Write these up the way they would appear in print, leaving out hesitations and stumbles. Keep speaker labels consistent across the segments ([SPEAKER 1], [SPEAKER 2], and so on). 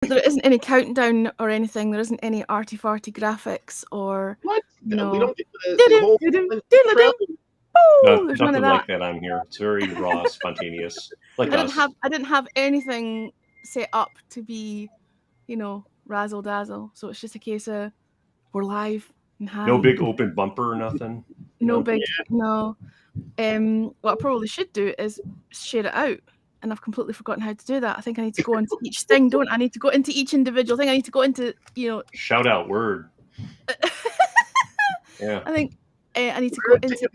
[SPEAKER 1] There isn't any countdown or anything. There isn't any arty-farty graphics or,
[SPEAKER 2] What?
[SPEAKER 1] you
[SPEAKER 2] No, we
[SPEAKER 1] know,
[SPEAKER 2] don't get the whole trail.
[SPEAKER 1] oh, there's none of
[SPEAKER 3] Nothing
[SPEAKER 1] that.
[SPEAKER 3] like that on here. It's very raw, spontaneous, like us.
[SPEAKER 1] I didn't have anything set up to be, you know, razzle dazzle. So it's just a case of we're live and hi.
[SPEAKER 3] No big open bumper or nothing.
[SPEAKER 1] No big no. What I probably should do is share it out. And I've completely forgotten how to do that. I think I need to go into each thing, don't I? I need to go into each individual thing. I need to go into, you know.
[SPEAKER 3] Shout out word. Yeah.
[SPEAKER 1] I think I need to go into.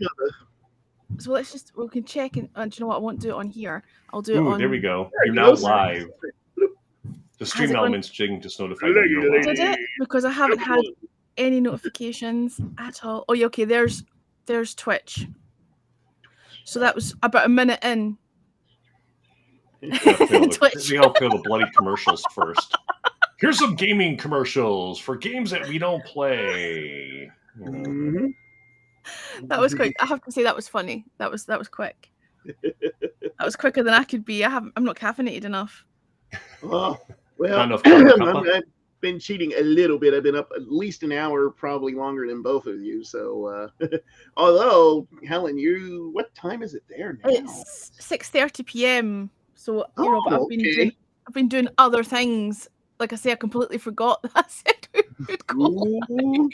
[SPEAKER 1] So we can check. And do you know what? I won't do it on here. I'll do it on.
[SPEAKER 3] There we go. You're now live. The stream elements jing just notified me you're live.
[SPEAKER 1] Did it? Because I haven't had any notifications at all. Oh, yeah, okay. There's Twitch. So that was about a minute in.
[SPEAKER 3] We all feel the bloody commercials first. Here's some gaming commercials for games that we don't play.
[SPEAKER 2] Mm-hmm.
[SPEAKER 1] That was quick. I have to say that was funny. That was quick. That was quicker than I could be. I'm not caffeinated enough.
[SPEAKER 2] Oh, well,
[SPEAKER 3] enough
[SPEAKER 2] I've been cheating a little bit. I've been up at least an hour, probably longer than both of you. So, although Helen, what time is it there now?
[SPEAKER 1] It's 6:30 p.m. So you know, but I've been doing other things. Like I say, I completely forgot that I said we'd call. And then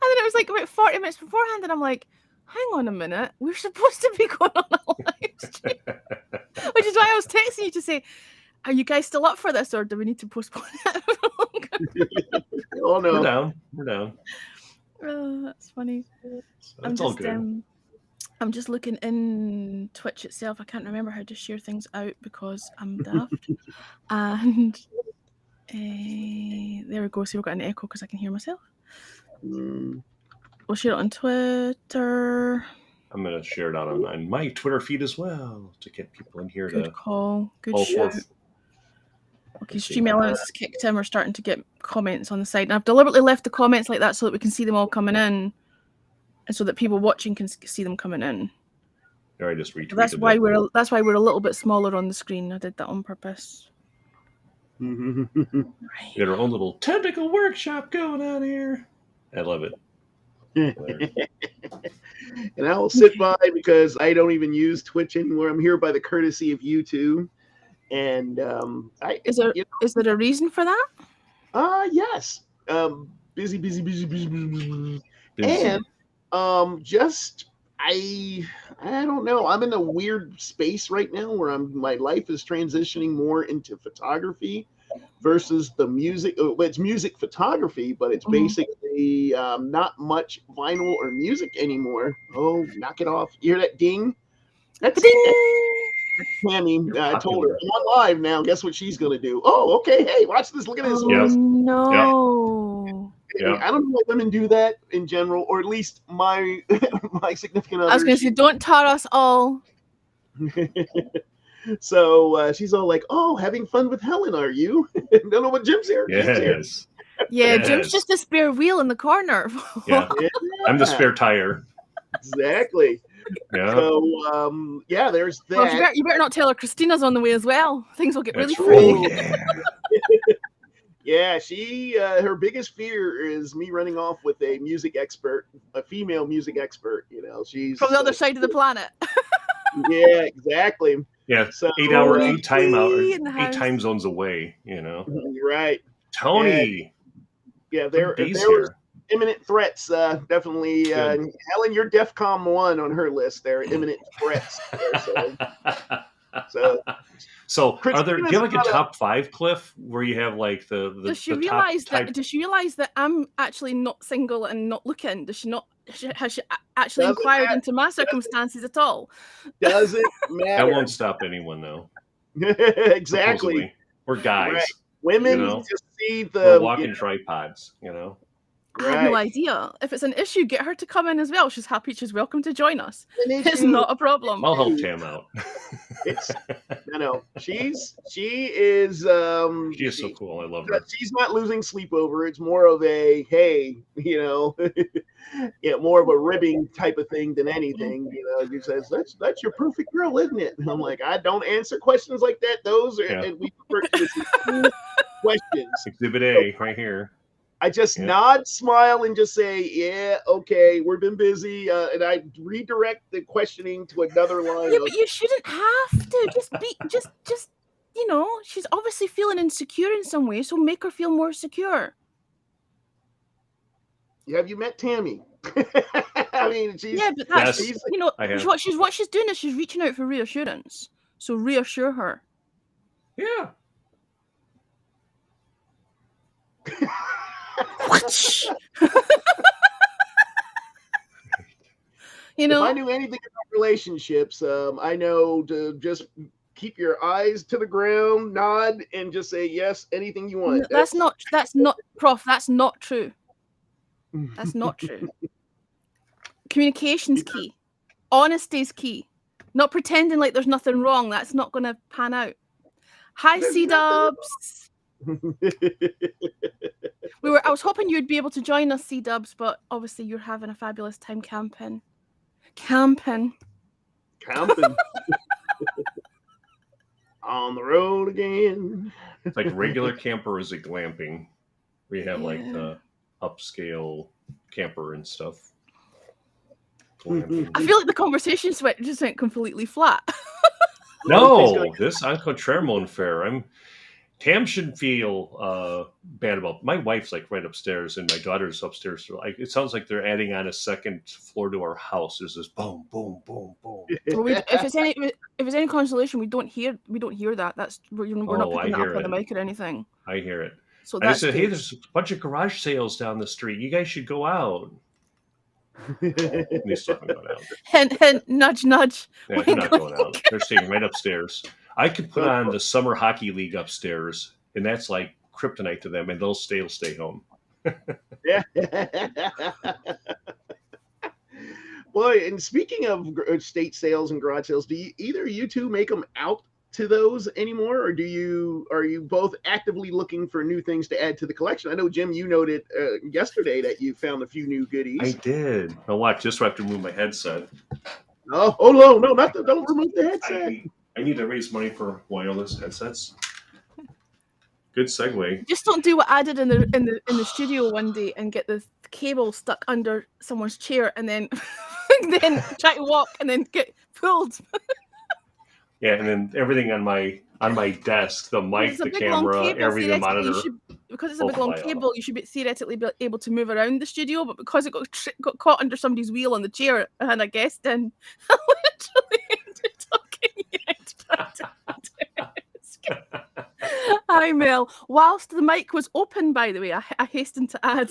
[SPEAKER 1] it was like about 40 minutes beforehand, and I'm like, hang on a minute, we're supposed to be going on a live stream. Which is why I was texting you to say, are you guys still up for this, or do we need to postpone it?
[SPEAKER 2] Oh no,
[SPEAKER 3] we're down.
[SPEAKER 1] Oh, that's funny.
[SPEAKER 3] That's all good.
[SPEAKER 1] I'm just looking in Twitch itself. I can't remember how to share things out because I'm daft. And there we go. See, we've got an echo because I can hear myself. We'll share it on Twitter.
[SPEAKER 3] I'm going to share it out on my Twitter feed as well to get people in here.
[SPEAKER 1] Good call. Good shout. Okay, Stream Elements has kicked in. We're starting to get comments on the side. And I've deliberately left the comments like that so that we can see them all coming in. And so that people watching can see them coming in.
[SPEAKER 3] There, I just retweeted
[SPEAKER 1] that's why we're a little bit smaller on the screen. I did that on purpose.
[SPEAKER 3] Right. We got our own little technical workshop going on here. I love it.
[SPEAKER 2] And I will sit by because I don't even use Twitch anymore. I'm here by the courtesy of you two. And
[SPEAKER 1] is there a reason for that?
[SPEAKER 2] Yes. Busy. And I don't know. I'm in a weird space right now where my life is transitioning more into photography versus the music. It's music photography, but it's basically not much vinyl or music anymore. Oh, knock it off. You hear that ding? That's Tammy. I told her I'm on live now. Guess what she's going to do? Oh, okay. Hey, watch this. Look at this.
[SPEAKER 1] Oh, no.
[SPEAKER 3] Yeah.
[SPEAKER 2] I don't know what women do that in general, or at least my significant other.
[SPEAKER 1] I was going to say, don't tar us all.
[SPEAKER 2] So she's all like, "Oh, having fun with Helen, are you?" Don't know what Jim's here.
[SPEAKER 3] Yes.
[SPEAKER 1] Yeah, Jim's just a spare wheel in the corner.
[SPEAKER 3] Yeah. I'm the spare tire.
[SPEAKER 2] Exactly.
[SPEAKER 3] Yeah.
[SPEAKER 2] So there's that.
[SPEAKER 1] Well, you better not tell her Christina's on the way as well. Things will get really free.
[SPEAKER 2] Yeah, she her biggest fear is me running off with a female music expert. You know, she's
[SPEAKER 1] from the other side of the planet.
[SPEAKER 2] Yeah, exactly.
[SPEAKER 3] Yeah, so 8 time zones away. You know,
[SPEAKER 2] right?
[SPEAKER 3] Tony.
[SPEAKER 2] Yeah, there was imminent threats. Definitely, Helen, you're DEFCON 1 on her list. There are imminent threats.
[SPEAKER 3] So are there? Do you have like a top 5, Cliff, where you have like the?
[SPEAKER 1] Does she realize that I'm actually not single and not looking? Does she not? Has she actually inquired into my circumstances at all?
[SPEAKER 2] Doesn't matter.
[SPEAKER 3] That won't stop anyone, though.
[SPEAKER 2] Exactly.
[SPEAKER 3] Supposedly. We're guys.
[SPEAKER 2] Right. Women just see the
[SPEAKER 3] we're walking tripods. You know.
[SPEAKER 1] I have no idea. If it's an issue, get her to come in as well. She's happy. She's welcome to join us. It's not a problem.
[SPEAKER 3] I'll help Tam out.
[SPEAKER 2] She is
[SPEAKER 3] so cool. I love her.
[SPEAKER 2] She's not losing sleep over. It's more of a more of a ribbing type of thing than anything. You know, she says that's your perfect girl, isn't it? And I'm like, I don't answer questions like that. Those are and we prefer to questions.
[SPEAKER 3] Exhibit A, right here.
[SPEAKER 2] I just nod, smile, and just say, "Yeah, okay, we've been busy," and I redirect the questioning to another line.
[SPEAKER 1] Yeah, but you shouldn't have to. Just she's obviously feeling insecure in some way, so make her feel more secure.
[SPEAKER 2] Have you met Tammy? I mean, she's
[SPEAKER 1] but that's what she's doing is she's reaching out for reassurance. So reassure her.
[SPEAKER 3] Yeah.
[SPEAKER 2] If I knew anything about relationships, I know to just keep your eyes to the ground, nod, and just say yes, anything you want.
[SPEAKER 1] That's not Prof. That's not true. That's not true. Communication's key. Honesty's key. Not pretending like there's nothing wrong. That's not going to pan out. Hi, C-Dubs. I was hoping you'd be able to join us, C-Dubs, but obviously you're having a fabulous time camping.
[SPEAKER 2] On the road again.
[SPEAKER 3] It's like regular camper is a glamping. We have like the upscale camper and stuff. Glamping.
[SPEAKER 1] I feel like the conversation just went completely flat.
[SPEAKER 3] No, this on contraire, mon frere. Tam shouldn't feel bad about. My wife's like right upstairs, and my daughter's upstairs. Like it sounds like they're adding on a second floor to our house. There's this boom, boom, boom, boom.
[SPEAKER 1] If it's any consolation, we don't hear that. That's we're not picking it up on the mic or anything.
[SPEAKER 3] I hear it.
[SPEAKER 1] So
[SPEAKER 3] I said, hey, there's a bunch of garage sales down the street. You guys should go out. They still haven't gone out.
[SPEAKER 1] Hint, nudge, nudge.
[SPEAKER 3] Yeah, they're not going out. They're staying right upstairs. I could put on the summer hockey league upstairs, and that's like kryptonite to them, and they'll stay home.
[SPEAKER 2] Yeah. Boy, and speaking of estate sales and garage sales, do either of you two make them out to those anymore, or are you both actively looking for new things to add to the collection? I know, Jim, you noted yesterday that you found a few new goodies.
[SPEAKER 3] I did. Now watch, just so I have to remove my headset.
[SPEAKER 2] No, don't remove the headset.
[SPEAKER 3] I need to raise money for wireless headsets. Good segue.
[SPEAKER 1] Just don't do what I did in the studio one day and get the cable stuck under someone's chair and then try to walk and then get pulled.
[SPEAKER 3] Yeah, and then everything on my desk, the mic, the camera, everything, the monitor.
[SPEAKER 1] Because it's a big long cable, you should theoretically be able to move around the studio, but because it got caught under somebody's wheel on the chair and a guest in, I literally ended talking Hi, Mel. Whilst the mic was open, by the way, I hasten to add.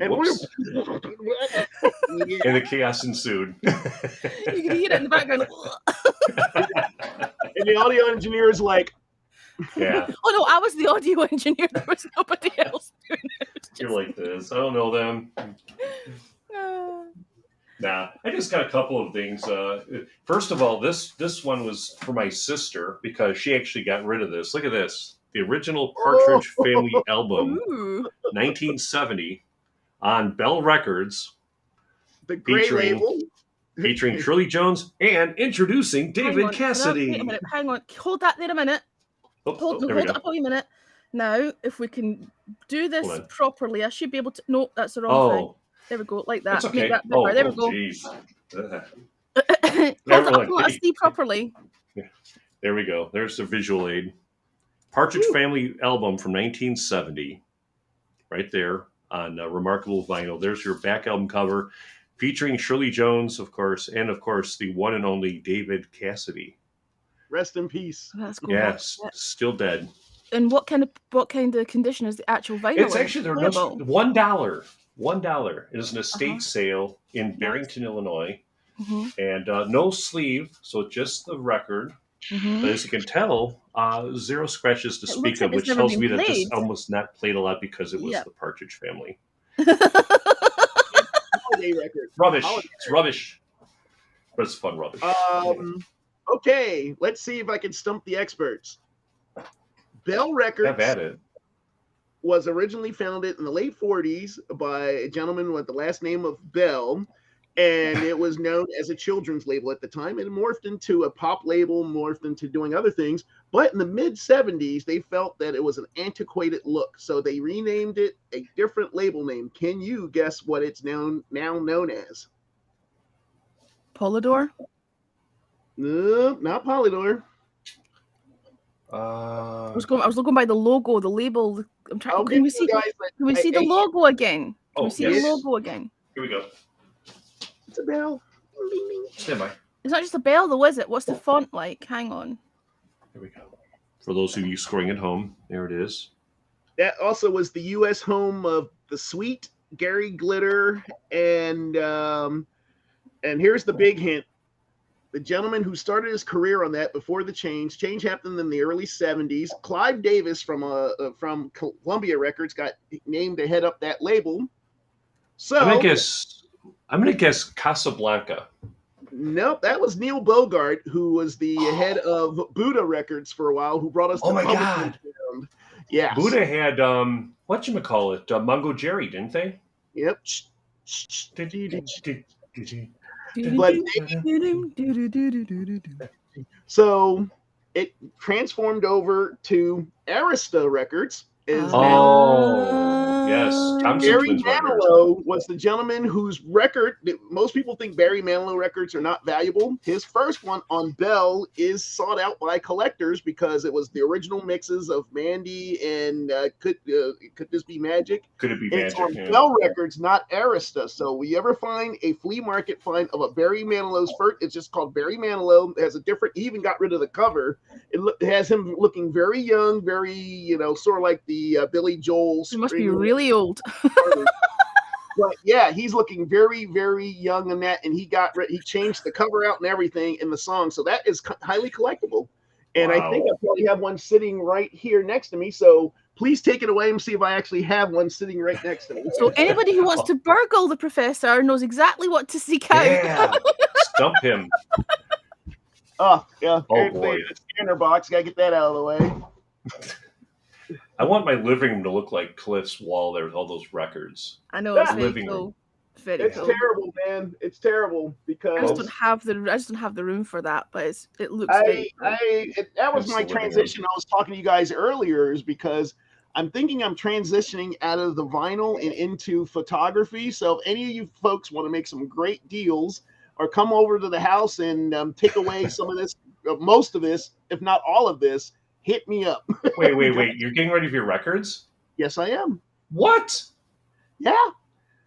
[SPEAKER 2] And
[SPEAKER 3] the chaos ensued.
[SPEAKER 1] You can hear it in the background.
[SPEAKER 2] And the audio engineer is like,
[SPEAKER 3] yeah.
[SPEAKER 1] Oh no, I was the audio engineer. There was nobody else doing it.
[SPEAKER 3] You're like this. I don't know them. Nah, I just got a couple of things. First of all, this one was for my sister because she actually got rid of this. Look at this. The original Partridge Family album, 1970. On Bell Records,
[SPEAKER 2] the Grail label,
[SPEAKER 3] featuring Shirley Jones and introducing David Cassidy.
[SPEAKER 1] Wait a minute, hang on, hold that there a minute. Hold it up a wee minute. Now, if we can do this properly, I should be able to. No, that's the wrong thing. There we go, like that.
[SPEAKER 3] That's okay.
[SPEAKER 1] Make that bigger. There we go. Hold it up, see properly.
[SPEAKER 3] Yeah. There we go. There's the visual aid. Partridge Family album from 1970, right there. On remarkable vinyl. There's your back album cover featuring Shirley Jones, of course, and of course the one and only David Cassidy.
[SPEAKER 2] Rest in peace.
[SPEAKER 1] That's cool.
[SPEAKER 3] Yes, still dead.
[SPEAKER 1] And what kind of condition is the actual vinyl?
[SPEAKER 3] It's actually $1. $1. It is an estate sale in Barrington, Illinois, and no sleeve, so just the record. But as you can tell, zero scratches to speak of, which tells me that this album was not played a lot because it was the Partridge Family. Rubbish. It's rubbish. But it's fun rubbish.
[SPEAKER 2] Okay, let's see if I can stump the experts. Bell Records was originally founded in the late 40s by a gentleman with the last name of Bell. and it was known as a children's label at the time. It morphed into a pop label, morphed into doing other things. But in the mid-70s, they felt that it was an antiquated look, so they renamed it a different label name. Can you guess what it's now known as?
[SPEAKER 1] Polydor?
[SPEAKER 2] No, not Polydor.
[SPEAKER 1] I was looking by the logo, the label. I'm trying. Can we see the logo again? Can we see the logo again?
[SPEAKER 3] Here we go.
[SPEAKER 2] It's a bell. Ding, ding, ding.
[SPEAKER 3] Stand by.
[SPEAKER 1] It's not just a bell, though, is it? What's the font like? Hang on.
[SPEAKER 3] Here we go. For those of you scoring at home, there it is.
[SPEAKER 2] That also was the U.S. home of the Sweet, Gary Glitter, and here's the big hint. The gentleman who started his career on that before the change happened in the early 70s. Clive Davis from Columbia Records got named to head up that label. So
[SPEAKER 3] I'm gonna guess Casablanca.
[SPEAKER 2] Nope, that was Neil Bogart, who was the head of Buddha Records for a while, who brought us.
[SPEAKER 3] Oh my God!
[SPEAKER 2] Yeah,
[SPEAKER 3] Buddha had Mungo Jerry, didn't they?
[SPEAKER 2] Yep.
[SPEAKER 1] But
[SPEAKER 2] so it transformed over to Arista Records.
[SPEAKER 3] Yes,
[SPEAKER 2] Barry Manilow was the gentleman whose record, most people think Barry Manilow records are not valuable. His first one on Bell is sought out by collectors because it was the original mixes of Mandy and Could This Be Magic?
[SPEAKER 3] Could It Be
[SPEAKER 2] It's
[SPEAKER 3] Magic?
[SPEAKER 2] on Bell Records, not Arista. So we ever find a flea market find of a Barry Manilow's first, it's just called Barry Manilow. It has a different, he even got rid of the cover. It has him looking very young, very, sort of like the Billy Joel.
[SPEAKER 1] He must be really old.
[SPEAKER 2] But yeah, he's looking very, very young in that, and he changed the cover out and everything in the song, so that is highly collectible. And wow. I think I probably have one sitting right here next to me. So please take it away and see if I actually have one sitting right next to me.
[SPEAKER 1] So anybody who wants to burgle the professor knows exactly what to seek out.
[SPEAKER 3] Yeah, stump him.
[SPEAKER 2] Oh yeah.
[SPEAKER 3] Oh boy,
[SPEAKER 2] the scanner box. Gotta get that out of the way.
[SPEAKER 3] I want my living room to look like Cliff's wall there with all those records.
[SPEAKER 1] I know, it's very cool.
[SPEAKER 2] It's terrible, man. It's terrible because
[SPEAKER 1] I just don't have the room for that, but it looks very cool.
[SPEAKER 2] That was my transition. I was talking to you guys earlier is because I'm thinking I'm transitioning out of the vinyl and into photography. So if any of you folks want to make some great deals or come over to the house and take away some of this, most of this, if not all of this, hit me up.
[SPEAKER 3] Wait. You're getting ready for your records?
[SPEAKER 2] Yes, I am.
[SPEAKER 3] What?
[SPEAKER 2] Yeah.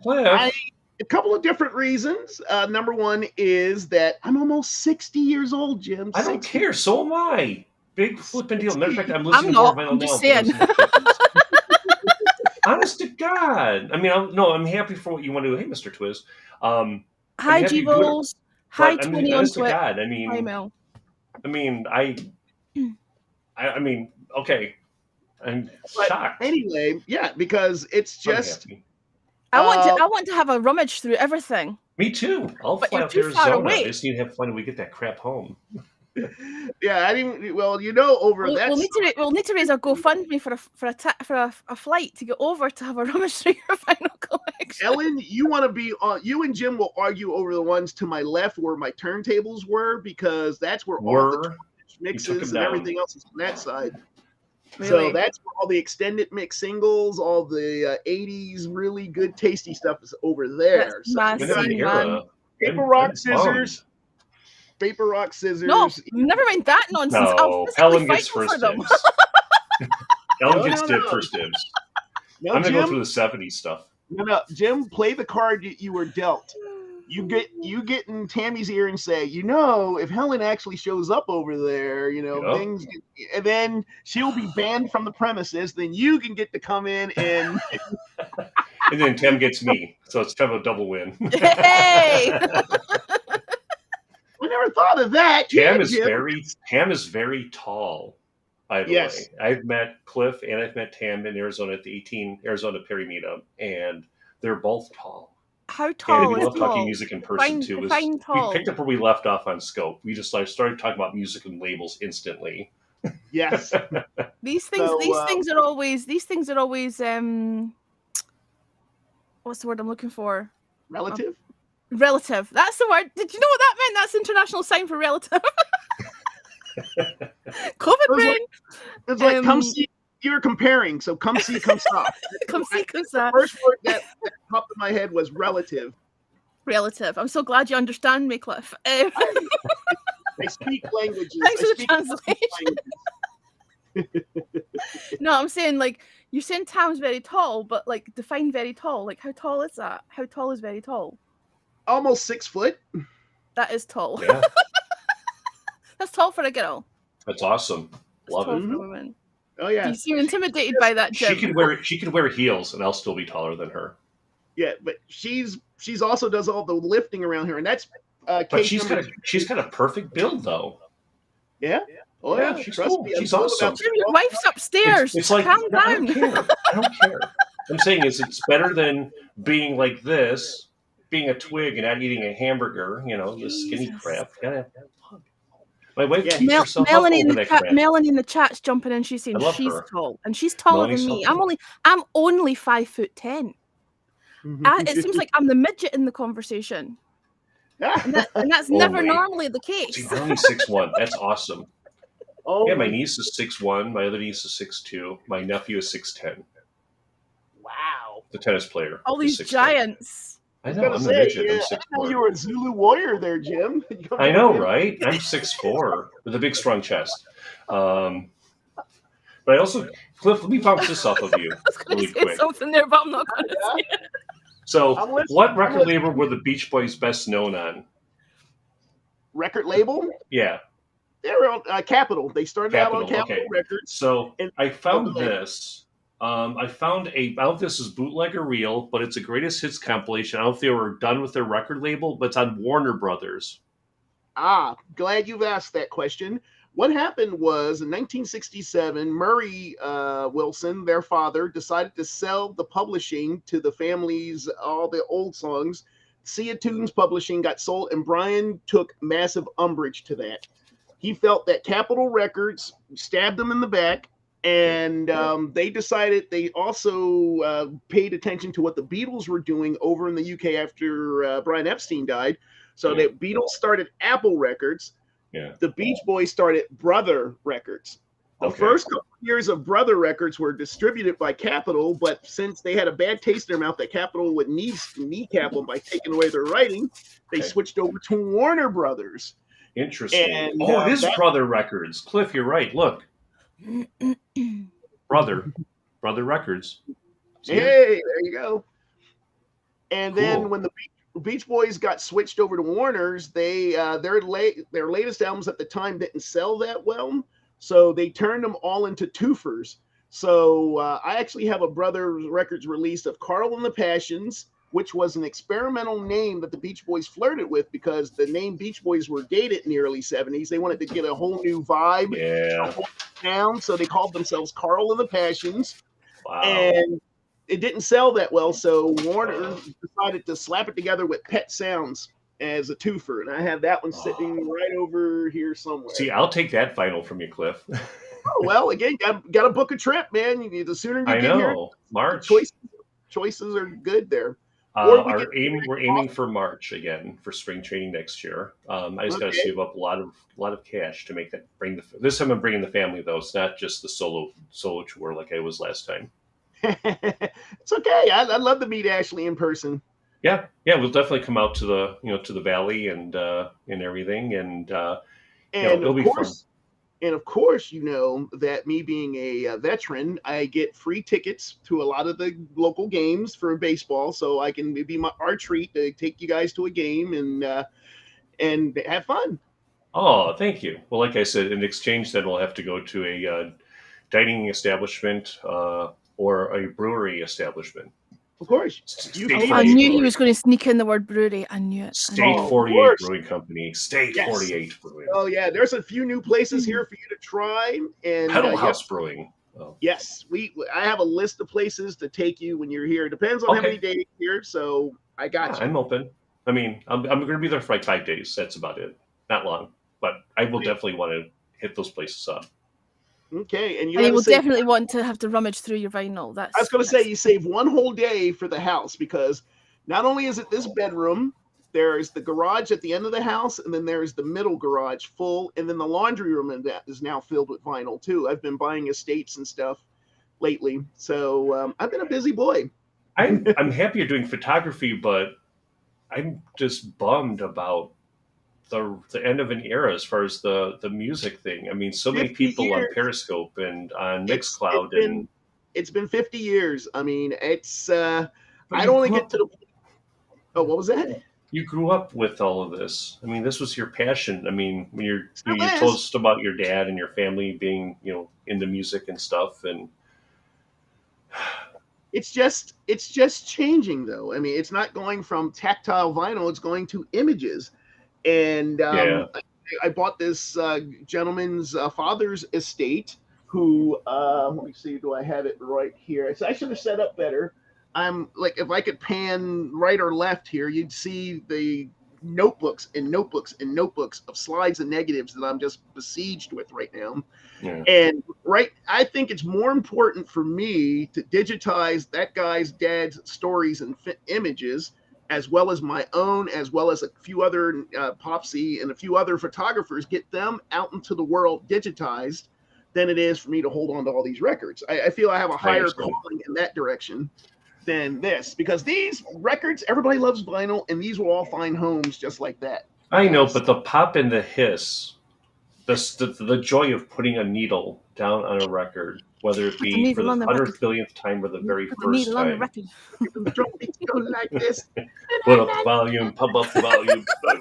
[SPEAKER 3] Cliff.
[SPEAKER 2] A couple of different reasons. Number one is that I'm almost 60 years old, Jim.
[SPEAKER 3] I don't care. So am I. Big flipping deal. Matter of fact, I'm listening
[SPEAKER 1] to more
[SPEAKER 3] vinyl
[SPEAKER 1] I'm just saying.
[SPEAKER 3] Honest to God. I mean, I'm happy for what you want to do. Hey, Mr. Twiz.
[SPEAKER 1] Hi, G-Balls. Hi, Tony on Twitch.
[SPEAKER 3] God,
[SPEAKER 1] hi, Mel.
[SPEAKER 3] I mean, okay. I'm shocked.
[SPEAKER 2] Anyway, yeah, because it's just.
[SPEAKER 1] I want to have a rummage through everything.
[SPEAKER 3] Me too. I'll fly up to Arizona. I just need to have fun when we get that crap home.
[SPEAKER 2] Yeah, I didn't. Well, over that.
[SPEAKER 1] We'll need to raise a GoFundMe for a flight to get over to have a rummage through your vinyl collection.
[SPEAKER 2] Ellen, you want to be on? You and Jim will argue over the ones to my left where my turntables were because that's where all the mixes and everything else is on that side. Really? So that's where all the extended mix singles, all the 80s really good tasty stuff is over there. Paper rock scissors.
[SPEAKER 1] No, never mind that nonsense.
[SPEAKER 3] No, Helen gets first dibs. Ellen gets first dibs.
[SPEAKER 2] No,
[SPEAKER 3] I'm going to go through the 70s stuff.
[SPEAKER 2] No, Jim, play the card you were dealt. You get in Tammy's ear and say, if Helen actually shows up over there, things, and then she'll be banned from the premises. Then you can get to come in and.
[SPEAKER 3] And then Tim gets me, so it's kind of a double win.
[SPEAKER 1] Hey!
[SPEAKER 2] We never thought of that.
[SPEAKER 3] Tam is very tall. By the way, I've met Cliff and I've met Tam in Arizona at the 18 Arizona Perry meetup, and they're both tall.
[SPEAKER 1] How tall?
[SPEAKER 3] And we love talking music in person too. We picked up where we left off on Scope. We just started talking about music and labels instantly.
[SPEAKER 2] Yes.
[SPEAKER 1] These things are always. What's the word I'm looking for?
[SPEAKER 2] Relative.
[SPEAKER 1] Relative. That's the word. Did you know what that meant? That's international sign for relative. COVID brain.
[SPEAKER 2] It's like come see. You're comparing, so come see, come stop.
[SPEAKER 1] Come see, come stop.
[SPEAKER 2] The first word that popped in my head was relative.
[SPEAKER 1] Relative. I'm so glad you understand me, Cliff.
[SPEAKER 2] I speak languages.
[SPEAKER 1] Thanks for the translation. No, I'm saying like you're saying Tam's very tall, but like define very tall. Like how tall is that? How tall is very tall?
[SPEAKER 2] Almost 6 foot.
[SPEAKER 1] That is tall.
[SPEAKER 3] Yeah.
[SPEAKER 1] That's tall for a girl.
[SPEAKER 3] That's awesome. Love it.
[SPEAKER 1] For a woman.
[SPEAKER 2] Oh yeah.
[SPEAKER 1] You seem intimidated by that, Jim.
[SPEAKER 3] She could wear heels, and I'll still be taller than her.
[SPEAKER 2] Yeah, but she's also does all the lifting around here, and that's.
[SPEAKER 3] But she's got a perfect build, though.
[SPEAKER 2] Yeah. Oh yeah.
[SPEAKER 3] She's cool.
[SPEAKER 2] Me,
[SPEAKER 3] she's awesome.
[SPEAKER 1] Jim, your wife's upstairs.
[SPEAKER 3] It's like
[SPEAKER 1] calm down.
[SPEAKER 3] I don't care. I don't care. I'm saying it's better than being like this, being a twig and not eating a hamburger. You know, this skinny crap. Gotta have fun. My wife keeps herself
[SPEAKER 1] Melanie
[SPEAKER 3] up over that crap.
[SPEAKER 1] Melanie in the chat's jumping in. She's saying she's tall, and she's taller than me. I'm only 5'10". It seems like I'm the midget in the conversation, and that's never normally the case.
[SPEAKER 3] See, I'm only 6'1". That's awesome.
[SPEAKER 2] Oh
[SPEAKER 3] yeah, my niece is 6'1". My other niece is 6'2". My nephew is 6'10".
[SPEAKER 2] Wow,
[SPEAKER 3] the tennis player.
[SPEAKER 1] All these giants.
[SPEAKER 3] I know. I'm a midget. I'm 6'4".
[SPEAKER 2] You were a Zulu warrior there, Jim.
[SPEAKER 3] I know, right? I'm 6'4" with a big, strong chest. But I also, Cliff, let me bounce this off of you really quick.
[SPEAKER 1] Something there, but I'm not going to say it.
[SPEAKER 3] So, what record label were the Beach Boys best known on?
[SPEAKER 2] Record label?
[SPEAKER 3] Yeah.
[SPEAKER 2] They were on Capitol. They started out on Capitol Records.
[SPEAKER 3] So, I found this. I found I don't know if this is bootleg or real, but it's a greatest hits compilation. I don't know if they were done with their record label, but it's on Warner Brothers.
[SPEAKER 2] Glad you've asked that question. What happened was in 1967, Murray Wilson, their father, decided to sell the publishing to the families, all the old songs. Sia Tunes Publishing got sold, and Brian took massive umbrage to that. He felt that Capitol Records stabbed them in the back. And they decided they also paid attention to what the Beatles were doing over in the UK after Brian Epstein died. So the Beatles started Apple Records.
[SPEAKER 3] Yeah.
[SPEAKER 2] The Beach Boys started Brother Records. The first couple of years of Brother Records were distributed by Capitol, but since they had a bad taste in their mouth that Capitol would kneecap them by taking away their writing, they switched over to Warner Brothers.
[SPEAKER 3] Interesting. And, it is Brother Records. Cliff, you're right. Look. Brother Records.
[SPEAKER 2] Hey, there you go. And then when the Beach Boys got switched over to Warner's, they their latest albums at the time didn't sell that well, so they turned them all into twofers. So I actually have a Brother Records release of Carl and the Passions, which was an experimental name that the Beach Boys flirted with because the name Beach Boys were dated in the early 70s. They wanted to get a whole new vibe.
[SPEAKER 3] Yeah.
[SPEAKER 2] Down, so they called themselves Carl and the Passions.
[SPEAKER 3] Wow.
[SPEAKER 2] And it didn't sell that well, so Warner decided to slap it together with Pet Sounds as a twofer. And I have that one sitting right over here somewhere.
[SPEAKER 3] See, I'll take that vinyl from you, Cliff.
[SPEAKER 2] Well, again, got to book a trip, man. The sooner you get here,
[SPEAKER 3] March.
[SPEAKER 2] Choices are good there.
[SPEAKER 3] We're aiming for March again for spring training next year. I just got to save up a lot of cash to make that. This time I'm bringing the family though. It's not just the solo tour like I was last time.
[SPEAKER 2] It's okay. I'd love to meet Ashley in person.
[SPEAKER 3] Yeah, we'll definitely come out to the valley and everything, and it'll be fun.
[SPEAKER 2] And of course, you know that me being a veteran, I get free tickets to a lot of the local games for baseball, so I can be our treat to take you guys to a game and have fun.
[SPEAKER 3] Oh, thank you. Well, like I said, in exchange, then we'll have to go to a dining establishment or a brewery establishment.
[SPEAKER 2] Of course.
[SPEAKER 1] I knew he was going to sneak in the word brewery. I knew it.
[SPEAKER 3] State 48 Brewing Company. State 48 Brewing.
[SPEAKER 2] Oh, yeah. There's a few new places here for you to try. And
[SPEAKER 3] Pedal House Brewing.
[SPEAKER 2] Oh. Yes. I have a list of places to take you when you're here. It depends on how many days you're here. So I got you.
[SPEAKER 3] I'm open. I mean, I'm going to be there for like 5 days. That's about it. Not long. But I will definitely want to hit those places up.
[SPEAKER 2] Okay, and
[SPEAKER 1] you will definitely want to have to rummage through your vinyl. I
[SPEAKER 2] was going to say you save one whole day for the house because not only is it this bedroom, there's the garage at the end of the house, and then there's the middle garage full, and then the laundry room and that is now filled with vinyl too. I've been buying estates and stuff lately, so I've been a busy boy.
[SPEAKER 3] I'm happy you're doing photography, but I'm just bummed about the end of an era as far as the music thing. I mean, so many people on Periscope and on Mixcloud,
[SPEAKER 2] it's been 50 years. I mean, it's I don't want to get to the. Oh, what was that?
[SPEAKER 3] You grew up with all of this. I mean, this was your passion. I mean, when you told us about your dad and your family being, into music and stuff, and
[SPEAKER 2] it's just changing though. I mean, it's not going from tactile vinyl; it's going to images. And I bought this gentleman's father's estate. Who? Let me see. Do I have it right here? So I should have set up better. I'm like, if I could pan right or left here, you'd see the notebooks and notebooks and notebooks of slides and negatives that I'm just besieged with right now. Yeah. And I think it's more important for me to digitize that guy's dad's stories and images, as well as my own, as well as a few other Popsy and a few other photographers, get them out into the world digitized, than it is for me to hold on to all these records. I feel I have a higher calling in that direction than this, because these records, everybody loves vinyl, and these will all find homes just like that.
[SPEAKER 3] I know, but the pop and the hiss, the joy of putting a needle down on a record, whether it be for the 100th billionth time or the very first time.
[SPEAKER 2] The drum beats go like this.
[SPEAKER 3] Put up volume, pump up volume. But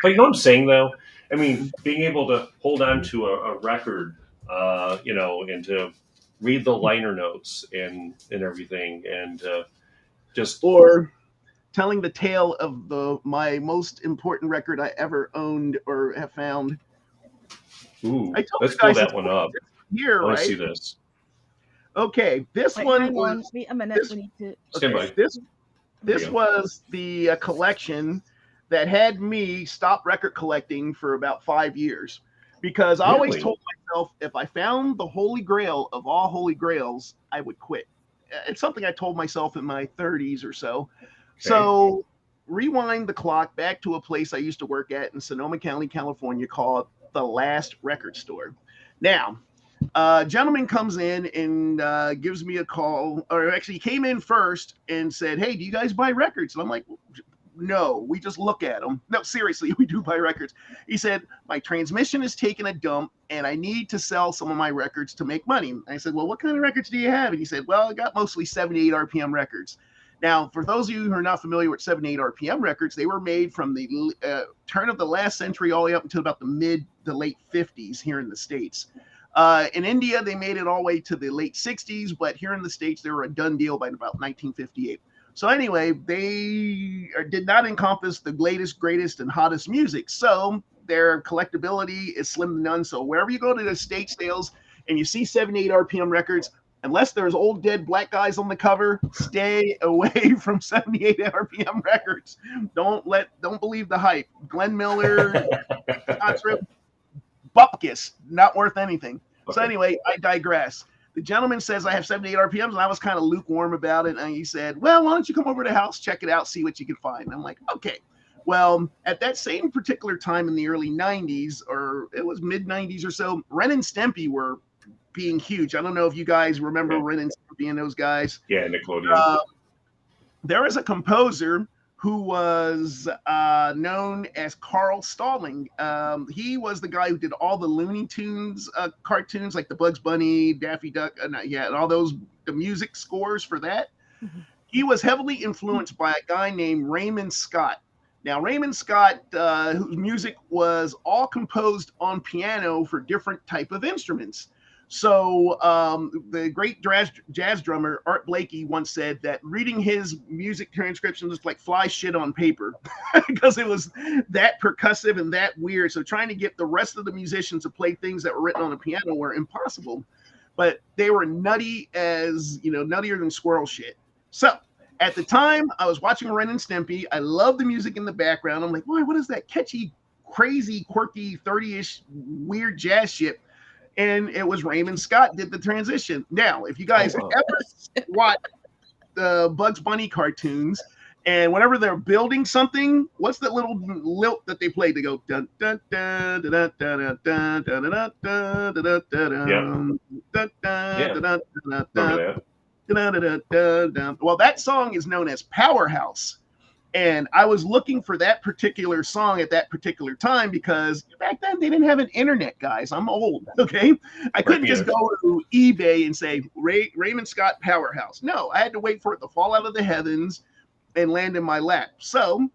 [SPEAKER 3] you know what I'm saying, though? I mean, being able to hold on to a record, and to read the liner notes and everything, and
[SPEAKER 2] or telling the tale of my most important record I ever owned or have found.
[SPEAKER 3] Ooh, let's pull that one up.
[SPEAKER 2] Here, right?
[SPEAKER 3] Let's see this.
[SPEAKER 2] Okay, this one was.
[SPEAKER 1] Wait a minute. We need to.
[SPEAKER 3] Stand by.
[SPEAKER 2] This was the collection that had me stop record collecting for about 5 years, because I always told myself if I found the holy grail of all holy grails, I would quit. It's something I told myself in my 30s or so. Okay. So rewind the clock back to a place I used to work at in Sonoma County, California, called The Last Record Store. Now, a gentleman comes in and gives me a call, or actually he came in first and said, "Hey, do you guys buy records?" And I'm like, "No, we just look at them." No, seriously, we do buy records. He said, "My transmission is taking a dump and I need to sell some of my records to make money." And I said, "Well, what kind of records do you have?" And he said, "Well, I got mostly 78 RPM records." Now, for those of you who are not familiar with 78 RPM records, they were made from the turn of the last century all the way up until about the mid to late 50s here in the States. In India, they made it all the way to the late 60s, but here in the States, they were a done deal by about 1958. So anyway, they did not encompass the latest, greatest, and hottest music. So their collectability is slim to none. So wherever you go to the estate sales and you see 78 RPM records, unless there's old dead black guys on the cover, stay away from 78 RPM records. Don't believe the hype. Glenn Miller, Bupkis, not worth anything. Okay. So anyway, I digress. The gentleman says I have 78 RPMs, and I was kind of lukewarm about it. And he said, "Well, why don't you come over to the house, check it out, see what you can find?" And I'm like, okay. Well, at that same particular time in the early 90s, or it was mid 90s or so, Ren and Stimpy were being huge. I don't know if you guys remember Ren and Stimpy and those guys.
[SPEAKER 3] Yeah, Nickelodeon.
[SPEAKER 2] There is a composer who was known as Carl Stalling. He was the guy who did all the Looney Tunes cartoons, like the Bugs Bunny, Daffy Duck, and all those, the music scores for that. Mm-hmm. He was heavily influenced by a guy named Raymond Scott. Now, Raymond Scott, whose music was all composed on piano for different type of instruments. So the great jazz drummer Art Blakey once said that reading his music transcriptions was like fly shit on paper because it was that percussive and that weird. So trying to get the rest of the musicians to play things that were written on a piano were impossible. But they were nutty as, nuttier than squirrel shit. So at the time, I was watching Ren and Stimpy. I love the music in the background. I'm like, boy, what is that catchy, crazy, quirky, 30-ish weird jazz shit? And it was Raymond Scott did the transition. Now, if you guys ever watch the Bugs Bunny cartoons, And whenever they're building something, what's that little lilt that they play? They go dun dun dun dun dun dun dun dun dun dun dun dun. Well, that song is known as Powerhouse. And I was looking for that particular song at that particular time because back then they didn't have an internet, guys. I'm old, okay? I couldn't just go to eBay and say Raymond Scott Powerhouse. No, I had to wait for it to fall out of the heavens and land in my lap. So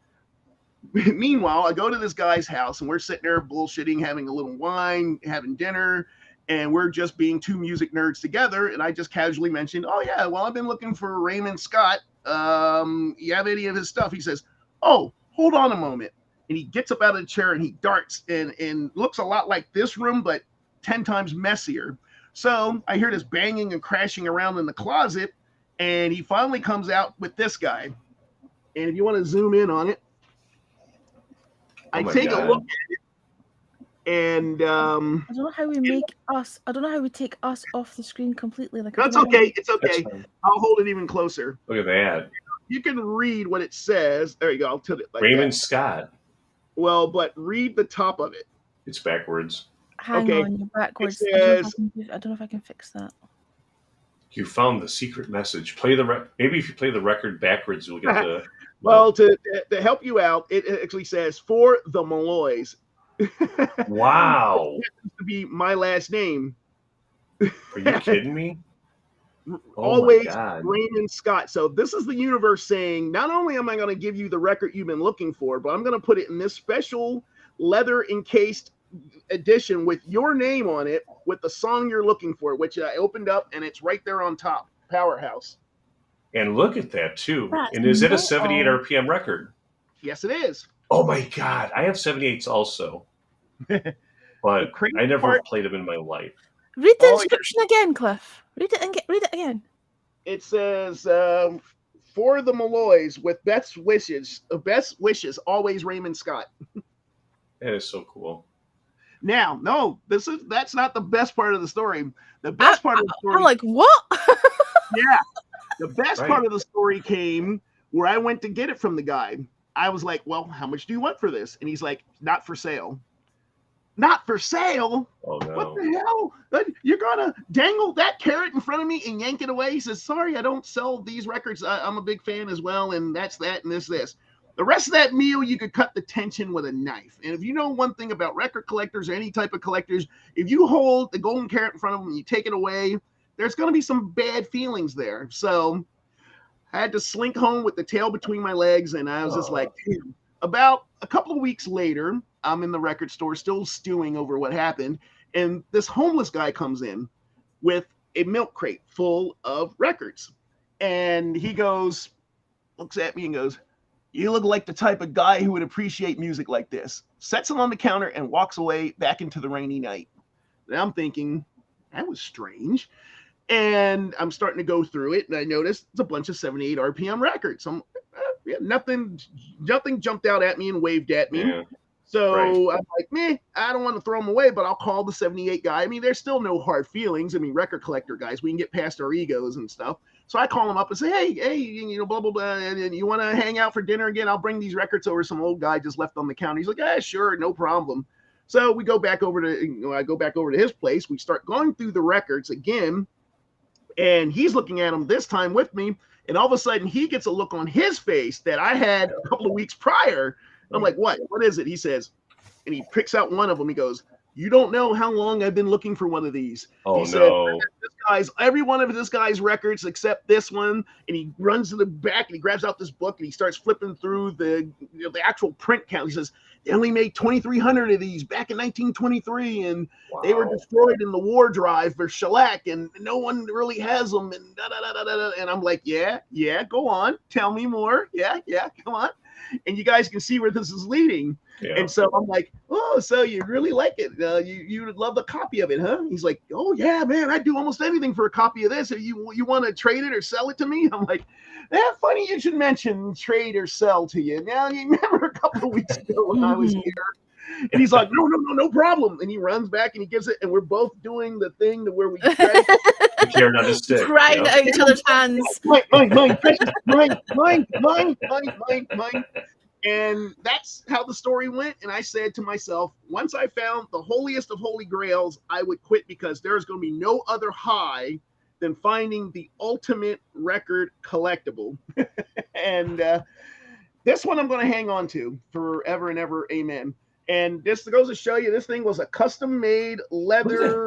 [SPEAKER 2] meanwhile, I go to this guy's house and we're sitting there bullshitting, having a little wine, having dinner, and we're just being two music nerds together. And I just casually mentioned, oh yeah, well, I've been looking for Raymond Scott. You have any of his stuff? He says, oh, hold on a moment. And he gets up out of the chair and he darts and looks a lot like this room, but 10 times messier. So I hear this banging and crashing around in the closet, and he finally comes out with this guy. And if you want to zoom in on it, I take a look at it, and
[SPEAKER 1] I don't know how we make us. I don't know how we take us off the screen completely. Like
[SPEAKER 2] that's okay. It's okay. I'll hold it even closer.
[SPEAKER 3] Look at that.
[SPEAKER 2] You can read what it says. There you go. I'll tilt it like
[SPEAKER 3] Raymond Scott.
[SPEAKER 2] Well, but read the top of it.
[SPEAKER 3] It's backwards.
[SPEAKER 1] Hang on, you're backwards.
[SPEAKER 2] Says,
[SPEAKER 1] I don't know if I can fix that.
[SPEAKER 3] You found the secret message. Play the maybe if you play the record backwards, you'll get the.
[SPEAKER 2] Well, to help you out, it actually says for the Malloys.
[SPEAKER 3] Wow.
[SPEAKER 2] That used to be my last name.
[SPEAKER 3] Are you kidding me?
[SPEAKER 2] Always Raymond Scott. So this is the universe saying, not only am I going to give you the record you've been looking for, but I'm going to put it in this special leather encased edition with your name on it, with the song you're looking for, which I opened up and it's right there on top. Powerhouse.
[SPEAKER 3] And look at that too. And is it a 78 RPM record?
[SPEAKER 2] Yes, it is.
[SPEAKER 3] Oh my God. I have 78s also. But I never played them in my life.
[SPEAKER 1] Read the inscription again, Cliff. Read it again.
[SPEAKER 2] It says, for the Malloys, with best wishes, always Raymond Scott.
[SPEAKER 3] That is so cool.
[SPEAKER 2] Now, no, that's not the best part of the story. The best part of the story.
[SPEAKER 1] I'm like, what?
[SPEAKER 2] Yeah. The best part of the story came where I went to get it from the guy. I was like, well, how much do you want for this? And he's like, not for sale. Not for sale?
[SPEAKER 3] Oh, no.
[SPEAKER 2] What the hell? You're going to dangle that carrot in front of me and yank it away? He says, sorry, I don't sell these records. I'm a big fan as well, and that's that and this. The rest of that meal, you could cut the tension with a knife. And if you know one thing about record collectors or any type of collectors, if you hold the golden carrot in front of them and you take it away, there's going to be some bad feelings there. So I had to slink home with the tail between my legs, and I was just like, damn. About a couple of weeks later, I'm in the record store still stewing over what happened, and this homeless guy comes in with a milk crate full of records. And he looks at me and goes, you look like the type of guy who would appreciate music like this. Sets it on the counter and walks away back into the rainy night. And I'm thinking, that was strange. And I'm starting to go through it, and I noticed it's a bunch of 78 RPM records. Nothing jumped out at me and waved at me. Yeah. So I'm like, I don't want to throw them away, but I'll call the 78 guy. I mean, there's still no hard feelings. I mean, record collector guys, we can get past our egos and stuff. So I call him up and say, hey, blah, blah, blah. And you want to hang out for dinner again? I'll bring these records over. Some old guy just left on the counter. He's like, yeah, sure, no problem. So we go back over to, I go back over to his place. We start going through the records again. And he's looking at them this time with me. And all of a sudden, he gets a look on his face that I had a couple of weeks prior. I'm like, what? What is it? He says, and he picks out one of them. He goes, you don't know how long I've been looking for one of these.
[SPEAKER 3] Oh,
[SPEAKER 2] he said, every one of this guy's records except this one. And he runs to the back and he grabs out this book and he starts flipping through the actual print count. He says, they only made 2,300 of these back in 1923, and they were destroyed in the war drive for shellac, and no one really has them. And and I'm like, yeah, go on, tell me more. Yeah, come on. And you guys can see where this is leading. Yeah. And so I'm like, oh, so you really like it? You would love a copy of it, huh? He's like, oh yeah, man, I do almost anything for a copy of this. If you want to trade it or sell it to me? I'm like, funny you should mention trade or sell to you. Now, you remember a couple of weeks ago when I was here, And he's like, no problem. And he runs back and he gives it, and we're both doing the thing to where we grab
[SPEAKER 3] carried on a stick.
[SPEAKER 1] Crying out each other's hands.
[SPEAKER 2] Mine, precious, mine. And that's how the story went. And I said to myself, once I found the holiest of holy grails, I would quit, because there's going to be no other high than finding the ultimate record collectible. And this one I'm going to hang on to forever and ever. Amen. And this goes to show you, this thing was a custom-made leather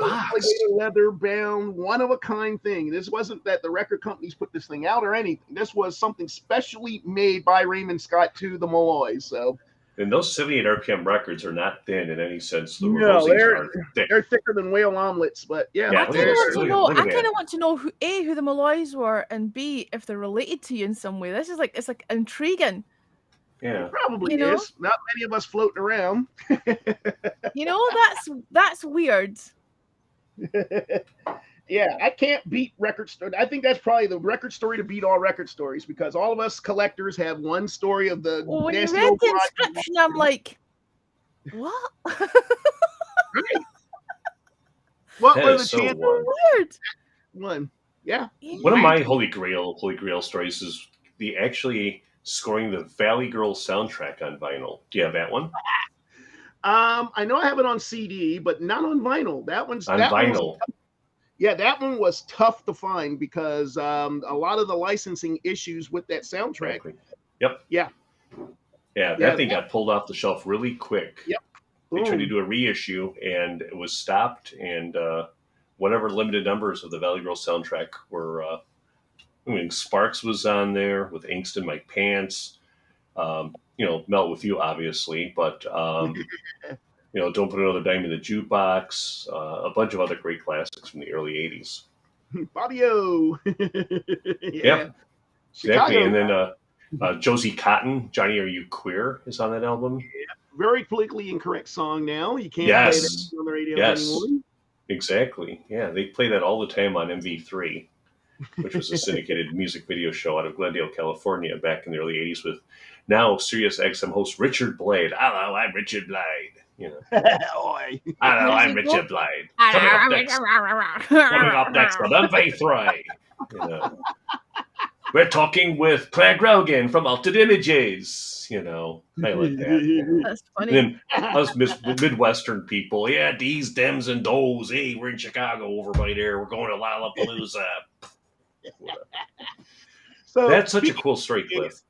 [SPEAKER 2] bound, one-of-a-kind thing. This wasn't that the record companies put this thing out or anything. This was something specially made by Raymond Scott to the Malloys. So,
[SPEAKER 3] and those 78 RPM records are not thin in any sense.
[SPEAKER 2] No, they're thicker than whale omelets. But yeah,
[SPEAKER 1] I kind of want to know who the Malloys were, and B, if they're related to you in some way. This is like, it's like intriguing.
[SPEAKER 2] Yeah, probably is. Not many of us floating around.
[SPEAKER 1] That's weird.
[SPEAKER 2] Yeah, I can't beat record story. I think that's probably the record story to beat all record stories, because all of us collectors have one story of the.
[SPEAKER 1] Well, when you read the inscription, I'm like, what?
[SPEAKER 2] Right. What
[SPEAKER 3] that
[SPEAKER 2] were the
[SPEAKER 3] so
[SPEAKER 2] chances?
[SPEAKER 1] Weird.
[SPEAKER 2] One. Yeah.
[SPEAKER 3] One of my holy grail stories is the actually scoring the Valley Girl soundtrack on vinyl. Do you have that one?
[SPEAKER 2] I know I have it on CD, but not on vinyl. That one's on
[SPEAKER 3] vinyl.
[SPEAKER 2] That one was tough to find, because a lot of the licensing issues with that soundtrack.
[SPEAKER 3] Exactly. Yep.
[SPEAKER 2] Yeah.
[SPEAKER 3] Yeah, that thing got pulled off the shelf really quick.
[SPEAKER 2] Yep.
[SPEAKER 3] They tried to do a reissue, and it was stopped. And whatever limited numbers of the Valley Girl soundtrack were. Sparks was on there with Angst in My Pants. Melt With You, obviously, but Don't Put Another Dime in the Jukebox. A bunch of other great classics from the early '80s.
[SPEAKER 2] Fabio.
[SPEAKER 3] Yeah, exactly. And then Josie Cotton, Johnny Are You Queer, is on that album.
[SPEAKER 2] Yeah. Very politically incorrect song now. You can't play that on the radio anymore.
[SPEAKER 3] Exactly. Yeah, they play that all the time on MV3. Which was a syndicated music video show out of Glendale, California, back in the early '80s, with now Sirius XM host Richard Blade. Hello, I'm Richard Blade. Hello, I'm Richard Blade. Coming up next on MV3. We're talking with Claire Grogan from Altered Images. I like that.
[SPEAKER 1] That's funny.
[SPEAKER 3] And then us Midwestern people, these, dems, and does. Hey, we're in Chicago over by there. We're going to Lollapalooza.
[SPEAKER 2] So
[SPEAKER 3] that's such a cool story, Cliff.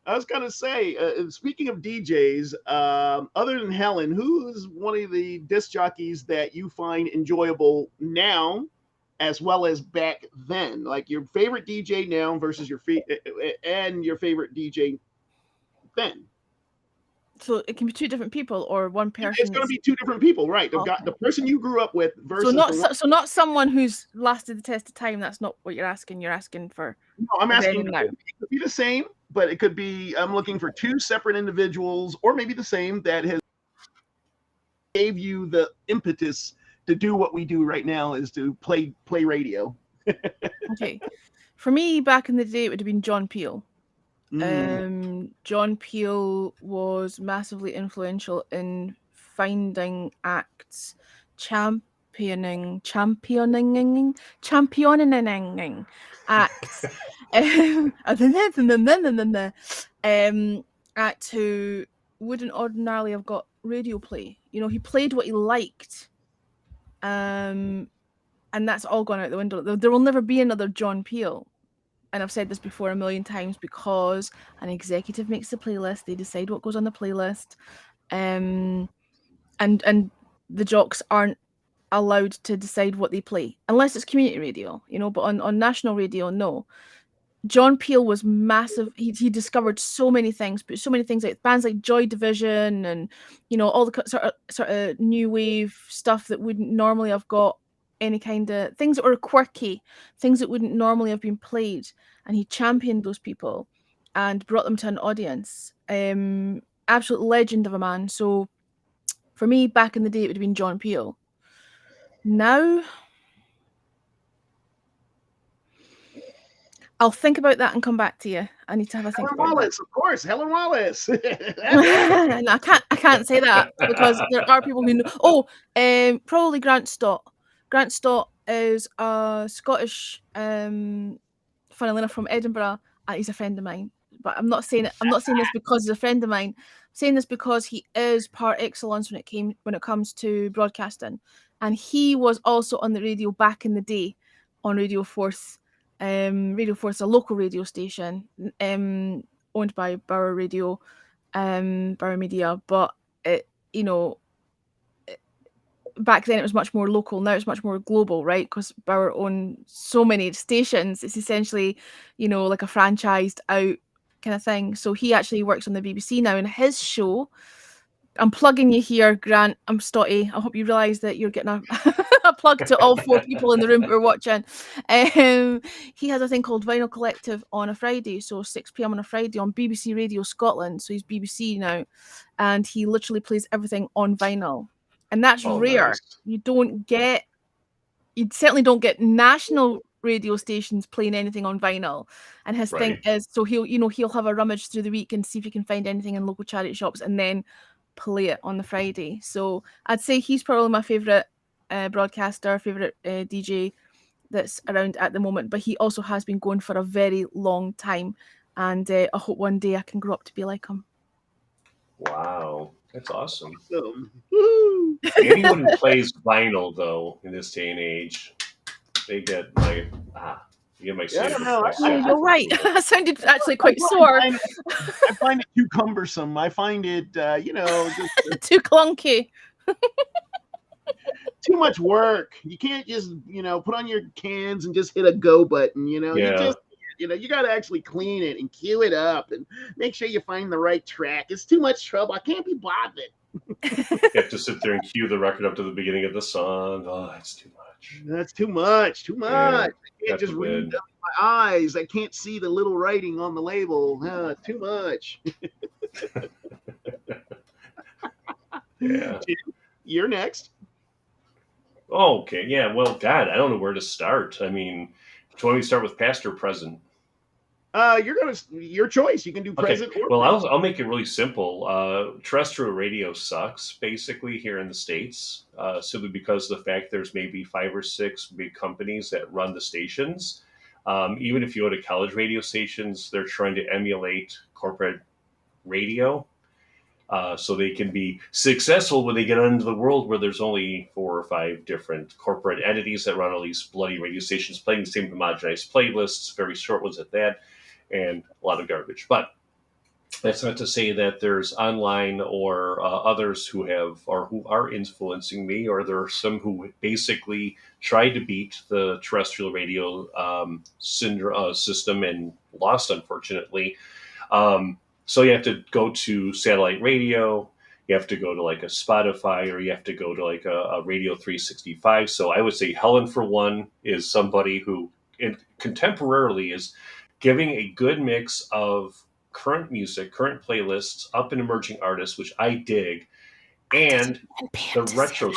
[SPEAKER 2] I was going to say, speaking of DJs, other than Helen, who's one of the disc jockeys that you find enjoyable now, as well as back then? Like your favorite DJ now versus your favorite DJ then.
[SPEAKER 1] So it can be two different people or one person.
[SPEAKER 2] It's going to be two different people, right? They've got the person you grew up with versus.
[SPEAKER 1] So not someone who's lasted the test of time. That's not what you're asking. You're asking for.
[SPEAKER 2] No, I'm asking. It could be the same, but it could be. I'm looking for two separate individuals, or maybe the same, that has gave you the impetus to do what we do right now, is to play radio.
[SPEAKER 1] Okay, for me, back in the day, it would have been John Peel. John Peel was massively influential in finding acts, championing acts, acts who wouldn't ordinarily have got radio play. He played what he liked, and that's all gone out the window. There will never be another John Peel. And I've said this before a million times, because an executive makes the playlist. They decide what goes on the playlist. And the jocks aren't allowed to decide what they play, unless it's community radio, but on national radio, no. John Peel was massive. He discovered so many things, but so many things, like bands like Joy Division and, all the sort of new wave stuff that wouldn't normally have got any kind of things that were quirky, things that wouldn't normally have been played, and he championed those people and brought them to an audience. Absolute legend of a man. So for me, back in the day, it would have been John Peel. Now I'll think about that and come back to you. I need to have a think
[SPEAKER 2] Helen
[SPEAKER 1] about
[SPEAKER 2] Wallace, of course. Helen Wallace.
[SPEAKER 1] that. No, I can't say that because there are people who know. Oh, probably Grant Stott. Grant Stott is a Scottish, funnily enough, from Edinburgh. He's a friend of mine, but I'm not saying this because he's a friend of mine. I'm saying this because he is par excellence when it comes to broadcasting, and he was also on the radio back in the day on Radio Force. Radio Force, a local radio station, owned by Bauer Radio, Bauer Media, but back then it was much more local. Now it's much more global, right? Because Bauer own so many stations. It's essentially, like a franchised out kind of thing. So he actually works on the BBC now, and his show. I'm plugging you here, Grant. I'm Stotty. I hope you realise that you're getting a plug to all 4 people in the room who are watching. He has a thing called Vinyl Collective on a Friday, so 6 p.m. on a Friday on BBC Radio Scotland. So he's BBC now, and he literally plays everything on vinyl, and that's rare. Nice. You certainly don't get national radio stations playing anything on vinyl. And his thing is, so he'll have a rummage through the week and see if he can find anything in local charity shops, and then play it on the Friday. So I'd say he's probably my favorite broadcaster, favorite DJ that's around at the moment, but he also has been going for a very long time, and I hope one day I can grow up to be like him.
[SPEAKER 3] Wow, that's awesome. Anyone who plays vinyl, though, in this day and age, they get my you're
[SPEAKER 1] right. That sounded actually quite sore.
[SPEAKER 2] I find it too cumbersome. I find it, just
[SPEAKER 1] too clunky.
[SPEAKER 2] Too much work. You can't just, put on your cans and just hit a go button. You got to actually clean it and cue it up and make sure you find the right track. It's too much trouble. I can't be bothered.
[SPEAKER 3] You have to sit there and cue the record up to the beginning of the song. Oh, that's too much.
[SPEAKER 2] That's too much. Too much. I can't just read with my eyes. I can't see the little writing on the label. Too much.
[SPEAKER 3] Yeah.
[SPEAKER 2] You're next.
[SPEAKER 3] Oh, okay. Yeah. Well, God, I don't know where to start. I mean, do you want me to start with past or present?
[SPEAKER 2] Your choice. You can do present.
[SPEAKER 3] Okay. Well, I'll make it really simple. Terrestrial radio sucks, basically, here in the States, simply because of the fact there's maybe 5 or 6 big companies that run the stations. Even if you go to college radio stations, they're trying to emulate corporate radio, so they can be successful when they get into the world where there's only 4 or 5 different corporate entities that run all these bloody radio stations playing the same homogenized playlists, very short ones at that, and a lot of garbage. But that's not to say that there's online or others who are influencing me, or there are some who basically tried to beat the terrestrial radio system and lost, unfortunately. So you have to go to satellite radio, you have to go to like a Spotify, or you have to go to like a Radio 365. So I would say Helen, for one, is somebody who contemporarily is giving a good mix of current music, current playlists, up and emerging artists, which I dig, and the retro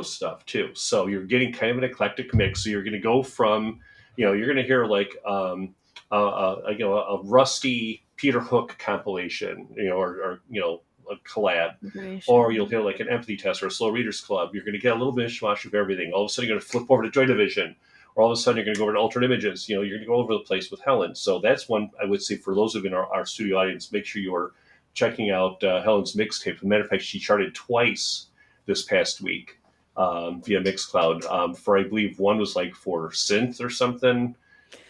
[SPEAKER 3] stuff too. So you're getting kind of an eclectic mix. So you're going to go from, you're going to hear like a rusty Peter Hook compilation, or a collab, or you'll hear like an Empathy Test or a Slow Readers Club. You're going to get a little bit of schmosh of everything. All of a sudden, you're going to flip over to Joy Division, or all of a sudden, you're going to go over to Alternate Images. You're going to go over the place with Helen. So that's one I would say for those of you in our studio audience, make sure you are checking out Helen's mixtape. As a matter of fact, she charted twice this past week via Mixcloud. For I believe one was like for synth or something,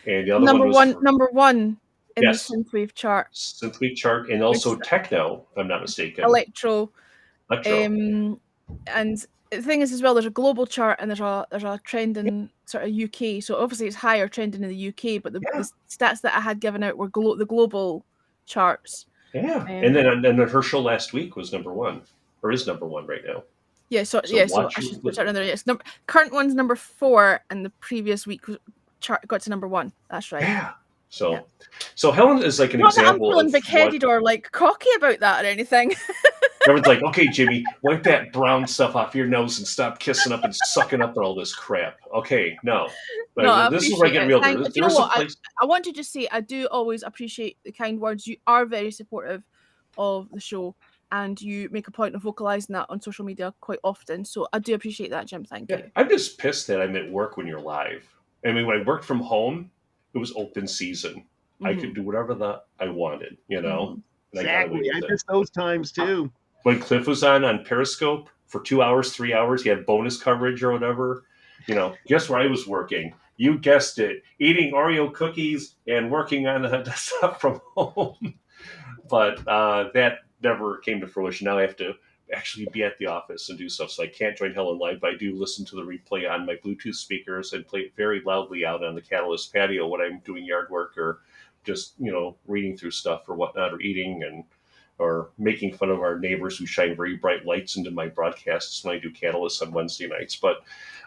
[SPEAKER 3] and the other
[SPEAKER 1] number
[SPEAKER 3] one was
[SPEAKER 1] number one in the synthwave chart.
[SPEAKER 3] Synthwave chart, and also techno, if I'm not mistaken.
[SPEAKER 1] Electro. And the thing is as well, there's a global chart and there's a trend in sort of UK. So obviously it's higher trending in the UK, but the stats that I had given out were the global charts.
[SPEAKER 3] Yeah, and then her show last week was number 1, or is number 1 right now.
[SPEAKER 1] So I should put it in there. Yes, current one's number 4, and the previous week got to number 1. That's right.
[SPEAKER 3] Yeah. So Helen is like an example.
[SPEAKER 1] I'm feeling big-headed or like cocky about that or anything.
[SPEAKER 3] Everyone's like, okay, Jimmy, wipe that brown stuff off your nose and stop kissing up and sucking up all this crap. Okay, no.
[SPEAKER 1] No, I
[SPEAKER 3] this is where I
[SPEAKER 1] appreciate
[SPEAKER 3] get
[SPEAKER 1] it.
[SPEAKER 3] real.
[SPEAKER 1] Do you
[SPEAKER 3] There
[SPEAKER 1] know
[SPEAKER 3] was a
[SPEAKER 1] what?
[SPEAKER 3] place.
[SPEAKER 1] I want to just say I do always appreciate the kind words. You are very supportive of the show, and you make a point of vocalizing that on social media quite often. So I do appreciate that, Jim. Thank you.
[SPEAKER 3] I'm just pissed that I'm at work when you're live. I mean, when I worked from home, it was open season. I could do whatever I wanted, and I got away
[SPEAKER 2] Exactly. I
[SPEAKER 3] with it.
[SPEAKER 2] miss those times too.
[SPEAKER 3] When Cliff was on Periscope for 2 hours, 3 hours, he had bonus coverage or whatever. Guess where I was working? You guessed it, eating Oreo cookies and working on the stuff from home. But that never came to fruition. Now I have to actually be at the office and do stuff, so I can't join Helen live. But I do listen to the replay on my Bluetooth speakers and play it very loudly out on the Catalyst patio when I'm doing yard work or just reading through stuff or whatnot, or eating or making fun of our neighbors who shine very bright lights into my broadcasts when I do Catalyst on Wednesday nights. But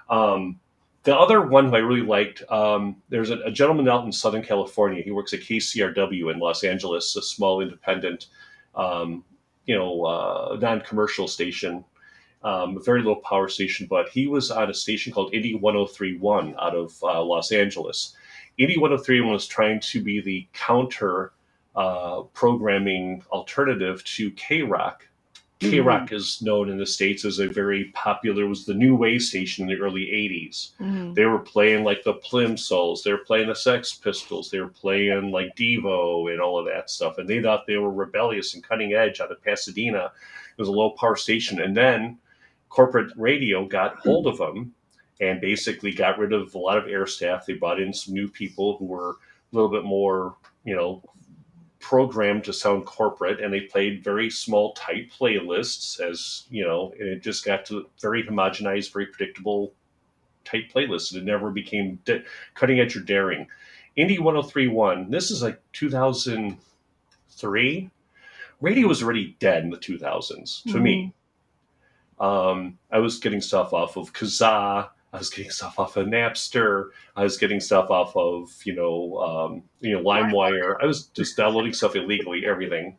[SPEAKER 3] the other one who I really liked, there's a gentleman out in Southern California. He works at KCRW in Los Angeles, a small independent, non-commercial station, a very low power station. But he was on a station called Indy 1031 out of Los Angeles. Indy 1031 was trying to be the counter programming alternative to K-Rock. K-Rock is known in the States as a very popular, was the new wave station in the early 80s. They were playing like the Plimsouls, they were playing the Sex Pistols, they were playing like Devo and all of that stuff. And they thought they were rebellious and cutting edge out of Pasadena. It was a low power station. And then corporate radio got hold of them and basically got rid of a lot of air staff. They brought in some new people who were a little bit more, programmed to sound corporate, and they played very small, tight playlists, and it just got to very homogenized, very predictable, tight playlists. And it never became cutting edge or daring. Indy 1031, this is like 2003. Radio was already dead in the 2000s to me. I was getting stuff off of Kazaa. I was getting stuff off of Napster. I was getting stuff off of, LimeWire. I was just downloading stuff illegally, everything,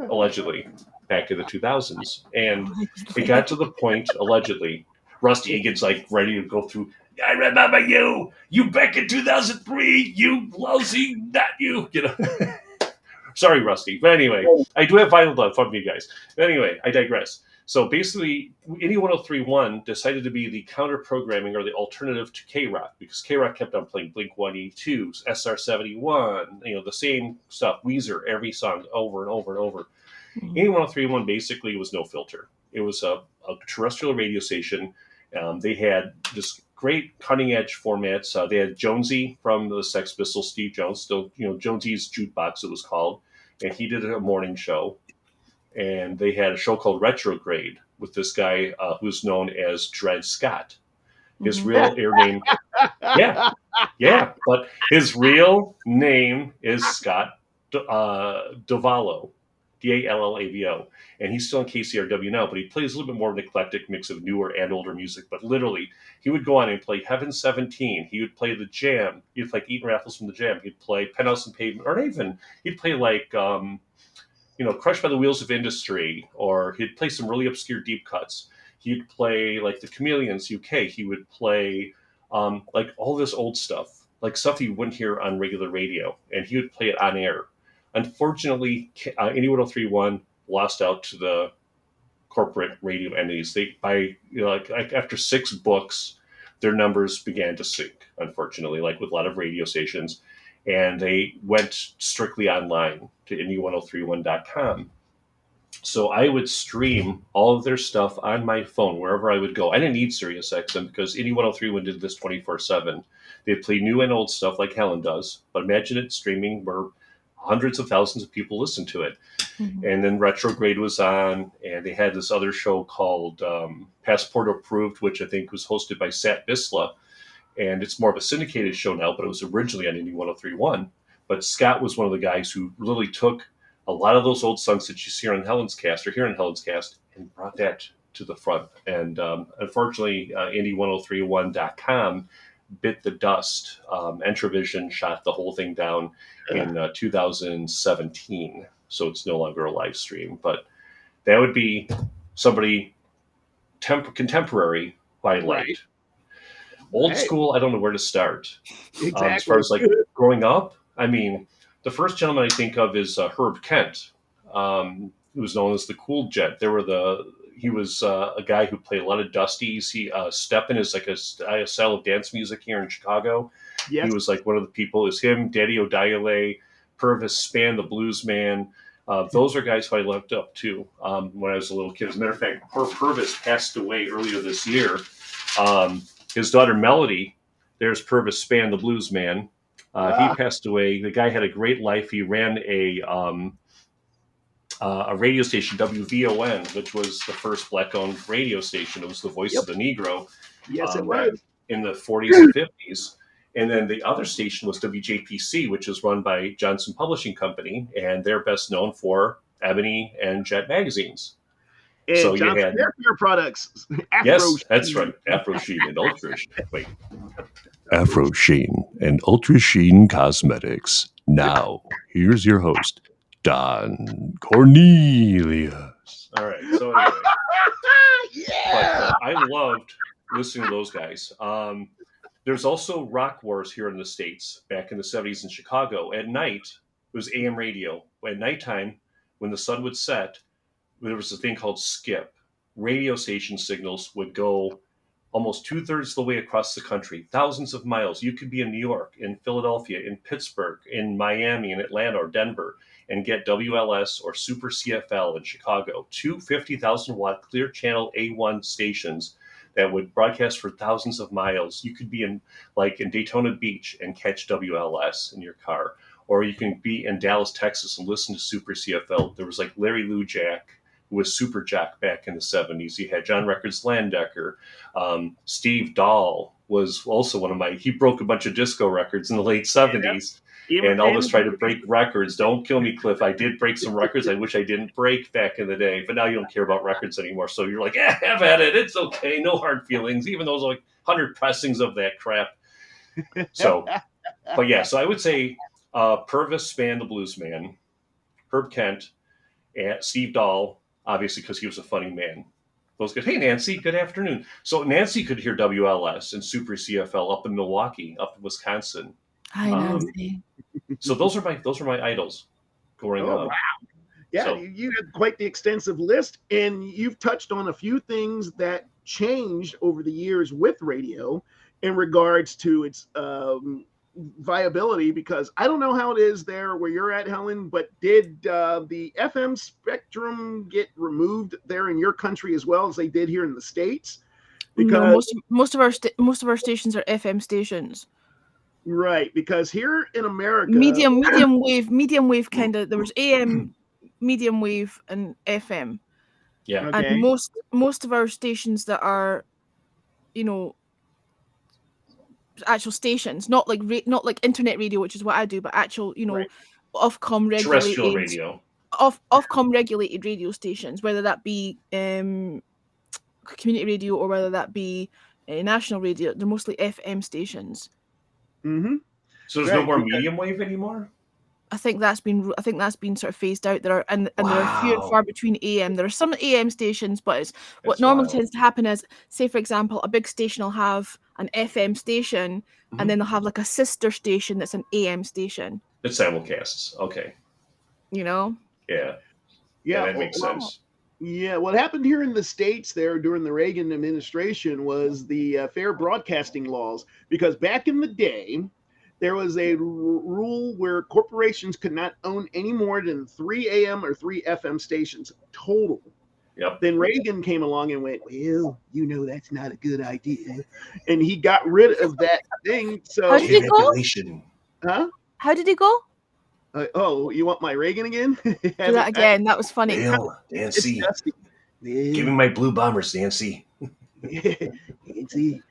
[SPEAKER 3] allegedly, back in the 2000s. And it got to the point, allegedly, Rusty gets like ready to go through. I remember you back in 2003, you lousy, not you. Sorry, Rusty. But anyway, I do have vinyl love from you guys. But anyway, I digress. So basically, Indy 1031 decided to be the counter-programming or the alternative to K-Rock, because K-Rock kept on playing Blink-182, SR-71, the same stuff, Weezer, every song over and over and over. Indy 1031 basically was no filter. It was a terrestrial radio station. They had this great cutting-edge formats. They had Jonesy from the Sex Pistols, Steve Jones, still, Jonesy's Jukebox it was called, and he did a morning show. And they had a show called Retrograde with this guy who's known as Dred Scott. His real name, but his real name is Scott Davalo, Dallavo, and he's still in KCRW now. But he plays a little bit more of an eclectic mix of newer and older music. But literally, he would go on and play Heaven 17. He would play The Jam. He'd play Eaton Raffles from The Jam. He'd play Penthouse and Pavement, or even he'd play like. Crushed by the Wheels of Industry, or he'd play some really obscure deep cuts. He'd play like the Chameleons UK. He would play like all this old stuff, like stuff you wouldn't hear on regular radio, and he would play it on air. Unfortunately, Indy 1031 lost out to the corporate radio entities. After 6 books, their numbers began to sink, unfortunately, like with a lot of radio stations. And they went strictly online to indy1031.com. So I would stream all of their stuff on my phone wherever I would go. I didn't need SiriusXM because Indy 1031 did this 24/7. They'd play new and old stuff like Helen does, but imagine it streaming where hundreds of thousands of people listen to it. And then Retrograde was on, and they had this other show called Passport Approved, which I think was hosted by Sat Bisla. And it's more of a syndicated show now, but it was originally on Indy 1031. But Scott was one of the guys who really took a lot of those old songs that you see on Helen's Cast or hear on Helen's Cast and brought that to the front. And unfortunately, Indy1031.com bit the dust. Entravision shot the whole thing down in 2017. So it's no longer a live stream. But that would be somebody contemporary who I liked. Old school, I don't know where to start.
[SPEAKER 2] Exactly.
[SPEAKER 3] As far as like growing up, I mean, the first gentleman I think of is Herb Kent, who was known as the Cool Jet. He was a guy who played a lot of dusties. Steppin' is like a style of dance music here in Chicago. Yes. He was like one of the people. Is him, Daddy O'Diale, Purvis Spann, the blues man. Those are guys who I looked up to when I was a little kid. As a matter of fact, Purvis passed away earlier this year. His daughter Melody, there's Purvis Spann, the blues man. He passed away. The guy had a great life. He ran a radio station, WVON, which was the first black-owned radio station. It was the voice of the Negro.
[SPEAKER 2] Yes, it was.
[SPEAKER 3] In the 40s and 50s. And then the other station was WJPC, which was run by Johnson Publishing Company, and they're best known for Ebony and Jet magazines.
[SPEAKER 2] And so Johnson you had hair products.
[SPEAKER 3] Yes, that's right. Afro Sheen and Ultra Sheen. Wait. Afro Sheen and Ultra Sheen Cosmetics. Now, here's your host, Don Cornelius. All right. So anyway, but I loved listening to those guys. There's also Rock Wars here in the States back in the 70s in Chicago. At night, it was AM radio. At nighttime, when the sun would set, there was a thing called skip. Radio station signals would go almost 2/3 of the way across the country, thousands of miles. You could be in New York, in Philadelphia, in Pittsburgh, in Miami, in Atlanta, or Denver, and get WLS or Super CFL in Chicago. Two 50,000-watt clear channel A1 stations that would broadcast for thousands of miles. You could be in Daytona Beach and catch WLS in your car, or you can be in Dallas, Texas and listen to Super CFL. There was like Larry Lou Jack, who was Super Jack back in the 70s. You had John Records Landecker. Steve Dahl was also he broke a bunch of disco records in the late 70s. And Elvis tried to break records. Don't kill me, Cliff. I did break some records I wish I didn't break back in the day. But now you don't care about records anymore. So you're like, have at it. It's okay. No hard feelings. Even those like 100 pressings of that crap. So, but yeah. So I would say Purvis Spann, the blues man, Herb Kent, and Steve Dahl, obviously because he was a funny man. Those guys, hey, Nancy, good afternoon. So Nancy could hear WLS and Super CFL up in Milwaukee, up in Wisconsin.
[SPEAKER 1] Hi, Nancy.
[SPEAKER 3] So those are my idols growing up.
[SPEAKER 2] Wow. Yeah, so you had quite the extensive list, and you've touched on a few things that changed over the years with radio in regards to its viability, because I don't know how it is there where you're at, Helen, but did the FM spectrum get removed there in your country as well as they did here in the States?
[SPEAKER 1] Because most of our stations are FM stations.
[SPEAKER 2] Right, because here in America,
[SPEAKER 1] medium wave kind of. There was AM, medium wave, and FM.
[SPEAKER 3] Yeah,
[SPEAKER 1] okay. And most of our stations that are, actual stations, not like internet radio, which is what I do, but actual, right. Ofcom regulated
[SPEAKER 3] terrestrial radio,
[SPEAKER 1] Ofcom regulated radio stations, whether that be community radio or whether that be national radio. They're mostly FM stations.
[SPEAKER 2] Mm-hmm.
[SPEAKER 3] So there's no more medium wave anymore?
[SPEAKER 1] I think that's been sort of phased out. There are there are few and far between AM. There are some AM stations, but what normally tends to happen is, say for example, a big station will have an FM station, and then they'll have like a sister station that's an AM station.
[SPEAKER 3] It simulcasts. Okay.
[SPEAKER 1] Yeah.
[SPEAKER 3] Yeah, that makes sense.
[SPEAKER 2] Yeah, what happened here in the States there during the Reagan administration was the fair broadcasting laws, because back in the day, there was a rule where corporations could not own any more than 3 AM or 3 FM stations total.
[SPEAKER 3] Yep.
[SPEAKER 2] Then Reagan came along and went, well, that's not a good idea. And he got rid of that thing. So
[SPEAKER 1] how did he go?
[SPEAKER 2] Huh?
[SPEAKER 1] How did he go?
[SPEAKER 2] You want my Reagan again?
[SPEAKER 1] Do that again. That was funny.
[SPEAKER 3] Nancy. Give me my blue bombers, Nancy.
[SPEAKER 2] Nancy,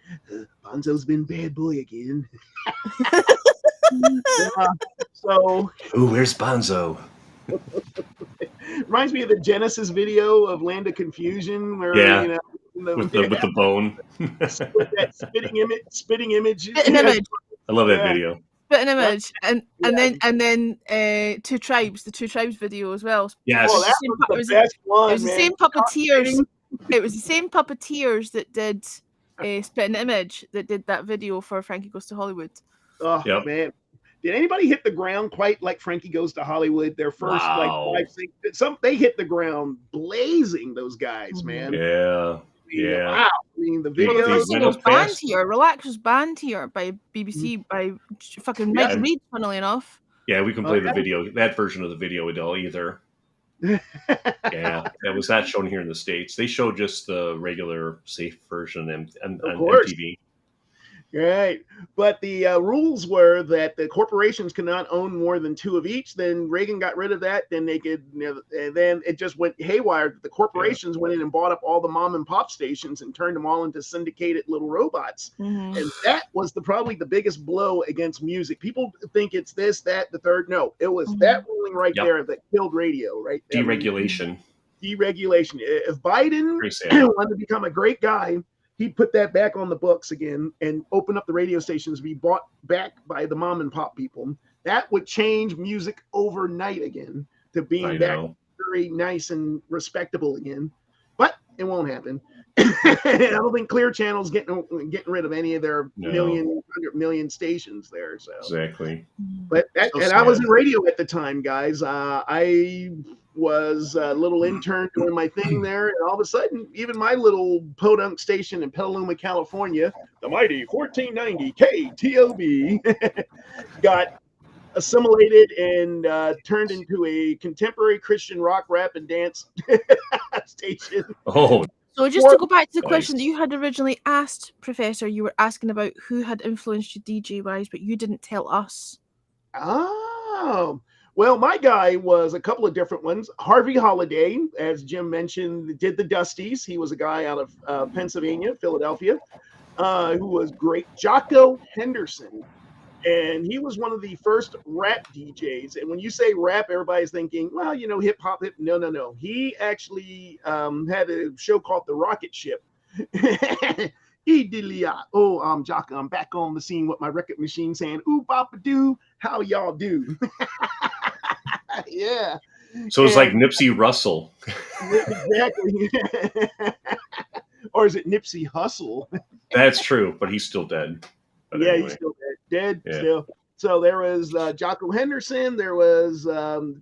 [SPEAKER 2] Bonzo's been bad boy again.
[SPEAKER 3] Where's Bonzo?
[SPEAKER 2] Reminds me of the Genesis video of Land of Confusion, where
[SPEAKER 3] with the bone,
[SPEAKER 2] with that spitting image.
[SPEAKER 3] I love that video.
[SPEAKER 1] Spit an image, and then Two Tribes, the Two Tribes video as well.
[SPEAKER 3] Yes,
[SPEAKER 2] that was the best one.
[SPEAKER 1] It was the same puppeteers. It was the same puppeteers that did Spitting Image that did that video for Frankie Goes to Hollywood.
[SPEAKER 2] Oh man, did anybody hit the ground quite like Frankie Goes to Hollywood? Their first like 5, 6, they hit the ground blazing. Those guys, man.
[SPEAKER 3] Yeah.
[SPEAKER 2] Wow. I mean, the video.
[SPEAKER 1] Relax was banned here by BBC by fucking Mike Reed, funnily enough.
[SPEAKER 3] Yeah, we can play the video, that version of the video either. Yeah, that was not shown here in the States. They showed just the regular safe version on MTV.
[SPEAKER 2] Right. But the rules were that the corporations cannot own more than 2 of each. Then Reagan got rid of that. Then they could, and then it just went haywire. The corporations went in and bought up all the mom and pop stations and turned them all into syndicated little robots. And that was probably the biggest blow against music. People think it's this, that, the third. No, it was that ruling right there that killed radio, right?
[SPEAKER 3] Deregulation.
[SPEAKER 2] If Biden wanted to become a great guy, he put that back on the books again and open up the radio stations to be bought back by the mom and pop people. That would change music overnight again to being back very nice and respectable again. But it won't happen. I don't think Clear Channel's getting rid of any of their 100 million stations there. So
[SPEAKER 3] exactly.
[SPEAKER 2] But I was in radio at the time, guys. I was a little intern doing my thing there, and all of a sudden, even my little podunk station in Petaluma, California, the mighty 1490 KTOB, got assimilated and turned into a contemporary Christian rock, rap, and dance station.
[SPEAKER 3] Oh.
[SPEAKER 1] So just to go back to the question that you had originally asked, Professor, you were asking about who had influenced you DJ-wise, but you didn't tell us.
[SPEAKER 2] Oh. Well, my guy was a couple of different ones. Harvey Holiday, as Jim mentioned, did the Dusties. He was a guy out of Pennsylvania, Philadelphia, who was great. Jocko Henderson. And he was one of the first rap DJs. And when you say rap, everybody's thinking, well, hip hop. No. He actually had a show called The Rocket Ship. Oh, I'm Jocko. I'm back on the scene with my record machine saying, ooh, papa doo, how y'all do? Yeah.
[SPEAKER 3] So it's like Nipsey Russell.
[SPEAKER 2] Exactly. Or is it Nipsey Hussle?
[SPEAKER 3] That's true, but he's still dead. But anyway.
[SPEAKER 2] He's still dead. Still. So there was Jocko Henderson. There was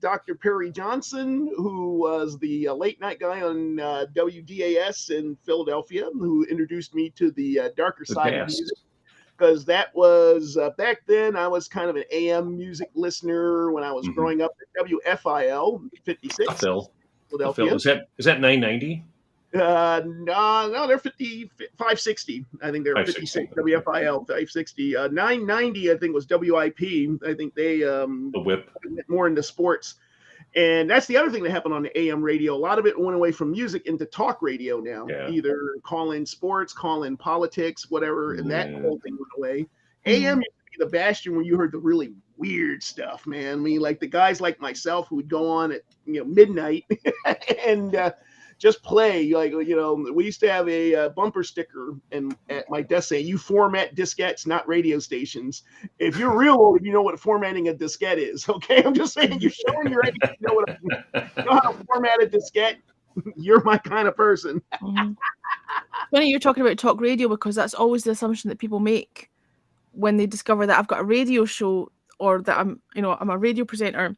[SPEAKER 2] Dr. Perry Johnson, who was the late night guy on WDAS in Philadelphia, who introduced me to the darker side of music. Because that was back then, I was kind of an AM music listener when I was growing up at WFIL 56. Philadelphia.
[SPEAKER 3] Is that 990?
[SPEAKER 2] No, they're 560. I think they're 56. WFIL 560. 990, I think, was WIP. I think they
[SPEAKER 3] the whip
[SPEAKER 2] more into sports. And that's the other thing that happened on the AM radio. A lot of it went away from music into talk radio now. Yeah. Either call in sports, call in politics, whatever, and that whole thing went away. AM used to be the bastion when you heard the really weird stuff, man. I mean, like the guys like myself who would go on at midnight and just play. Like, we used to have a bumper sticker at my desk saying, you format diskettes, not radio stations. If you're real old, you know what formatting a diskette is. Okay. I'm just saying, you're showing your age. You know how to format a diskette. You're my kind of person.
[SPEAKER 1] Funny you're talking about talk radio, because that's always the assumption that people make when they discover that I've got a radio show or that I'm a radio presenter.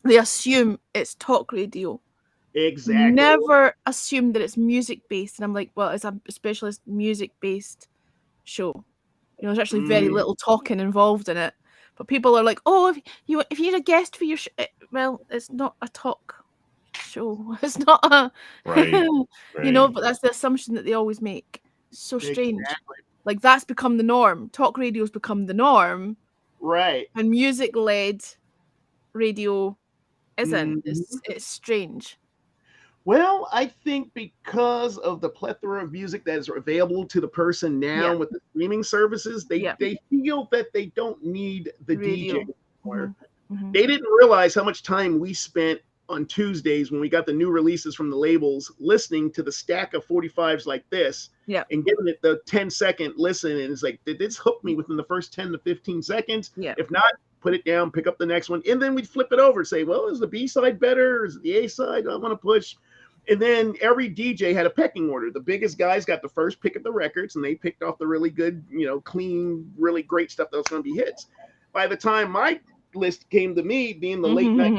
[SPEAKER 1] They assume it's talk radio.
[SPEAKER 2] Exactly.
[SPEAKER 1] Never assume that it's music based, and I'm like, well, it's a specialist music based show. There's actually very little talking involved in it, but people are like, oh, if you need a guest for your show, well, it's not a talk show. It's not a
[SPEAKER 3] right.
[SPEAKER 1] But that's the assumption that they always make. So strange.
[SPEAKER 2] Exactly.
[SPEAKER 1] Like that's become the norm. Talk radio's become the norm,
[SPEAKER 2] right?
[SPEAKER 1] And music led radio isn't. It's strange.
[SPEAKER 2] Well, I think because of the plethora of music that is available to the person now with the streaming services, they feel that they don't need the radio. DJ anymore. They didn't realize how much time we spent on Tuesdays when we got the new releases from the labels listening to the stack of 45s like this and giving it the 10-second listen. And it's like, did this hook me within the first 10 to 15 seconds? Yeah. If not, put it down, pick up the next one. And then we'd flip it over and say, well, is the B side better? Is the A side? I want to push. And then every DJ had a pecking order. The biggest guys got the first pick of the records, and they picked off the really good, clean, really great stuff that was going to be hits. By the time my list came to me, being the late night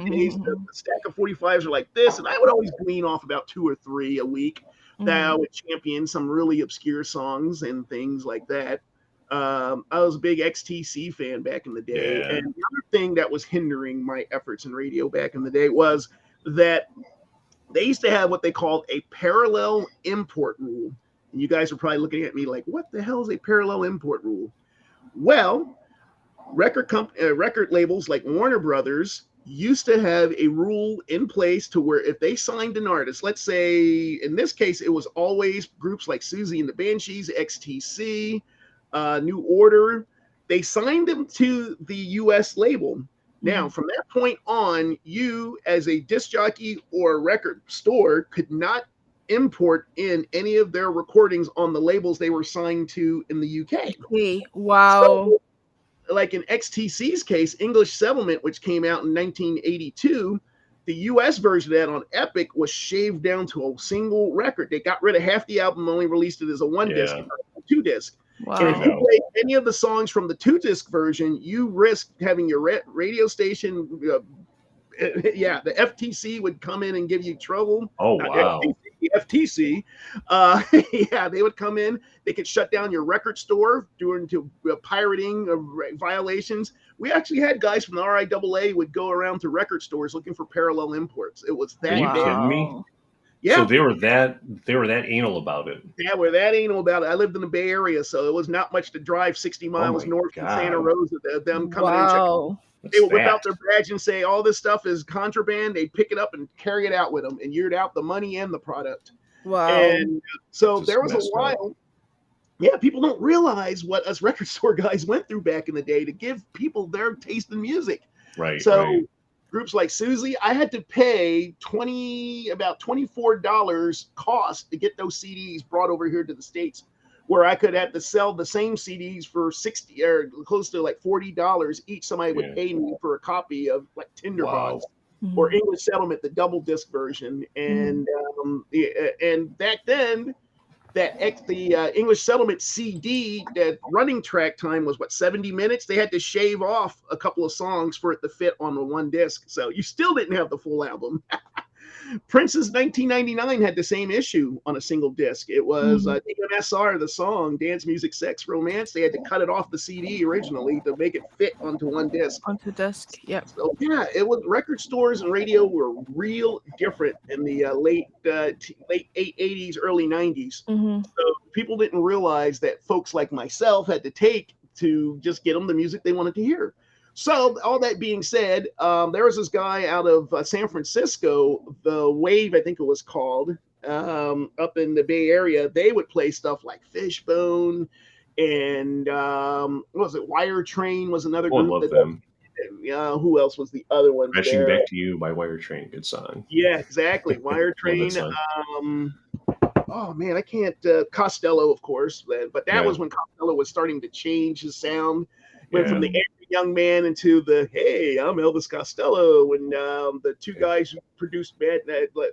[SPEAKER 2] days, the stack of 45s are like this, and I would always glean off about 2 or 3 a week that I would champion some really obscure songs and things like that. I was a big XTC fan back in the day.
[SPEAKER 3] Yeah.
[SPEAKER 2] And the other thing that was hindering my efforts in radio back in the day was that they used to have what they called a parallel import rule. And you guys are probably looking at me like, what the hell is a parallel import rule? Well, record labels like Warner Brothers used to have a rule in place to where if they signed an artist, let's say in this case, it was always groups like Susie and the Banshees, XTC, New Order, they signed them to the US label. Now, from that point on, you as a disc jockey or a record store could not import in any of their recordings on the labels they were signed to in the UK.
[SPEAKER 1] Hey, wow.
[SPEAKER 2] So, like in XTC's case, English Settlement, which came out in 1982, the US version of that on Epic was shaved down to a single record. They got rid of half the album, only released it as a 1-disc, 2-disc.
[SPEAKER 1] Wow.
[SPEAKER 2] And if you play any of the songs from the 2-disc version, you risk having your radio station. The FTC would come in and give you trouble.
[SPEAKER 3] Oh, wow.
[SPEAKER 2] The FTC. They would come in. They could shut down your record store due to pirating violations. We actually had guys from the RIAA would go around to record stores looking for parallel imports. It was that.
[SPEAKER 3] Are you
[SPEAKER 2] bad.
[SPEAKER 3] kidding me?
[SPEAKER 2] Yeah.
[SPEAKER 3] So they were that anal about it.
[SPEAKER 2] Yeah, we're that anal about it. I lived in the Bay Area, so it was not much to drive 60 miles north from Santa Rosa. Them coming in and checking. They would whip out their badge and say, all this stuff is contraband. They pick it up and carry it out with them and you'd out the money and the product.
[SPEAKER 1] Wow.
[SPEAKER 2] And so
[SPEAKER 3] Just
[SPEAKER 2] there was a while. People don't realize what us record store guys went through back in the day to give people their taste in music.
[SPEAKER 3] Right.
[SPEAKER 2] So groups like Susie, I had to pay about $24 cost to get those CDs brought over here to the States, where I could have to sell the same CDs for $60 or close to like $40 each. Somebody would pay me for a copy of like Tinderbox or English Settlement, the double disc version. And back then, the English Settlement CD, that running track time was 70 minutes. They had to shave off a couple of songs for it to fit on the 1 disc. So you still didn't have the full album. Prince's 1999 had the same issue on a single disc. It was DMSR, the song Dance Music Sex Romance. They had to cut it off the CD originally to make it fit onto 1 disc.
[SPEAKER 1] Onto disc, yep.
[SPEAKER 2] So it was record stores and radio were real different in the late 80s, early 90s. So people didn't realize that folks like myself had to take to just get them the music they wanted to hear. So all that being said, there was this guy out of San Francisco, the Wave, I think it was called, up in the Bay Area. They would play stuff like Fishbone and what was it? Wire Train was another group.
[SPEAKER 3] I love them.
[SPEAKER 2] Who else was the other one?
[SPEAKER 3] Crashing Back to You by Wire Train. Good song.
[SPEAKER 2] Yeah, exactly. Wire Train. Oh man, I can't. Costello, of course, but that was when Costello was starting to change his sound. Went from the angry young man into the, hey, I'm Elvis Costello. And the two guys who produced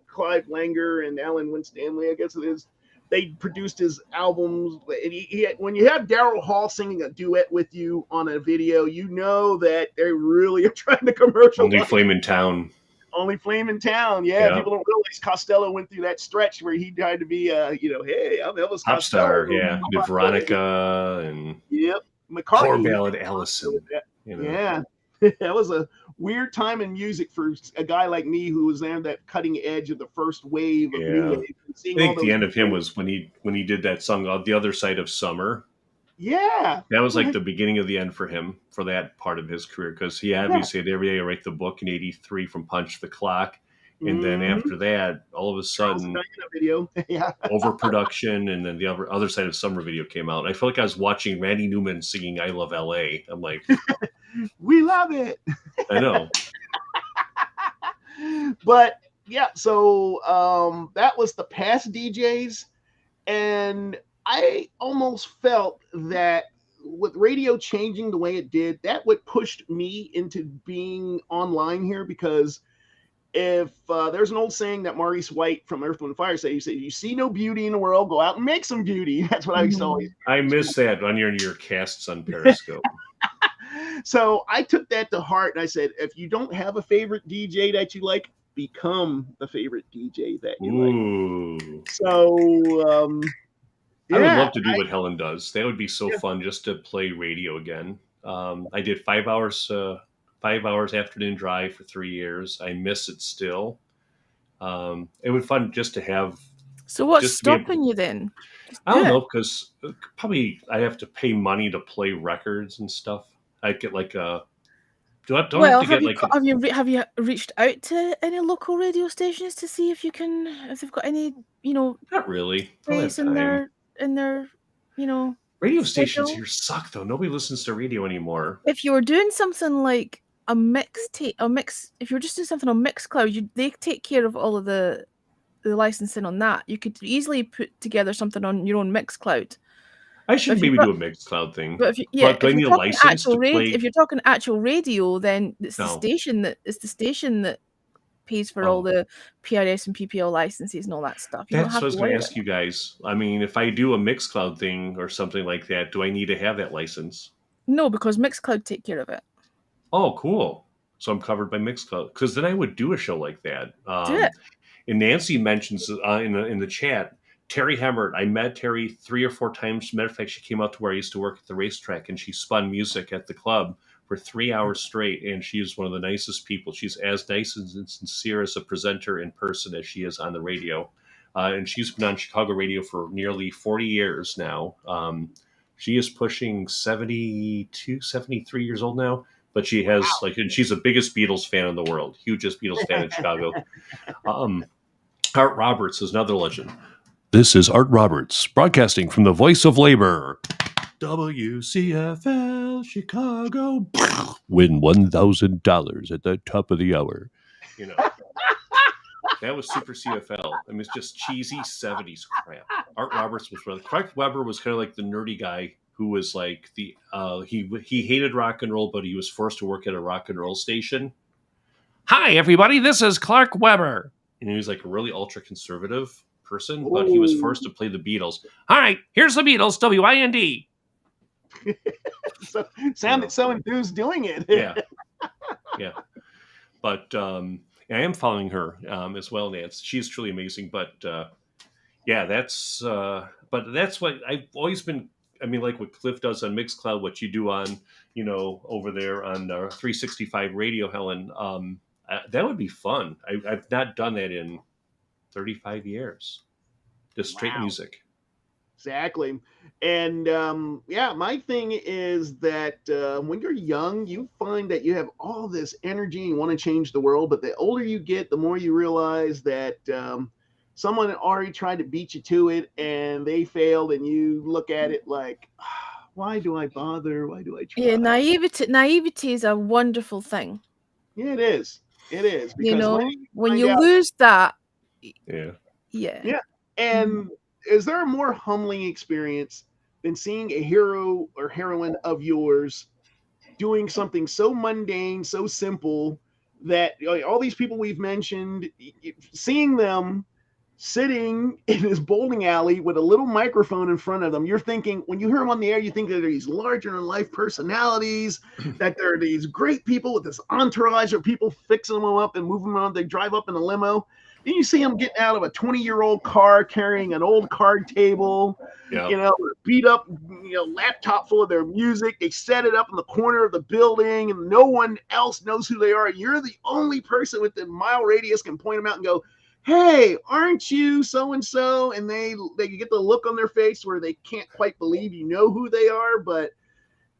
[SPEAKER 2] Clive Langer and Alan Winstanley, I guess it is, they produced his albums. And when you have Daryl Hall singing a duet with you on a video, you know that they really are trying to commercialize.
[SPEAKER 3] Only Flame in Town.
[SPEAKER 2] Only Flame in Town. Yeah, people don't realize Costello went through that stretch where he tried to be, hey, I'm Elvis
[SPEAKER 3] Pop
[SPEAKER 2] Costello.
[SPEAKER 3] star, with Veronica and
[SPEAKER 2] McCartney.
[SPEAKER 3] Poor Ballad Allison.
[SPEAKER 2] Yeah, that was a weird time in music for a guy like me who was on that cutting edge of the first wave of new wave.
[SPEAKER 3] I think the end of him was when he did that song, The Other Side of Summer.
[SPEAKER 2] Yeah.
[SPEAKER 3] That was like the beginning of the end for him, for that part of his career, because he obviously had Every Day I Write the Book in '83 from Punch the Clock. And then after that, all of a sudden, overproduction, and then the other side of Summer video came out. And I felt like I was watching Randy Newman singing "I Love L.A." I'm like,
[SPEAKER 2] we love it.
[SPEAKER 3] I know.
[SPEAKER 2] But so that was the past DJs, and I almost felt that with radio changing the way it did, that what pushed me into being online here, because if there's an old saying that Maurice White from Earth, Wind, and Fire said, he said, "You see no beauty in the world, go out and make some beauty." That's what I used to always.
[SPEAKER 3] I miss that on your casts on Periscope.
[SPEAKER 2] So I took that to heart, and I said, if you don't have a favorite DJ that you like, become the favorite DJ that you like. So
[SPEAKER 3] I would love to do what Helen does. That would be so fun, just to play radio again. I did 5 hours afternoon drive for 3 years. I miss it still. It would be fun just to have.
[SPEAKER 1] So what's stopping you then?
[SPEAKER 3] I don't know, because probably I have to pay money to play records and stuff. I get like a. Have
[SPEAKER 1] you reached out to any local radio stations to see if they've got any,
[SPEAKER 3] Not really.
[SPEAKER 1] Place in their
[SPEAKER 3] radio stations here suck though. Nobody listens to radio anymore.
[SPEAKER 1] If you were doing something like if you were just doing something on Mixcloud, they take care of all of the licensing on that. You could easily put together something on your own Mixcloud.
[SPEAKER 3] I should maybe do a Mixcloud thing.
[SPEAKER 1] But do I need a license to play? If you're talking actual radio, then it's the station that pays for all the PRS and PPL licenses and all that stuff.
[SPEAKER 3] That's what I was going to ask you guys. I mean, if I do a Mixcloud thing or something like that, do I need to have that license?
[SPEAKER 1] No, because Mixcloud take care of it.
[SPEAKER 3] Oh, cool. So I'm covered by Mixcloud. Because then I would do a show like that.
[SPEAKER 1] Do it.
[SPEAKER 3] And Nancy mentions in the chat, Terry Hemmert. I met Terry 3 or 4 times. Matter of fact, she came out to where I used to work at the racetrack, and she spun music at the club for 3 hours straight. And she is one of the nicest people. She's as nice and sincere as a presenter in person as she is on the radio. And she's been on Chicago radio for nearly 40 years now. She is pushing 72, 73 years old now. But she has and she's the biggest Beatles fan in the world, hugest Beatles fan in Chicago. Art Roberts is another legend. This is Art Roberts, broadcasting from the Voice of Labor. WCFL Chicago. Win $1,000 at the top of the hour. That was Super CFL. I mean, it's just cheesy 70s crap. Art Roberts was Clark Weber was kind of like the nerdy guy who was like he hated rock and roll, but he was forced to work at a rock and roll station. Hi, everybody. This is Clark Weber. And he was like a really ultra conservative person, but he was forced to play the Beatles. All right, here's the Beatles, WIND.
[SPEAKER 2] Sounded so enthused doing it.
[SPEAKER 3] Yeah. But I am following her as well, Nance. She's truly amazing. But that's what I've always been. I mean, like what Cliff does on Mixcloud, what you do on, over there on 365 Radio, Helen. That would be fun. I've not done that in 35 years. Just straight music.
[SPEAKER 2] Exactly. And my thing is that when you're young, you find that you have all this energy and you want to change the world. But the older you get, the more you realize that someone already tried to beat you to it and they failed, and you look at it like, why do I bother? Why do I try?
[SPEAKER 1] Yeah, naivety is a wonderful thing.
[SPEAKER 2] Yeah, it is. It is.
[SPEAKER 1] Because when you lose that.
[SPEAKER 2] Yeah. And is there a more humbling experience than seeing a hero or heroine of yours doing something so mundane, so simple that all these people we've mentioned, seeing them sitting in this bowling alley with a little microphone in front of them, you're thinking, when you hear them on the air, you think that they're these larger-than-life personalities, that they're these great people with this entourage of people fixing them up and moving them around. They drive up in a limo. Then you see them getting out of a 20-year-old car carrying an old card table, beat up, laptop full of their music. They set it up in the corner of the building, and no one else knows who they are. You're the only person with the mile radius can point them out and go, hey, aren't you so-and-so? And they get the look on their face where they can't quite believe you know who they are, but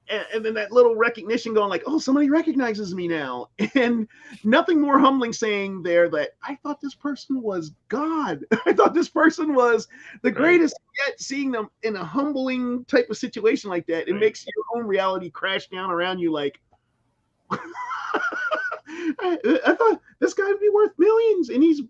[SPEAKER 2] and then that little recognition going like, oh, somebody recognizes me now. And nothing more humbling saying there that I thought this person was God. I thought this person was the greatest. Yet seeing them in a humbling type of situation like that, it makes your own reality crash down around you like, I thought this guy would be worth millions, and he's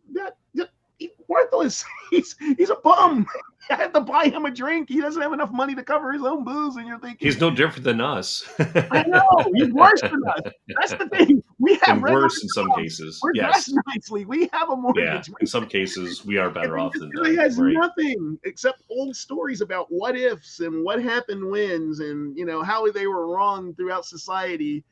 [SPEAKER 2] He's worthless. He's a bum. I have to buy him a drink. He doesn't have enough money to cover his own booze, and you're thinking
[SPEAKER 3] he's no different than us.
[SPEAKER 2] I know he's worse than us. That's the thing. We have
[SPEAKER 3] and worse in some cases.
[SPEAKER 2] We're
[SPEAKER 3] yes.
[SPEAKER 2] dressed nicely. We have a mortgage.
[SPEAKER 3] Yeah, in some cases, we are better off than them.
[SPEAKER 2] He has
[SPEAKER 3] right?
[SPEAKER 2] nothing except old stories about what ifs and what happened whens, and how they were wrong throughout society.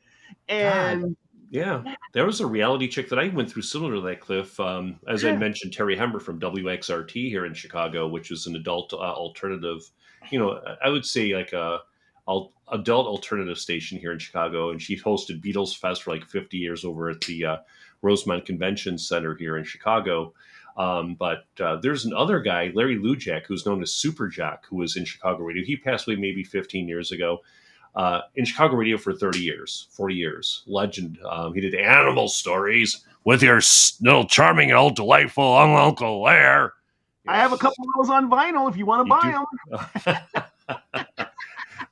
[SPEAKER 2] And
[SPEAKER 3] God. Yeah, there was a reality chick that I went through similar to that, Cliff. As I mentioned, Terry Hemmer from WXRT here in Chicago, which was an adult alternative, I would say like a adult alternative station here in Chicago. And she hosted Beatles Fest for like 50 years over at the Rosemont Convention Center here in Chicago. But there's another guy, Larry Lujak, who's known as Super Jock, who was in Chicago radio. He passed away maybe 15 years ago. In Chicago radio for 40 years. Legend. He did Animal Stories with your little charming old delightful Uncle Lair.
[SPEAKER 2] I have a couple of those on vinyl if you want to buy them.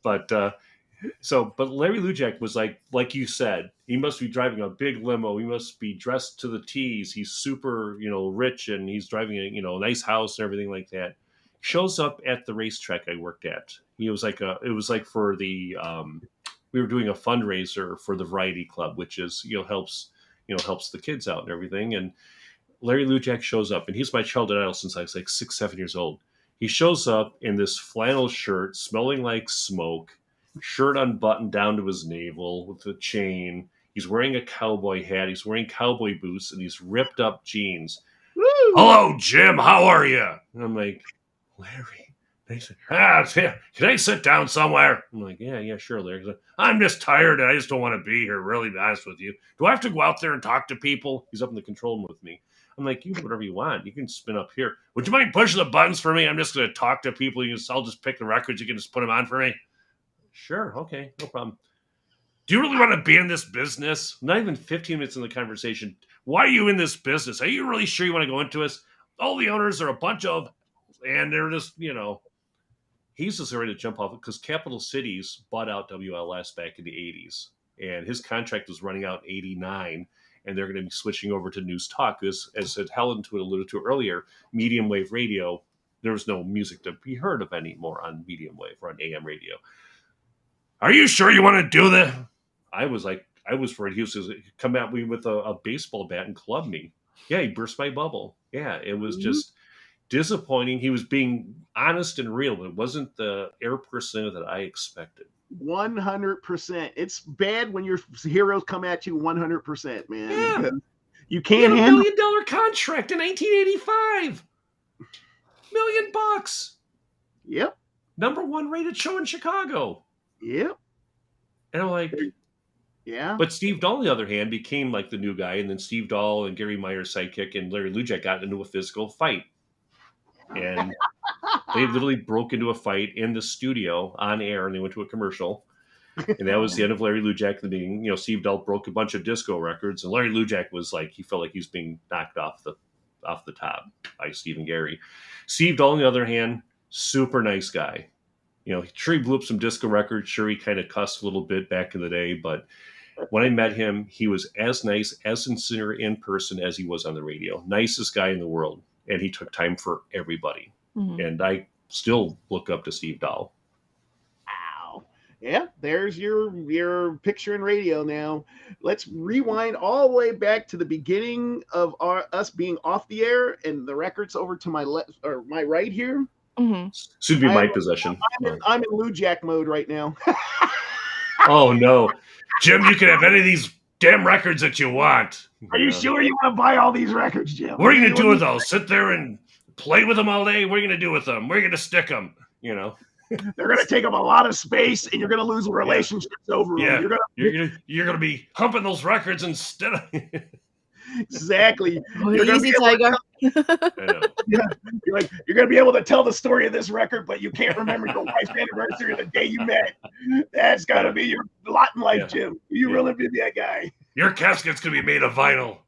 [SPEAKER 3] But Larry Lujak was like you said, he must be driving a big limo. He must be dressed to the T's. He's super, rich, and he's driving a nice house and everything like that. Shows up at the racetrack I worked at. He was it was like for the we were doing a fundraiser for the Variety Club, which is helps the kids out and everything. And Larry Lujak shows up, and he's my childhood idol since I was like 6-7 years old. He shows up in this flannel shirt, smelling like smoke, shirt unbuttoned down to his navel with a chain. He's wearing a cowboy hat. He's wearing cowboy boots and these ripped up jeans. Woo! Hello, Jim. How are you? And I'm like, Larry. They said, can I sit down somewhere? I'm like, yeah, sure, Larry. Like, I'm just tired and I just don't want to be here, really, to be honest with you. Do I have to go out there and talk to people? He's up in the control room with me. I'm like, you do whatever you want. You can spin up here. Would you mind pushing the buttons for me? I'm just going to talk to people. I'll just pick the records. You can just put them on for me. Sure. Okay. No problem. Do you really want to be in this business? Not even 15 minutes in the conversation. Why are you in this business? Are you really sure you want to go into this? All the owners are a bunch of, and they're just, he's just ready to jump off because Capital Cities bought out WLS back in the 80s. And his contract was running out in 89. And they're going to be switching over to News Talk. As Helen alluded to earlier, medium wave radio, there was no music to be heard of anymore on medium wave or on AM radio. Are you sure you want to do that? I was afraid he was going to come at me with a baseball bat and club me. Yeah, he burst my bubble. Yeah, it was just disappointing. He was being honest and real. It wasn't the air persona that I expected.
[SPEAKER 2] 100%. It's bad when your heroes come at you 100%, man.
[SPEAKER 3] Yeah.
[SPEAKER 2] You can't handle
[SPEAKER 3] $1 million contract in 1985. $1 million.
[SPEAKER 2] Yep.
[SPEAKER 3] #1 rated show in Chicago.
[SPEAKER 2] Yep.
[SPEAKER 3] And I'm like,
[SPEAKER 2] yeah.
[SPEAKER 3] But Steve Dahl, on the other hand, became like the new guy, and then Steve Dahl and Gary Meyer's sidekick and Larry Lujak got into a physical fight. And they literally broke into a fight in the studio on air, and they went to a commercial. And that was the end of Larry Lujak. The being, Steve Dahl broke a bunch of disco records, and Larry Lujak was like, he felt like he was being knocked off the top by Steve and Gary. Steve Dahl, on the other hand, super nice guy. Sure, he blew up some disco records. Sure, he kind of cussed a little bit back in the day, but when I met him, he was as nice, as sincere in person as he was on the radio. Nicest guy in the world. And he took time for everybody. Mm-hmm. And I still look up to Steve Dahl.
[SPEAKER 2] Wow. Yeah, there's your picture in radio now. Let's rewind all the way back to the beginning of us being off the air, and the record's over to my left or my right here.
[SPEAKER 3] Mm-hmm. Soon to be my possession.
[SPEAKER 2] I'm in Lujak mode right now.
[SPEAKER 3] Oh, no. Jim, you can have any of these damn records that you want.
[SPEAKER 2] Are you sure you want to buy all these records, Jim?
[SPEAKER 3] What are you going to do with those? Sit there and play with them all day? What are you going to do with them? Where are you going to stick them?
[SPEAKER 2] They're going to take up a lot of space, and you're going to lose relationships over them.
[SPEAKER 3] You're going to be humping those records instead of...
[SPEAKER 2] Exactly.
[SPEAKER 1] Easy, Tiger.
[SPEAKER 2] Yeah, you're going to be able to tell the story of this record, but you can't remember your wife's anniversary or the day you met. That's got to be your lot in life, Jim. You really be that guy.
[SPEAKER 3] Your casket's going to be made of vinyl.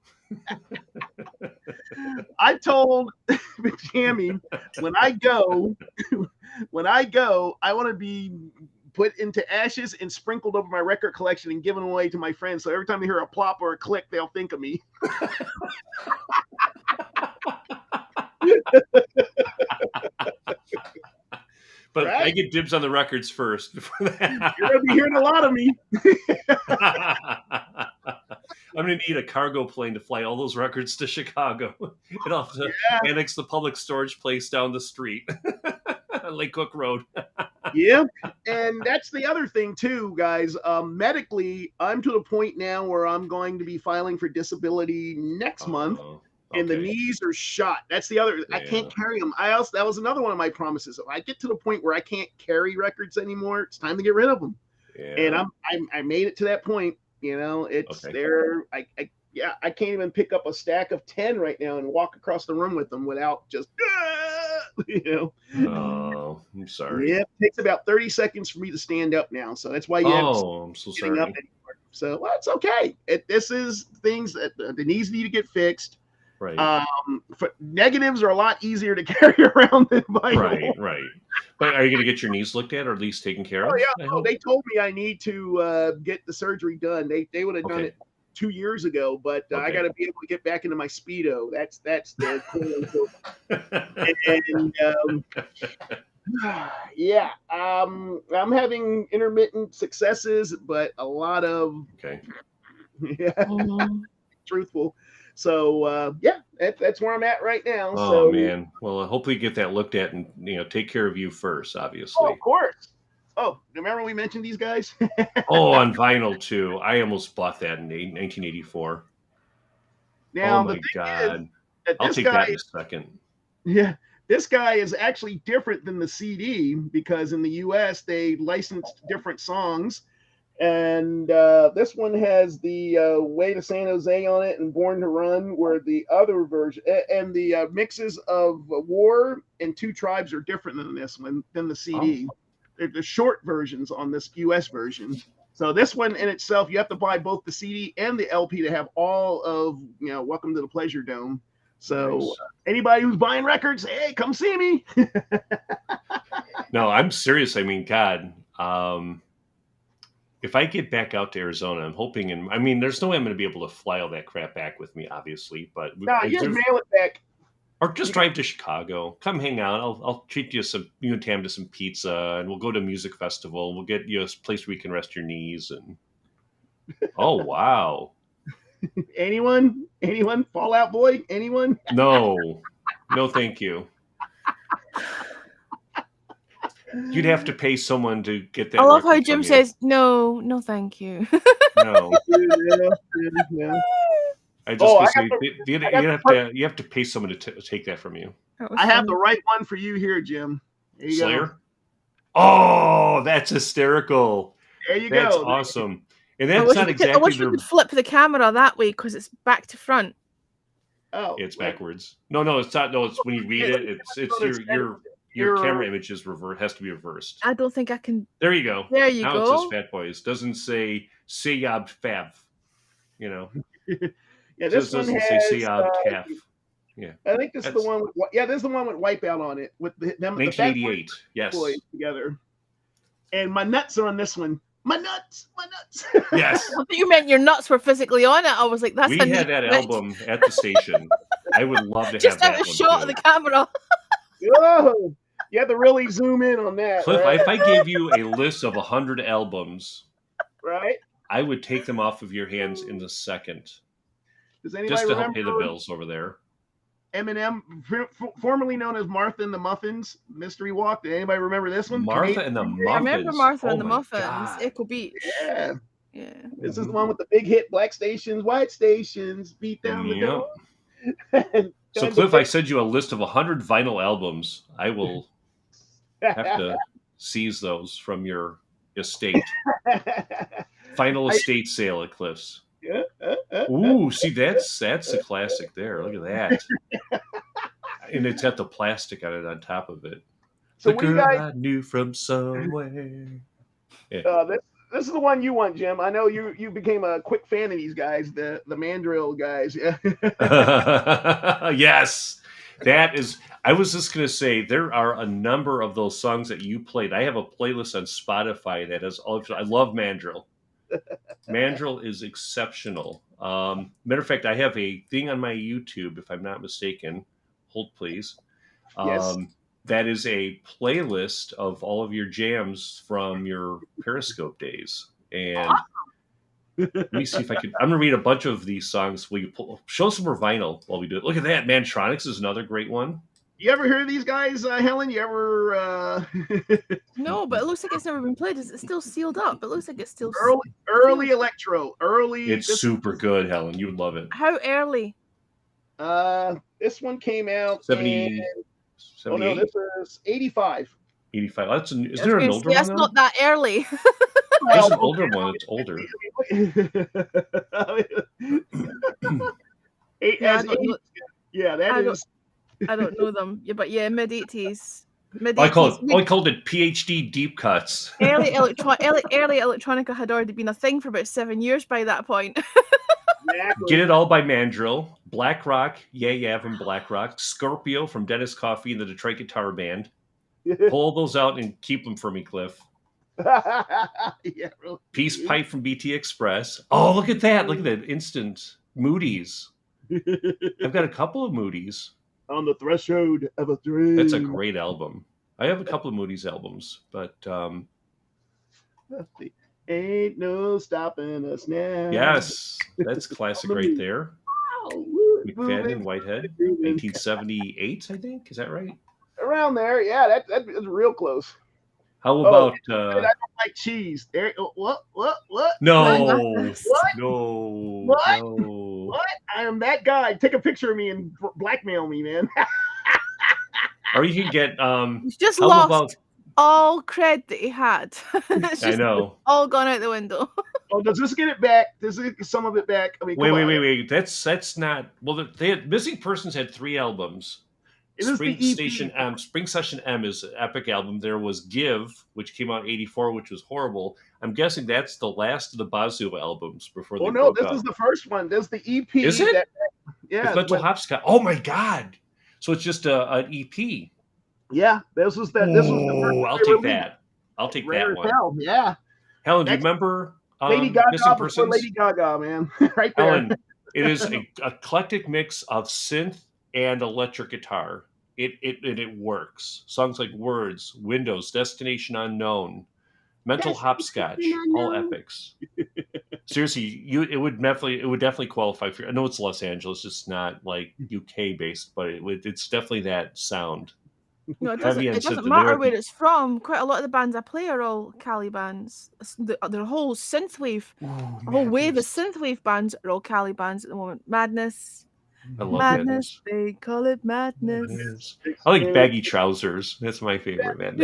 [SPEAKER 2] I told Jamie when I go, I want to be put into ashes and sprinkled over my record collection and given away to my friends. So every time they hear a plop or a click, they'll think of me.
[SPEAKER 3] But
[SPEAKER 2] Right?
[SPEAKER 3] I get dibs on the records first. Before that.
[SPEAKER 2] You're going to be hearing a lot of me.
[SPEAKER 3] I'm going to need a cargo plane to fly all those records to Chicago. And I'll have to annex the public storage place down the street. Lake Cook Road.
[SPEAKER 2] Yeah. And that's the other thing too, guys. Medically, I'm to the point now where I'm going to be filing for disability next month. And the knees are shot. That's the other. I can't carry them. That was another one of my promises. If I get to the point where I can't carry records anymore, it's time to get rid of them. Yeah. And I made it to that point. You know, it's there. I can't even pick up a stack of 10 right now and walk across the room with them without just, you know.
[SPEAKER 3] Oh, I'm sorry.
[SPEAKER 2] Yeah, it takes about 30 seconds for me to stand up now. So that's why you
[SPEAKER 3] I'm so sorry.
[SPEAKER 2] up anymore. So it's okay. This is things that the knees need to get fixed.
[SPEAKER 3] Right.
[SPEAKER 2] Negatives are a lot easier to carry around than vinyl.
[SPEAKER 3] Right. But are you going to get your knees looked at or at least taken care of?
[SPEAKER 2] Oh yeah. They told me I need to get the surgery done. They would have done it 2 years ago, but I got to be able to get back into my Speedo. That's the and I'm having intermittent successes, but a lot of truthful. So that's where I'm at right now.
[SPEAKER 3] Oh man, well, hopefully get that looked at and take care of you first, obviously.
[SPEAKER 2] Oh, of course. Oh, remember we mentioned these guys?
[SPEAKER 3] On vinyl too. I almost bought that in 1984.
[SPEAKER 2] Now,
[SPEAKER 3] oh my God, I'll take that in a second.
[SPEAKER 2] Yeah, this guy is actually different than the CD because in the U.S. they licensed different songs. And this one has the Way to San Jose on it and Born to Run, where the other version and the mixes of War and Two Tribes are different than this one, than the CD. They're the short versions on this US version. So this one in itself, you have to buy both the CD and the LP to have all of, Welcome to the Pleasure Dome. So anybody who's buying records, hey, come see me.
[SPEAKER 3] No, I'm serious. I mean, God, if I get back out to Arizona, I'm hoping, there's no way I'm going to be able to fly all that crap back with me, obviously. But
[SPEAKER 2] you just mail it back,
[SPEAKER 3] or just drive to Chicago. Come hang out. I'll treat you and Tam to some pizza, and we'll go to a music festival. We'll get you a place where you can rest your knees. And oh wow,
[SPEAKER 2] anyone, Fall Out Boy, anyone?
[SPEAKER 3] No, thank you. You'd have to pay someone to get that.
[SPEAKER 1] I love how Jim says, no, thank you.
[SPEAKER 3] No.
[SPEAKER 2] Yeah.
[SPEAKER 3] I just say you have to pay someone to take that from you.
[SPEAKER 2] I have the right one for you here, Jim. There you
[SPEAKER 3] Slayer?
[SPEAKER 2] go.
[SPEAKER 3] Oh, that's hysterical.
[SPEAKER 2] There you
[SPEAKER 3] go. That's awesome. And that's not exactly.
[SPEAKER 1] I wish we could flip the camera that way because it's back to front.
[SPEAKER 2] Oh,
[SPEAKER 3] it's backwards. No, it's not. No, it's when you read it. It's your camera image has to be reversed.
[SPEAKER 1] I don't think I can.
[SPEAKER 3] There you go.
[SPEAKER 1] There you
[SPEAKER 3] go.
[SPEAKER 1] Now
[SPEAKER 3] it says Fat Boys. Doesn't say Sayab Fab.
[SPEAKER 2] Yeah, this one has.
[SPEAKER 3] Say Sayab Taff. Yeah.
[SPEAKER 2] I think this is the one. This is the one with Wipeout on it with them.
[SPEAKER 3] 1988. Yes.
[SPEAKER 2] Together. And my nuts are on this one. My nuts.
[SPEAKER 3] Yes.
[SPEAKER 1] I thought you meant your nuts were physically on it. I was like,
[SPEAKER 3] we had that album at the station. I would love to
[SPEAKER 1] just
[SPEAKER 3] have that
[SPEAKER 1] a shot of the camera.
[SPEAKER 2] Oh, you have to really zoom in on that.
[SPEAKER 3] Cliff,
[SPEAKER 2] right?
[SPEAKER 3] If I gave you a list of 100 albums,
[SPEAKER 2] right,
[SPEAKER 3] I would take them off of your hands in a second.
[SPEAKER 2] Does anybody
[SPEAKER 3] just to help
[SPEAKER 2] remember
[SPEAKER 3] pay the bills over there?
[SPEAKER 2] Eminem, formerly known as Martha and the Muffins, Mystery Walk. Did anybody remember this one?
[SPEAKER 3] Martha and the Muffins.
[SPEAKER 1] I remember Martha and the Muffins.
[SPEAKER 3] God.
[SPEAKER 1] Echo Beach.
[SPEAKER 2] Yeah. This is the one with the big hit: Black Stations, White Stations, beat down the door.
[SPEAKER 3] So, Cliff, I sent you a list of 100 vinyl albums. I will have to seize those from your estate. Final estate sale at Cliff's. Ooh, see, that's a classic there. Look at that. And it's got the plastic on it on top of it.
[SPEAKER 2] So
[SPEAKER 3] the girl I knew from somewhere.
[SPEAKER 2] Yeah. This is the one you want, Jim. I know you became a quick fan of these guys, the mandrill guys. Yeah.
[SPEAKER 3] Yes. That is, I was just going to say, there are a number of those songs that you played. I have a playlist on Spotify that has all, I love Mandrill. Mandrill is exceptional. Matter of fact, I have a thing on my YouTube, if I'm not mistaken. Hold Please.
[SPEAKER 2] Yes.
[SPEAKER 3] That is a playlist of all of your jams from your Periscope days. And let me see if I could. I'm going to read a bunch of these songs. Will you show some more vinyl while we do it? Look at that. Mantronics is another great one.
[SPEAKER 2] You ever hear these guys, Helen? You ever?
[SPEAKER 1] No, but it looks like it's never been played. Is it still sealed up? It looks like it's still
[SPEAKER 2] early electro.
[SPEAKER 3] It's super good, Helen. You would love it.
[SPEAKER 1] How early?
[SPEAKER 2] This one came out
[SPEAKER 3] 70.
[SPEAKER 2] Oh no, this is 85.
[SPEAKER 3] 85. Is there an older one?
[SPEAKER 1] That's not that early.
[SPEAKER 3] There's an older one. It's older.
[SPEAKER 2] I
[SPEAKER 1] don't know them. Yeah, but yeah, mid-80s.
[SPEAKER 3] I called it PhD deep cuts.
[SPEAKER 1] Early electronica had already been a thing for about 7 years by that point.
[SPEAKER 2] Exactly.
[SPEAKER 3] Get It All by Mandrill, Black Rock, Yeah from Black Rock, Scorpio from Dennis Coffey and the Detroit Guitar Band. Pull those out and keep them for me, Cliff.
[SPEAKER 2] Yeah, really.
[SPEAKER 3] Peace Pipe from BT Express. Oh, look at that. Look at that. Instant. Moody's. I've got a couple of Moody's.
[SPEAKER 2] On the Threshold of a Dream.
[SPEAKER 3] That's a great album. I have a couple of Moody's albums, but
[SPEAKER 2] Ain't no stopping us now.
[SPEAKER 3] Yes, that's classic right there. McFadden and Whitehead, 1978, I think. Is that right?
[SPEAKER 2] Around there, yeah. That is real close.
[SPEAKER 3] How about?
[SPEAKER 2] I don't like cheese. There. What?
[SPEAKER 3] No.
[SPEAKER 2] What?
[SPEAKER 3] No.
[SPEAKER 2] What?
[SPEAKER 3] No.
[SPEAKER 2] What? I am that guy. Take a picture of me and blackmail me, man.
[SPEAKER 3] Or you can get.
[SPEAKER 1] He's just lost all cred that he had.
[SPEAKER 3] I know.
[SPEAKER 1] All gone out the window.
[SPEAKER 2] Oh, does this get it back? Does it get some of it back? I mean,
[SPEAKER 3] wait. That's not. Well, they had Missing Persons had 3 albums. Spring Session M is an epic album. There was Give, which came out in '84, which was horrible. I'm guessing that's the last of the Bazoo albums before they broke up.
[SPEAKER 2] This is the first one. This is the EP.
[SPEAKER 3] Is it?
[SPEAKER 2] Yeah.
[SPEAKER 3] With Mental Hopscotch. Oh my God! So it's just an EP.
[SPEAKER 2] Yeah, this was the first.
[SPEAKER 3] I'll take that one.
[SPEAKER 2] Hell, yeah.
[SPEAKER 3] Helen, do you remember
[SPEAKER 2] Lady Gaga
[SPEAKER 3] Missing Persons?
[SPEAKER 2] Lady Gaga, man, right there.
[SPEAKER 3] Helen, it is an eclectic mix of synth and electric guitar. It works. Songs like Words, Windows, Destination Unknown, Mental Hopscotch, all epics. Seriously, it would definitely qualify for. I know it's Los Angeles, it's not like UK based, but it's definitely that sound.
[SPEAKER 1] No, it doesn't matter where it's from. Quite a lot of the bands I play are all Cali bands. Their whole synthwave, a whole wave of synthwave bands are all Cali bands at the moment. Madness.
[SPEAKER 3] I love
[SPEAKER 1] Madness. They call it Madness.
[SPEAKER 3] I like Baggy Trousers. That's my favorite band.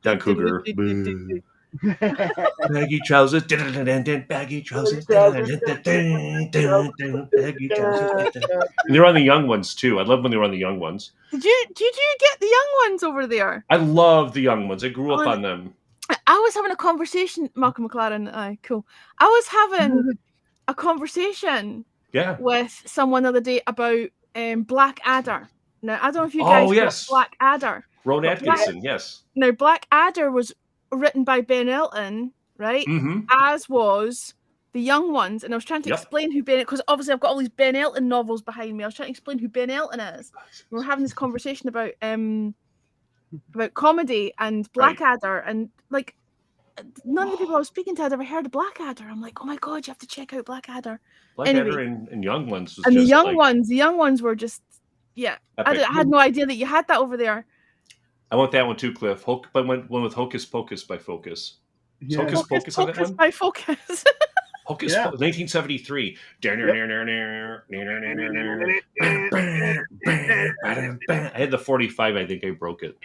[SPEAKER 3] Don Cougar. Baggy trousers. Baggy trousers. Baggy trousers. And they're on the Young Ones too. I love when they were on the Young Ones.
[SPEAKER 1] Did you get the Young Ones over there?
[SPEAKER 3] I love the Young Ones. I grew up on them.
[SPEAKER 1] I was having a conversation, Malcolm McLaren. Cool. I was having a conversation with someone the other day about Black Adder. Now, I don't know if you guys know Black Adder.
[SPEAKER 3] Ron Atkinson, yes.
[SPEAKER 1] Now, Black Adder was written by Ben Elton, right?
[SPEAKER 3] Mm-hmm.
[SPEAKER 1] As was the Young Ones. And I was trying to explain who Ben... Because obviously I've got all these Ben Elton novels behind me. I was trying to explain who Ben Elton is. We were having this conversation about comedy and Blackadder, and like none of the people I was speaking to had ever heard of Blackadder. I'm like, oh my God, you have to check out Blackadder.
[SPEAKER 3] Blackadder and Young Ones was
[SPEAKER 1] and
[SPEAKER 3] just
[SPEAKER 1] the Young Ones were just I had no idea that you had that over there.
[SPEAKER 3] I want that one too, Cliff. But went with Hocus Pocus by Focus.
[SPEAKER 2] Yeah.
[SPEAKER 3] Hocus Pocus on that one?
[SPEAKER 1] By Focus.
[SPEAKER 3] Hocus 1973. I had the 45. I think I broke it.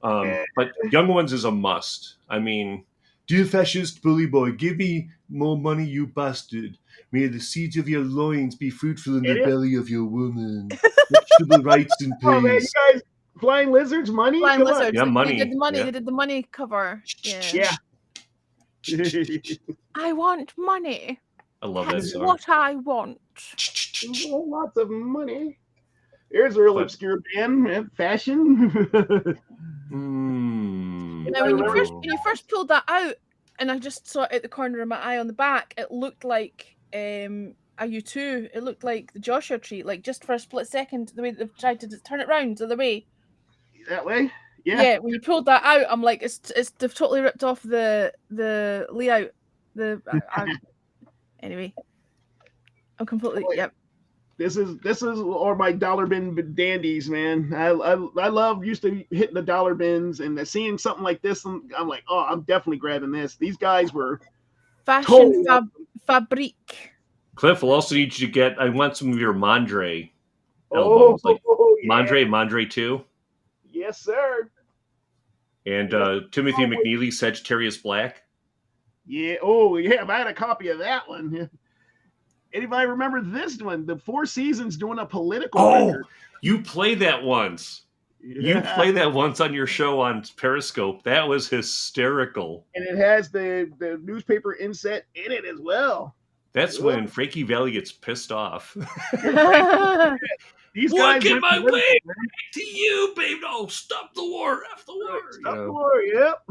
[SPEAKER 3] But Young Ones is a must. I mean, dear fascist bully boy, give me more money, you bastard. May the seeds of your loins be fruitful in the belly of your woman. Vegetable rights and peace.
[SPEAKER 2] Oh man, you guys, Flying Lizards, money.
[SPEAKER 1] Flying Lizards.
[SPEAKER 3] Yeah, money.
[SPEAKER 1] They did the money.
[SPEAKER 3] Yeah.
[SPEAKER 1] They did the money cover.
[SPEAKER 2] Yeah.
[SPEAKER 1] I want money.
[SPEAKER 3] I love that song.
[SPEAKER 1] What I want.
[SPEAKER 2] Lots of money. Here's a real obscure band, Fashion.
[SPEAKER 1] Now, when you first pulled that out, and I just saw it at the corner of my eye on the back. It looked like a U2. It looked like the Joshua Tree, like just for a split second, the way they've tried to turn it round the other way.
[SPEAKER 2] That way? Yeah.
[SPEAKER 1] Yeah, when you pulled that out, I'm like, they've totally ripped off the layout. Anyway, I'm completely yep.
[SPEAKER 2] This is or my dollar bin dandies, man. I love used to hitting the dollar bins and seeing something like this. I'm like, oh, I'm definitely grabbing this. These guys were
[SPEAKER 1] fashion fabrique.
[SPEAKER 3] Cliff will also need you to get. I want some of your Mondre albums, like Mondre 2.
[SPEAKER 2] Yes, sir.
[SPEAKER 3] And Timothy McNeely, Sagittarius Black.
[SPEAKER 2] Yeah. Oh, yeah. I had a copy of that one. Anybody remember this one? The Four Seasons doing a political record.
[SPEAKER 3] You played that once. Yeah. You played that once on your show on Periscope. That was hysterical.
[SPEAKER 2] And it has the newspaper inset in it as well.
[SPEAKER 3] That's when Frankie Valli gets pissed off.
[SPEAKER 2] These guys
[SPEAKER 3] get my way to you, babe. No, stop the war. F the war.
[SPEAKER 2] Stop the war, yep.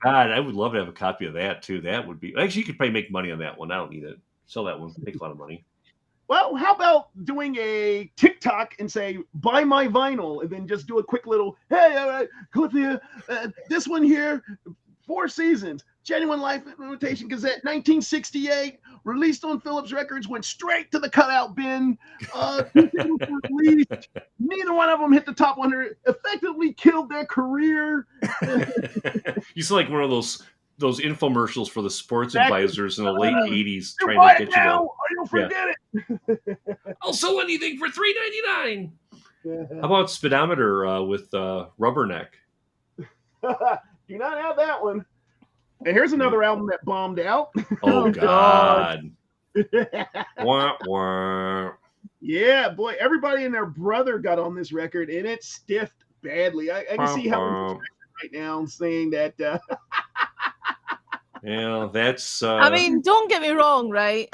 [SPEAKER 3] God, I would love to have a copy of that, too. That would be... Actually, you could probably make money on that one. I don't need it. Sell that one. Make a lot of money.
[SPEAKER 2] Well, how about doing a TikTok and say, buy my vinyl, and then just do a quick little, hey, Cliff here, this one here, Four Seasons, Genuine Life Imitation Gazette, 1968, released on Phillips Records, went straight to the cutout bin. Released. Neither one of them hit the top 100, effectively killed their career.
[SPEAKER 3] You sound like one of those infomercials for the sports advisors in the late 80s
[SPEAKER 2] trying to get you to... Or you'll forget it.
[SPEAKER 3] I'll sell anything for $3.99. How about Speedometer with Rubberneck?
[SPEAKER 2] Do not have that one. And here's another album that bombed out.
[SPEAKER 3] Oh, God. Wah, wah.
[SPEAKER 2] Yeah, boy, everybody and their brother got on this record, and it stiffed badly. I can see how right now saying that...
[SPEAKER 3] Yeah, that's...
[SPEAKER 1] I mean, don't get me wrong, right?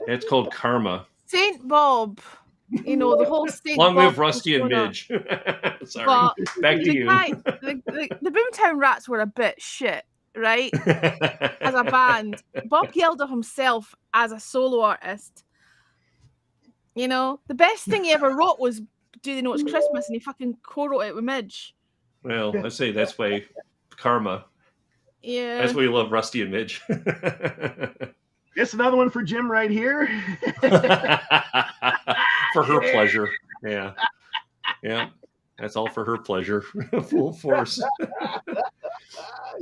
[SPEAKER 3] That's called karma.
[SPEAKER 1] St. Bob, the whole St.
[SPEAKER 3] Long
[SPEAKER 1] Bob
[SPEAKER 3] live Rusty and Midge. Sorry, but back to you.
[SPEAKER 1] The Boomtown Rats were a bit shit, right? As a band. Bob Geldof himself as a solo artist. The best thing he ever wrote was Do They Know It's Christmas, and he fucking co-wrote it with Midge.
[SPEAKER 3] Well, let's say that's why karma.
[SPEAKER 1] Yeah.
[SPEAKER 3] That's why you love Rusty and Midge.
[SPEAKER 2] It's another one for Jim right here.
[SPEAKER 3] For her pleasure. Yeah. Yeah. That's all for her pleasure. Full force.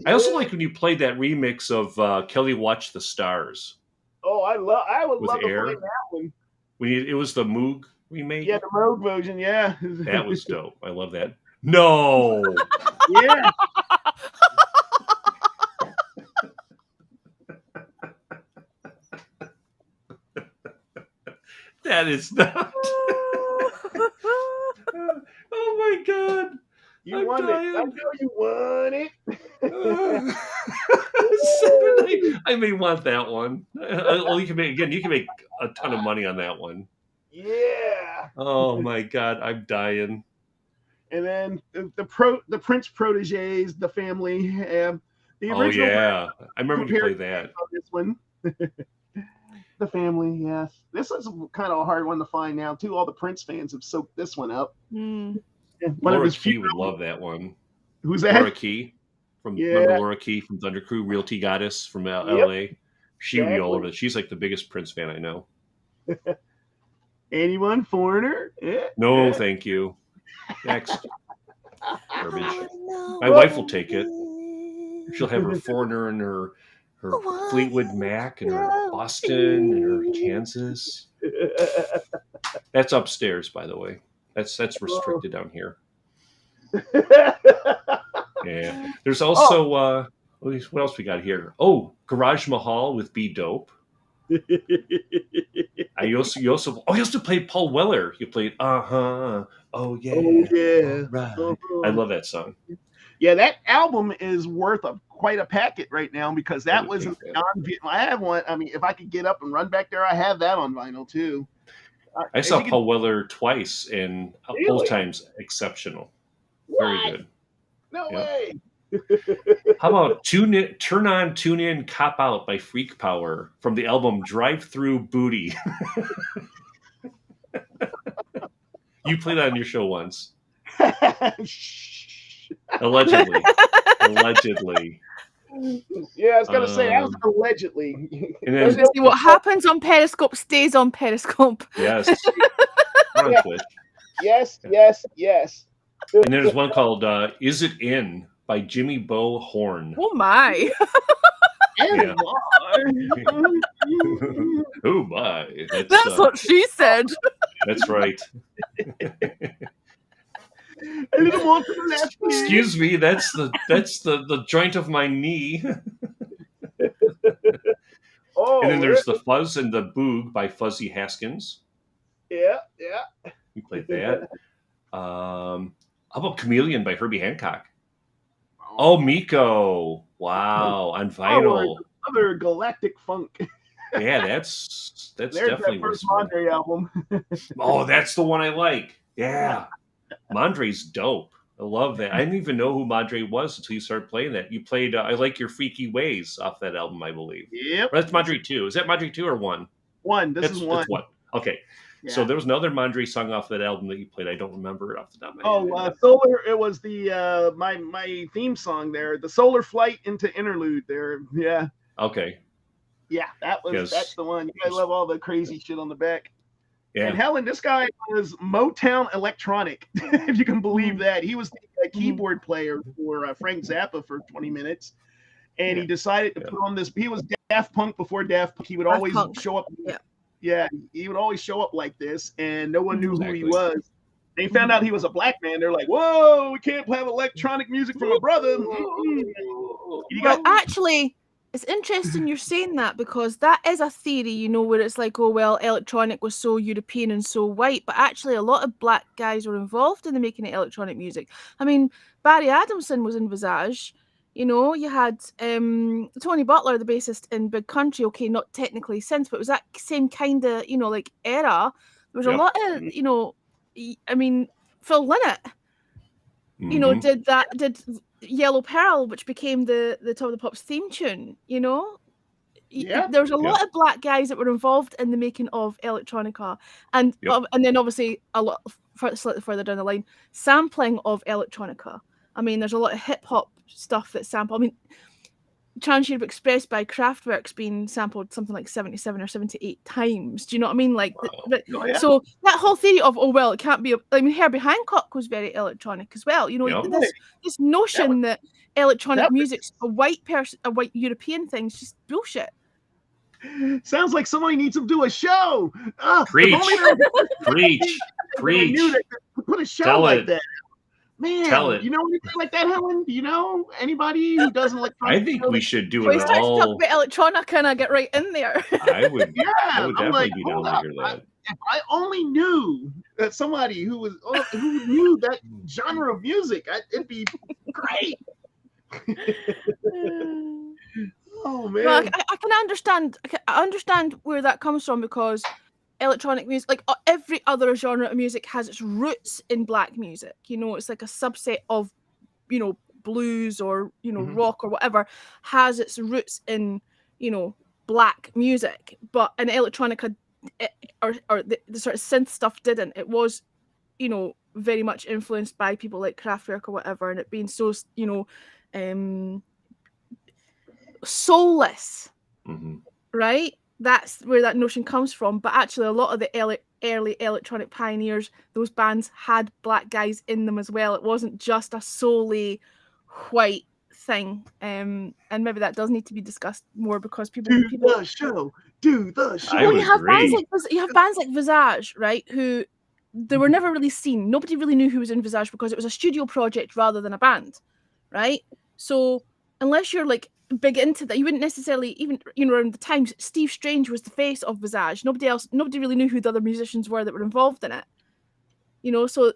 [SPEAKER 3] I also like when you played that remix of Kelly Watch the Stars.
[SPEAKER 2] Oh, I would love to play that one.
[SPEAKER 3] It was the Moog remake?
[SPEAKER 2] Yeah, the Moog version, yeah.
[SPEAKER 3] That was dope. I love that. No.
[SPEAKER 2] Yeah.
[SPEAKER 3] That is not. Oh my God!
[SPEAKER 2] You won it. I know you won it.
[SPEAKER 3] I may want that one. You can make a ton of money on that one.
[SPEAKER 2] Yeah.
[SPEAKER 3] Oh my God! I'm dying.
[SPEAKER 2] And then the Prince proteges, the family. The
[SPEAKER 3] original I remember you play that.
[SPEAKER 2] This one. The family, yes. This is kind of a hard one to find now, too. All the Prince fans have soaked this one up.
[SPEAKER 3] Laura Key would love that one.
[SPEAKER 2] Who's that?
[SPEAKER 3] Laura Key. Remember Laura Key from Thunder Crew, Realty Goddess from L.A.? She would be all over it. She's like the biggest Prince fan I know.
[SPEAKER 2] Anyone? Foreigner?
[SPEAKER 3] No, thank you. Next. Garbage. My wife will take it. She'll have her Foreigner and her Fleetwood Mac and her Boston and her Kansas. That's upstairs, by the way. That's restricted down here. Yeah. There's also what else we got here? Oh, Garage Mahal with Be Dope. You also played Paul Weller. You played Oh yeah.
[SPEAKER 2] Oh yeah.
[SPEAKER 3] Right. I love that song.
[SPEAKER 2] Yeah, that album is worth quite a packet right now because that was non-Vietnam. I have one. I mean, if I could get up and run back there, I have that on vinyl too.
[SPEAKER 3] I saw Paul Weller twice, and both times exceptional.
[SPEAKER 2] What?
[SPEAKER 3] Very good.
[SPEAKER 2] No way.
[SPEAKER 3] How about Turn On, Tune In, Cop Out by Freak Power from the album Drive Through Booty? You played that on your show once. Allegedly.
[SPEAKER 2] Yeah, I was going to say, that was allegedly.
[SPEAKER 3] And
[SPEAKER 1] I was
[SPEAKER 3] then,
[SPEAKER 1] going to say, what happens on Periscope stays on Periscope.
[SPEAKER 3] Yes. On Twitch.
[SPEAKER 2] Yes.
[SPEAKER 3] And there's one called Is It In by Jimmy Bo Horn.
[SPEAKER 1] Oh, my.
[SPEAKER 3] Yeah. Oh, my.
[SPEAKER 1] That's what she said.
[SPEAKER 3] That's right.
[SPEAKER 2] A little more to the left.
[SPEAKER 3] Excuse me, that's the joint of my knee.
[SPEAKER 2] Oh,
[SPEAKER 3] and then there's The Fuzz and the Boog by Fuzzy Haskins.
[SPEAKER 2] Yeah.
[SPEAKER 3] You played that. How about Chameleon by Herbie Hancock? Oh, Miko. Wow, on vinyl.
[SPEAKER 2] Other galactic funk.
[SPEAKER 3] Yeah, that's
[SPEAKER 2] There's
[SPEAKER 3] definitely
[SPEAKER 2] that first
[SPEAKER 3] worth it.
[SPEAKER 2] Mondre album.
[SPEAKER 3] Oh, that's the one I like. Yeah. Mondre's dope. I love that. I didn't even know who Mondre was until you started playing that. You played I Like Your Freaky Ways off that album, I believe.
[SPEAKER 2] Yep.
[SPEAKER 3] Or that's Mondre 2. Is that Mondre 2 or 1?
[SPEAKER 2] One. This is one.
[SPEAKER 3] That's 1. Okay.
[SPEAKER 2] Yeah.
[SPEAKER 3] So there was another Mondre song off that album that you played. I don't remember it off the top of my head.
[SPEAKER 2] Solar. It was the my theme song there. The Solar Flight into Interlude there. Yeah.
[SPEAKER 3] Okay.
[SPEAKER 2] Yeah, that's the one. You guys love all the crazy shit on the back.
[SPEAKER 3] Yeah.
[SPEAKER 2] And Helen, this guy was Motown electronic, if you can believe that. He was the keyboard player for Frank Zappa for 20 minutes. And he decided to put on this. He was Daft Punk before Daft Punk. He would always show up. Yeah, he would always show up like this, and no one knew who he was. They found out he was a black man. They're like, whoa, we can't have electronic music from a brother.
[SPEAKER 1] Actually, it's interesting you're saying that, because that is a theory, where it's like, oh, well, electronic was so European and so white, but actually a lot of black guys were involved in the making of electronic music. I mean, Barry Adamson was in Visage. You had Tony Butler, the bassist in Big Country. Okay, not technically since, but it was that same kind of, era. There was a lot of, I mean, Phil Lynott, did Yellow Pearl, which became the Top of the Pops theme tune, There was a lot of black guys that were involved in the making of electronica. And then obviously a lot slightly further down the line, sampling of electronica. I mean, there's a lot of hip hop stuff that's sampled. I mean, Trans Europe Express by Kraftwerk's been sampled something like 77 or 78 times. Do you know what I mean? Like, so that whole theory of, oh, well, it can't be. I mean, Herbie Hancock was very electronic as well. This notion that electronic music's a white European thing is just bullshit.
[SPEAKER 2] Sounds like somebody needs to do a show.
[SPEAKER 3] Preach.
[SPEAKER 2] Put a show like that. Man,
[SPEAKER 3] tell it.
[SPEAKER 2] You know anything like that, Helen? Do you know anybody who does electronic?
[SPEAKER 3] I think we should do
[SPEAKER 1] it
[SPEAKER 3] all.
[SPEAKER 1] Start to talk about electronica and I get right in there.
[SPEAKER 3] I would definitely be down to hear that.
[SPEAKER 2] If I only knew that somebody who knew that genre of music, it'd be great. Oh man,
[SPEAKER 1] well, I can understand. I understand where that comes from, because electronic music, like every other genre of music, has its roots in black music. It's like a subset of, blues or rock or whatever, has its roots in black music. But in electronica, or the sort of synth stuff didn't. It was, very much influenced by people like Kraftwerk or whatever, and it being so, soulless, right? That's where that notion comes from. But actually, a lot of the early electronic pioneers, those bands had black guys in them as well. It wasn't just a solely white thing. And maybe that does need to be discussed more, because people
[SPEAKER 2] do the show.
[SPEAKER 3] Well,
[SPEAKER 1] you have bands like Visage, right? Who they were never really seen. Nobody really knew who was in Visage, because it was a studio project rather than a band, right? So unless you're like big into that, you wouldn't necessarily even, around the time Steve Strange was the face of Visage, nobody really knew who the other musicians were that were involved in it, so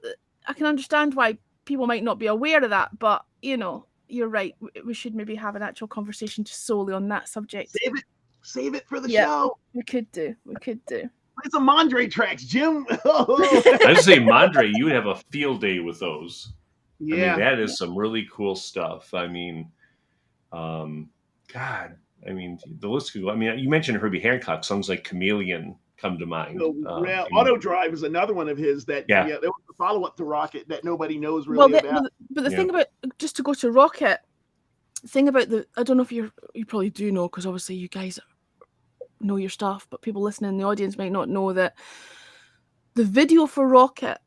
[SPEAKER 1] I can understand why people might not be aware of that. But you're right, we should maybe have an actual conversation just solely on that subject.
[SPEAKER 2] Save it for the show.
[SPEAKER 1] We could do
[SPEAKER 2] Play some Mondre tracks, Jim.
[SPEAKER 3] I'd say Mondre, you would have a field day with those.
[SPEAKER 2] Yeah.
[SPEAKER 3] I mean, that is some really cool stuff. I mean, God, I mean, the list could go. I mean, you mentioned Herbie Hancock. Songs like Chameleon come to mind.
[SPEAKER 2] Well,
[SPEAKER 3] I mean,
[SPEAKER 2] Auto Drive is another one of his that,
[SPEAKER 3] yeah,
[SPEAKER 2] there was a follow-up to Rocket that nobody knows really about.
[SPEAKER 1] But the thing about, just to go to Rocket, thing about I don't know if you probably do know, because obviously you guys know your stuff, but people listening in the audience might not know that the video for Rocket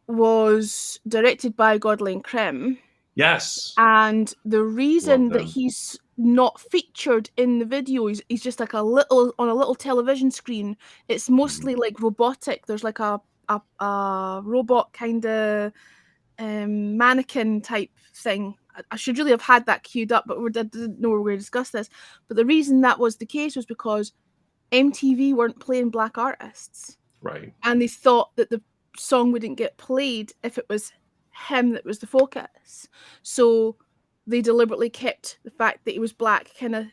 [SPEAKER 1] was directed by Godley Creme.
[SPEAKER 3] yes.
[SPEAKER 1] And the reason that he's not featured in the video, he's just like on a little television screen. It's mostly like robotic. There's like a robot kind of mannequin type thing. I should really have had that queued up, but I didn't know we were going to discuss this. But the reason that was the case was because MTV weren't playing black artists.
[SPEAKER 3] Right.
[SPEAKER 1] And they thought that the song wouldn't get played if it was him that was the focus. So they deliberately kept the fact that he was black kind of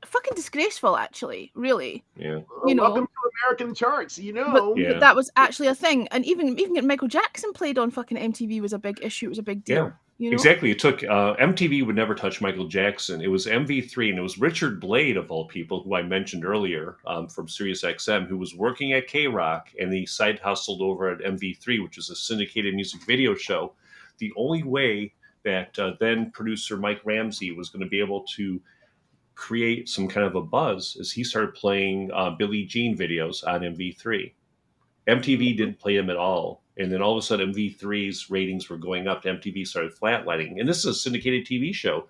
[SPEAKER 1] fucking disgraceful, actually, really.
[SPEAKER 3] Yeah.
[SPEAKER 1] You know,
[SPEAKER 2] welcome to American charts, you know.
[SPEAKER 1] But that was actually a thing. And even getting Michael Jackson played on fucking MTV was a big issue. It was a big deal.
[SPEAKER 3] Yeah.
[SPEAKER 1] You know?
[SPEAKER 3] Exactly. It took MTV would never touch Michael Jackson. It was MV3, and it was Richard Blade, of all people, who I mentioned earlier from SiriusXM, who was working at K-Rock, and he side hustled over at MV3, which is a syndicated music video show. The only way that then producer Mike Ramsey was going to be able to create some kind of a buzz is he started playing Billie Jean videos on MV3. MTV didn't play them at all. And then all of a sudden, MV3's ratings were going up. MTV started flatlining. And this is a syndicated TV show.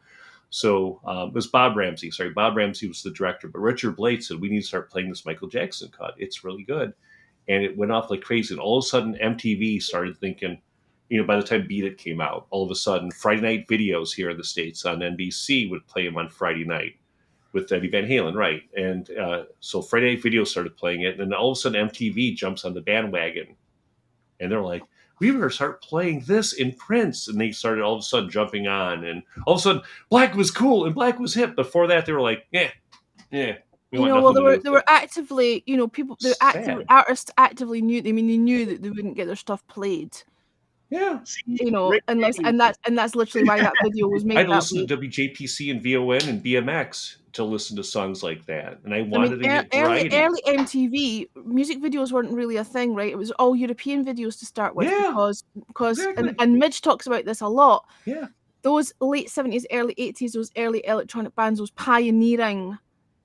[SPEAKER 3] So it was Bob Ramsey. Sorry, Bob Ramsey was the director. But Richard Blade said, we need to start playing this Michael Jackson cut. It's really good. And it went off like crazy. And all of a sudden, MTV started thinking, by the time Beat It came out, all of a sudden, Friday night videos here in the States on NBC would play them on Friday night with Eddie Van Halen, right? And so Friday night videos started playing it. And then all of a sudden, MTV jumps on the bandwagon. And they're like, we better start playing this in Prince. And they started all of a sudden jumping on. And all of a sudden, black was cool and black was hip. Before that, they were like, yeah. They
[SPEAKER 1] were actively, people, artists actively knew. I mean, they knew that they wouldn't get their stuff played.
[SPEAKER 3] Yeah.
[SPEAKER 1] And that's literally why that video was made.
[SPEAKER 3] I had to listen to WJPC and VON and BMX to listen to songs like that, and I wanted to get variety.
[SPEAKER 1] Early MTV music videos weren't really a thing, right? It was all European videos to start with, because exactly. and Midge talks about this a lot.
[SPEAKER 3] Yeah,
[SPEAKER 1] those late 70s, early 80s, those early electronic bands, those pioneering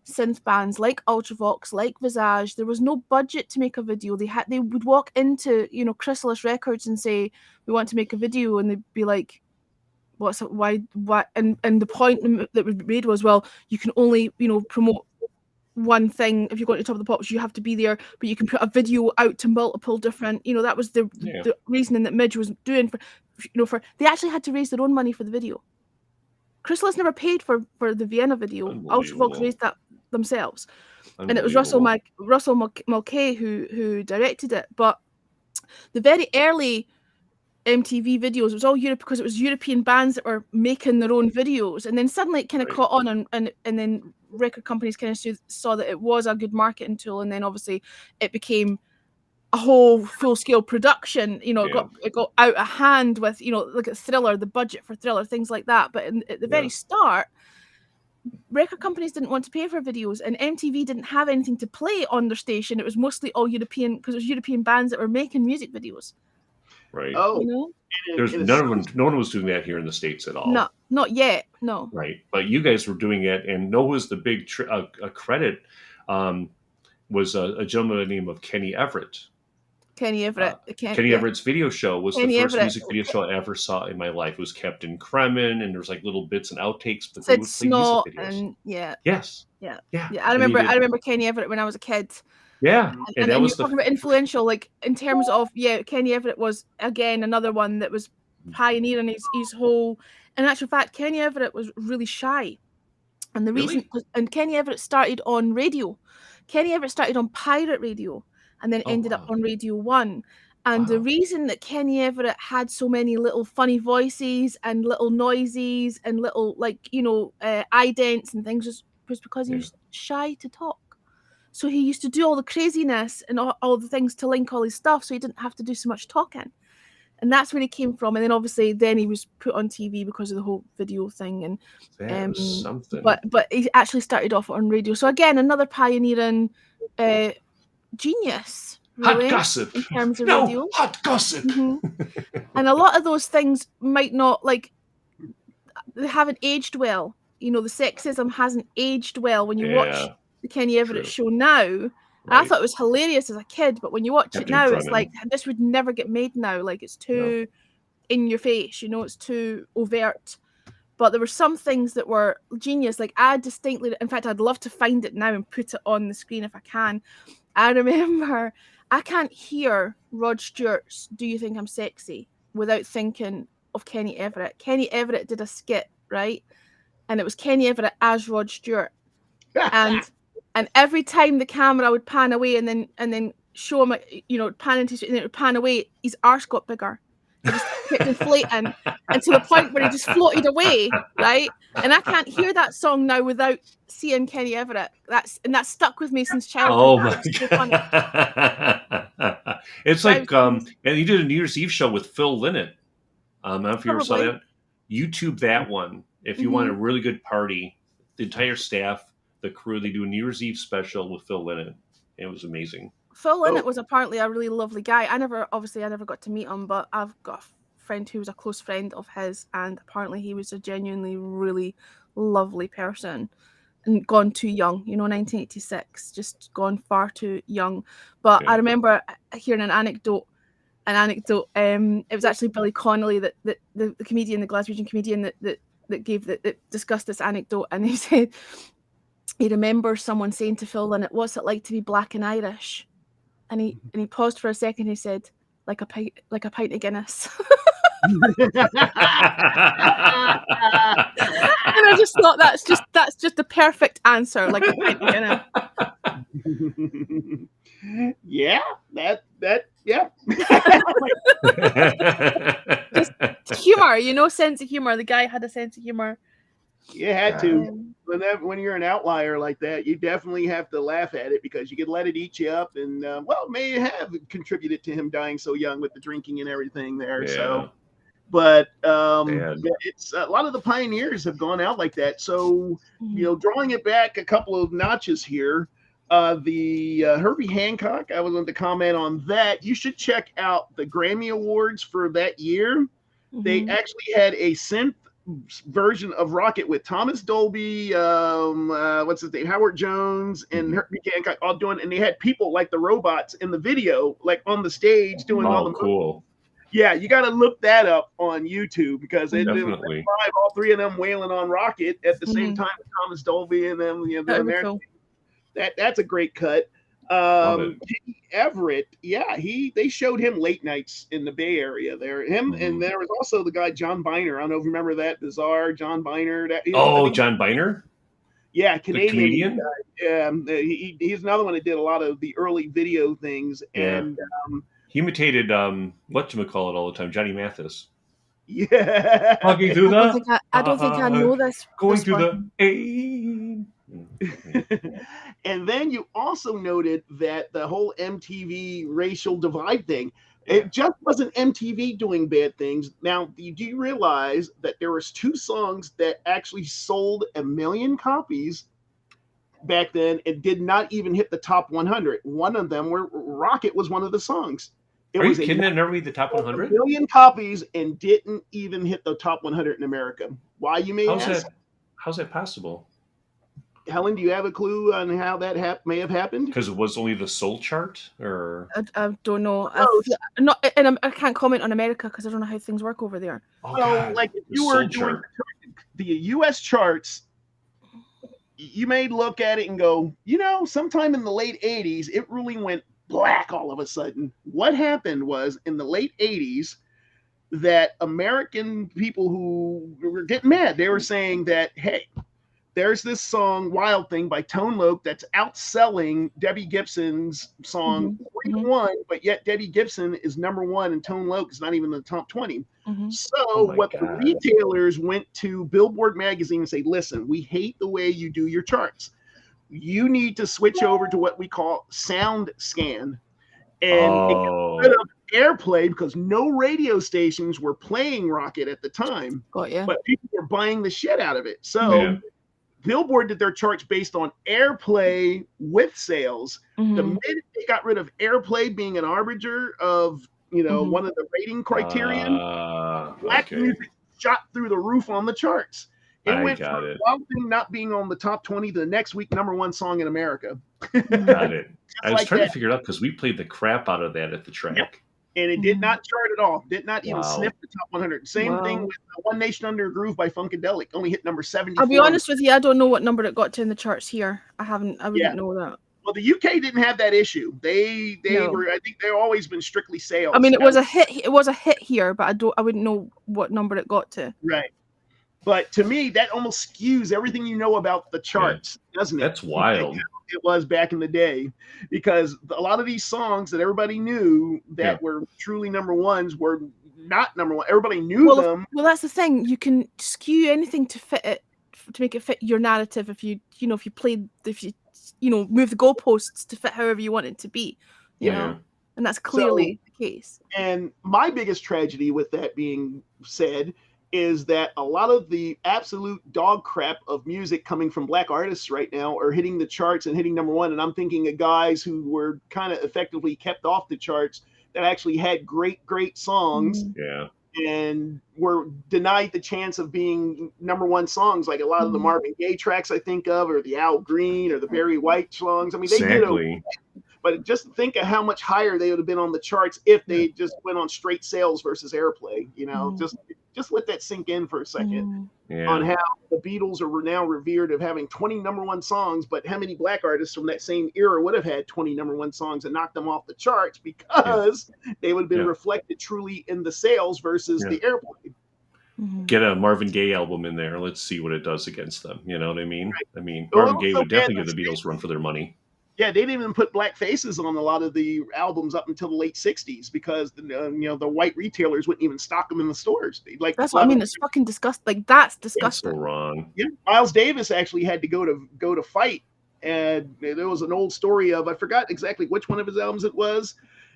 [SPEAKER 1] synth bands like Ultravox, like Visage, there was no budget to make a video. They would walk into Chrysalis Records and say, we want to make a video, and they'd be like, why and the point that was made was, well, you can only promote one thing. If you're going to Top of the Pops, you have to be there, but you can put a video out to multiple different, that was the reasoning that Midge was doing for they actually had to raise their own money for the video. Chrysalis never paid for the Vienna video. Ultravox raised that themselves, and it was Russell Mulcahy who directed it. But the very early MTV videos, it was all Europe, because it was European bands that were making their own videos, and then suddenly it kind of caught on, and then record companies kind of saw that it was a good marketing tool, and then obviously it became a whole full-scale production. It got out of hand with look at Thriller, the budget for Thriller, things like that. But at the very start, record companies didn't want to pay for videos, and MTV didn't have anything to play on their station. It was mostly all European, because it was European bands that were making music videos.
[SPEAKER 3] Right.
[SPEAKER 2] Oh,
[SPEAKER 3] there's no one was doing that here in the States at all.
[SPEAKER 1] No, not yet. No.
[SPEAKER 3] Right, but you guys were doing it, and no was the big credit was a gentleman by the name of Kenny Everett.
[SPEAKER 1] Kenny Everett.
[SPEAKER 3] Kenny Everett's video show was the first music video show I ever saw in my life. It was Captain Kremen, and there was like little bits and outtakes, but they would play music videos.
[SPEAKER 1] And
[SPEAKER 3] Yes.
[SPEAKER 1] Yeah. I remember Kenny Everett when I was a kid.
[SPEAKER 3] Yeah,
[SPEAKER 1] and that was talking about influential, like in terms of Kenny Everett was again another one that was pioneering his whole. In actual fact, Kenny Everett was really shy, and the reason and Kenny Everett started on radio. Kenny Everett started on pirate radio, and then ended up on Radio 1. And the reason that Kenny Everett had so many little funny voices and little noises and little idents and things was because he was shy to talk. So he used to do all the craziness and all the things to link all his stuff, so he didn't have to do so much talking. And that's where he came from. And then obviously then he was put on TV because of the whole video thing. And
[SPEAKER 3] that was something.
[SPEAKER 1] But he actually started off on radio. So again, another pioneering genius, really,
[SPEAKER 3] hot gossip
[SPEAKER 1] in terms of
[SPEAKER 3] no,
[SPEAKER 1] radio.
[SPEAKER 3] hot gossip.
[SPEAKER 1] And a lot of those things might not, like, they haven't aged well. You know, the sexism hasn't aged well when you watch the Kenny Everett show now. I thought it was hilarious as a kid, but when you watch it now, it's like, this would never get made now. Like, it's too in your face, you know, it's too overt. But there were some things that were genius. Like, I distinctly, in fact, I'd love to find it now and put it on the screen if I can. I remember, I can't hear Rod Stewart's Do You Think I'm Sexy without thinking of Kenny Everett. Kenny Everett did a skit, right? And it was Kenny Everett as Rod Stewart. And every time the camera would pan away and then show him, you know, pan into, and it would pan away, his arse got bigger. He just kept inflating, and to the point where he just floated away, right? And I can't hear that song now without seeing Kenny Everett. That's stuck with me since childhood.
[SPEAKER 3] Oh my god! It's like and he did a New Year's Eve show with Phil Lynott. I don't know if you ever saw that. YouTube that one if you want a really good party. The entire staff, the crew, they do a New Year's Eve special with Phil Lynott. It was amazing.
[SPEAKER 1] Phil Lynott was apparently a really lovely guy. I never got to meet him, but I've got a friend who was a close friend of his, and apparently he was a genuinely really lovely person, and gone too young. You know, 1986, just gone far too young. But I remember hearing an anecdote. It was actually Billy Connolly, that the comedian, the Glaswegian comedian that discussed this anecdote, and he said he remembers someone saying to Phil Lynott, "What's it like to be black and Irish?" And he paused for a second. He said, "Like a pint of Guinness." And I just thought that's just the perfect answer, like a pint of Guinness.
[SPEAKER 2] Yeah, yeah.
[SPEAKER 1] Just humor, you know, sense of humor. The guy had a sense of humor.
[SPEAKER 2] You had to. When you're an outlier like that, you definitely have to laugh at it, because you could let it eat you up, and may have contributed to him dying so young with the drinking and everything there. Yeah. So, but it's a lot of the pioneers have gone out like that. So, you know, drawing it back a couple of notches here, the Herbie Hancock, I was going to comment on that. You should check out the Grammy Awards for that year. They actually had a synth version of Rocket with Thomas Dolby, what's his name, Howard Jones, and Herbie Hancock all doing, and they had people like the robots in the video, like on the stage doing all the
[SPEAKER 3] cool.
[SPEAKER 2] Yeah, you got to look that up on YouTube, because it was live, all three of them wailing on Rocket at the same time with Thomas Dolby and them, you know, doing their thing. That's a great cut. Everett, they showed him late nights in the Bay Area there. And there was also the guy John Biner. I don't know if you remember that bizarre John Biner.
[SPEAKER 3] John Biner?
[SPEAKER 2] Yeah, Canadian. Yeah, he's another one that did a lot of the early video things. And
[SPEAKER 3] he imitated whatchamacallit all the time, Johnny Mathis.
[SPEAKER 2] Yeah.
[SPEAKER 3] Talking through
[SPEAKER 1] I don't think I know this.
[SPEAKER 3] Going through the A.
[SPEAKER 2] And then you also noted that the whole MTV racial divide thing, it just wasn't MTV doing bad things. Now, do you realize that there was 2 songs that actually sold 1 million copies back then and did not even hit the top 100? One of them, Rocket was one of the songs.
[SPEAKER 3] Are you kidding? It never hit the top 100?
[SPEAKER 2] 1 million copies and didn't even hit the top 100 in America. Why, you may ask?
[SPEAKER 3] How's that possible?
[SPEAKER 2] Helen, do you have a clue on how that may have happened?
[SPEAKER 3] Because it was only the soul chart, or
[SPEAKER 1] I don't know. I can't comment on America because I don't know how things work over there.
[SPEAKER 2] Like if you were doing the U.S. charts, you may look at it and go, you know, sometime in the late 80s, it really went black all of a sudden. What happened was in the late 80s that American people who were getting mad, they were saying that, hey, there's this song Wild Thing by Tone Loc that's outselling Debbie Gibson's song 3-1, but yet Debbie Gibson is number 1 and Tone Loc is not even in the top 20. So the retailers went to Billboard magazine and say, listen, we hate the way you do your charts. You need to switch over to what we call sound scan. And it got rid of airplay because no radio stations were playing Rocket at the time.
[SPEAKER 1] Got you.
[SPEAKER 2] But people were buying the shit out of it. So Billboard did their charts based on airplay with sales. The minute they got rid of airplay being an arbiter of, one of the rating criterion, black music shot through the roof on the charts. It went from one thing not being on the top 20 to the next week #1 song in America.
[SPEAKER 3] Got it. I was trying to figure it out because we played the crap out of that at the track.
[SPEAKER 2] Yep. And it did not chart at all. Did not even sniff the top 100. Same thing with One Nation Under a Groove by Funkadelic. Only hit number 74.
[SPEAKER 1] I'll be honest with you, I don't know what number it got to in the charts here. I wouldn't know that.
[SPEAKER 2] Well, the UK didn't have that issue. They were, I think they've always been strictly sales.
[SPEAKER 1] I mean, it was a hit. It was a hit here, but I wouldn't know what number it got to.
[SPEAKER 2] Right. But to me, that almost skews everything you know about the charts, doesn't it?
[SPEAKER 3] That's wild.
[SPEAKER 2] Like it was back in the day, because a lot of these songs that everybody knew that were truly #1s were not #1. Everybody knew them.
[SPEAKER 1] Well, that's the thing. You can skew anything to fit it, to make it fit your narrative. If you move the goalposts to fit however you want it to be, you know, and that's clearly the case.
[SPEAKER 2] And my biggest tragedy with that being said is that a lot of the absolute dog crap of music coming from black artists right now are hitting the charts and hitting #1. And I'm thinking of guys who were kind of effectively kept off the charts that actually had great songs. And were denied the chance of being #1 songs, like a lot of the Marvin Gaye tracks I think of, or the Al Green or the Barry White songs. I mean, they did okay, but just think of how much higher they would have been on the charts if they just went on straight sales versus airplay. Just let that sink in for a second on how the Beatles are now revered of having 20 #1 songs, but how many black artists from that same era would have had 20 #1 songs and knocked them off the charts because they would have been reflected truly in the sales versus the airplay.
[SPEAKER 3] Get a Marvin Gaye album in there. Let's see what it does against them. You know what I mean? I mean, Marvin Gaye would definitely give the Beatles a run for their money.
[SPEAKER 2] Yeah, they didn't even put black faces on a lot of the albums up until the late 60s because the white retailers wouldn't even stock them in the stores.
[SPEAKER 1] That's what I mean. It's fucking disgusting. Like, that's disgusting.
[SPEAKER 3] That's so wrong.
[SPEAKER 2] Yeah, Miles Davis actually had to go to fight, and there was an old story of, I forgot exactly which one of his albums it was,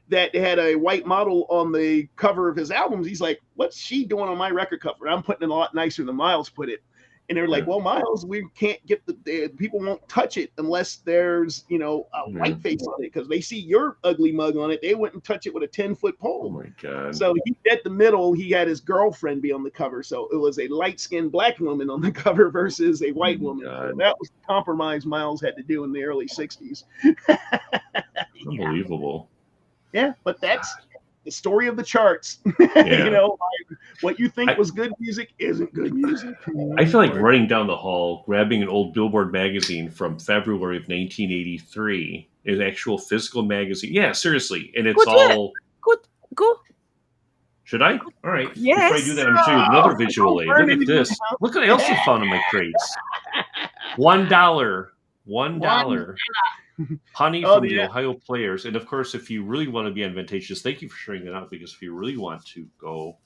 [SPEAKER 2] that had a white model on the cover of his albums. He's like, "What's she doing on my record cover? I'm putting it a lot nicer than Miles put it." And they're like, "Well, Miles, we can't get the people won't touch it unless there's a white face on it, because they see your ugly mug on it. They wouldn't touch it with a 10-foot pole."
[SPEAKER 3] Oh my god!
[SPEAKER 2] So at the middle, he had his girlfriend be on the cover, so it was a light-skinned black woman on the cover versus a white woman. So that was the compromise Miles had to do in the early '60s.
[SPEAKER 3] Unbelievable.
[SPEAKER 2] Yeah, but that's the story of the charts. What you think was good music isn't good music.
[SPEAKER 3] I feel like running down the hall, grabbing an old Billboard magazine from February of 1983, an actual physical magazine. Yeah, seriously. And it's
[SPEAKER 1] Go.
[SPEAKER 3] Should I? All right.
[SPEAKER 1] Yes.
[SPEAKER 3] Before I do that, I'm showing you another visual aid. Look at this. Look what I also found in my crates. $1. $1. Honey from the Ohio Players. And of course, if you really want to be advantageous, thank you for sharing that out, because if you really want to go,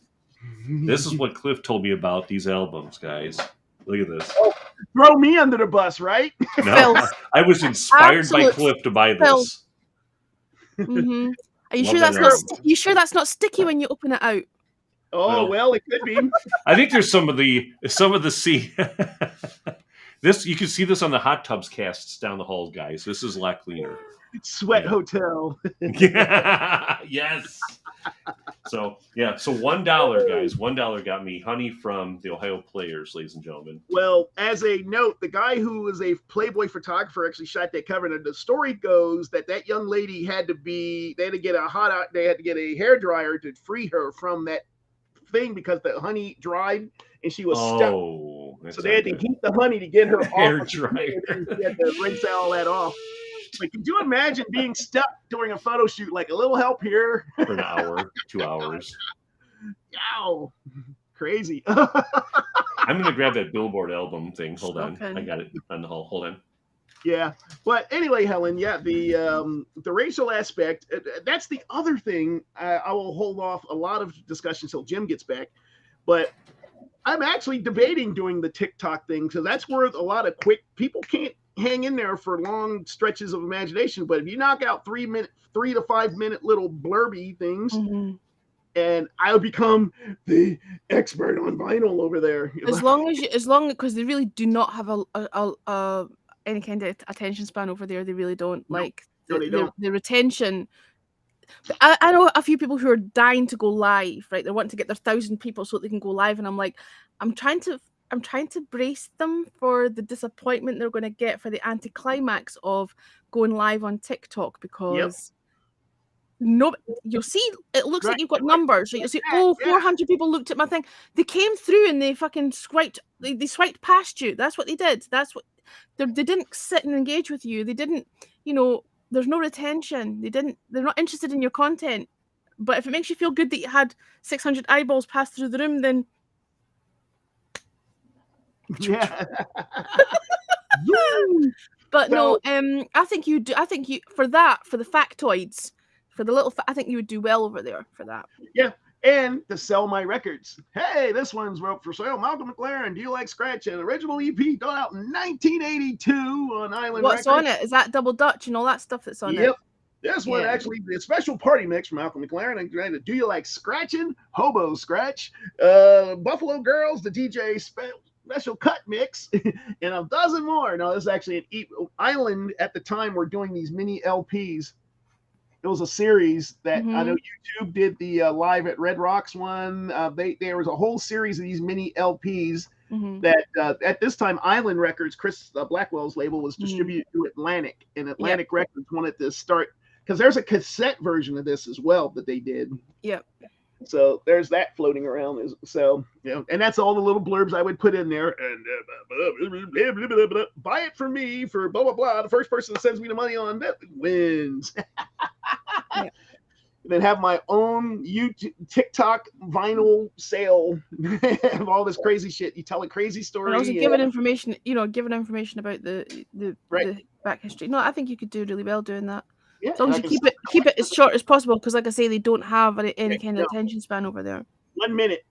[SPEAKER 3] this is what Cliff told me about these albums, guys. Look at this.
[SPEAKER 2] Oh, throw me under the bus, right?
[SPEAKER 3] No, I was inspired by Cliff to buy this.
[SPEAKER 1] Mm-hmm. Are you sure that's not? You sure that's not sticky when you open it out?
[SPEAKER 2] Oh well, it could be.
[SPEAKER 3] I think there's some of the sea. This, you can see this on the hot tubs casts down the halls, guys. This is a lot cleaner.
[SPEAKER 2] Sweat Hotel.
[SPEAKER 3] Yes. So $1, guys. $1 got me Honey from the Ohio Players, ladies and gentlemen.
[SPEAKER 2] Well, as a note, the guy who was a Playboy photographer actually shot that cover, and the story goes that young lady had to get a hairdryer to free her from that thing because the honey dried and she was stuck. So they had to heat the honey to get her off.
[SPEAKER 3] Hair dryer.
[SPEAKER 2] She had to rinse all that off. Like, could you imagine being stuck during a photo shoot? Like, a little help here
[SPEAKER 3] for an hour, 2 hours.
[SPEAKER 2] Yow, crazy.
[SPEAKER 3] I'm gonna grab that Billboard album thing. Hold on, I got it on the hall. Hold on.
[SPEAKER 2] Yeah, but anyway, Helen. Yeah, the racial aspect. That's the other thing. I will hold off a lot of discussion till Jim gets back. But I'm actually debating doing the TikTok thing because that's where a lot of people can't hang in there for long stretches of imagination. But if you knock out 3 to 5 minute little blurby things, and I'll become the expert on vinyl over there.
[SPEAKER 1] Because they really do not have a any kind of attention span over there. They really don't.
[SPEAKER 2] No.
[SPEAKER 1] Like
[SPEAKER 2] No, they don't.
[SPEAKER 1] the retention. I know a few people who are dying to go live, right? They want to get their 1,000 people so that they can go live, and I'm like, I'm trying to brace them for the disappointment they're going to get for the anticlimax of going live on TikTok, because you'll see it looks like you've got numbers. So you'll see, 400 people looked at my thing. They came through and they fucking swiped. They swiped past you. That's what they did. That's what they didn't sit and engage with you. They didn't, there's no retention. They're not interested in your content. But if it makes you feel good that you had 600 eyeballs pass through the room, then
[SPEAKER 2] yeah.
[SPEAKER 1] But no, I think you do. I think you for the factoids, for the little. I think you would do well over there for that.
[SPEAKER 2] Yeah, and to sell my records. Hey, this one's up for sale. Malcolm McLaren, Do You Like Scratch? An original EP done out in 1982 on Island
[SPEAKER 1] What's
[SPEAKER 2] Records.
[SPEAKER 1] on it? Is that Double Dutch and all that stuff that's on it?
[SPEAKER 2] Yep. This one actually, the special party mix from Malcolm McLaren. And Do You Like Scratching? Hobo Scratch. Buffalo Girls, the DJ special cut mix, and a dozen more. No, this is actually an Island at the time. We're doing these mini LPs. It was a series that I know YouTube did the live at Red Rocks one. There was a whole series of these mini LPs that at this time Island Records, Chris Blackwell's label, was distributed to Atlantic, and Atlantic Records wanted to start, because there's a cassette version of this as well that they did.
[SPEAKER 1] Yep.
[SPEAKER 2] So there's that floating around. So, and that's all the little blurbs I would put in there. And buy it from me for blah, blah, blah. The first person that sends me the money on that wins. And then have my own YouTube, TikTok vinyl sale of all this crazy shit. You tell a crazy story.
[SPEAKER 1] And also giving information, giving information about the back history. No, I think you could do really well doing that.
[SPEAKER 2] Yeah,
[SPEAKER 1] as long as you keep it as short as possible, because like I say, they don't have any kind of attention span over there.
[SPEAKER 2] 1 minute.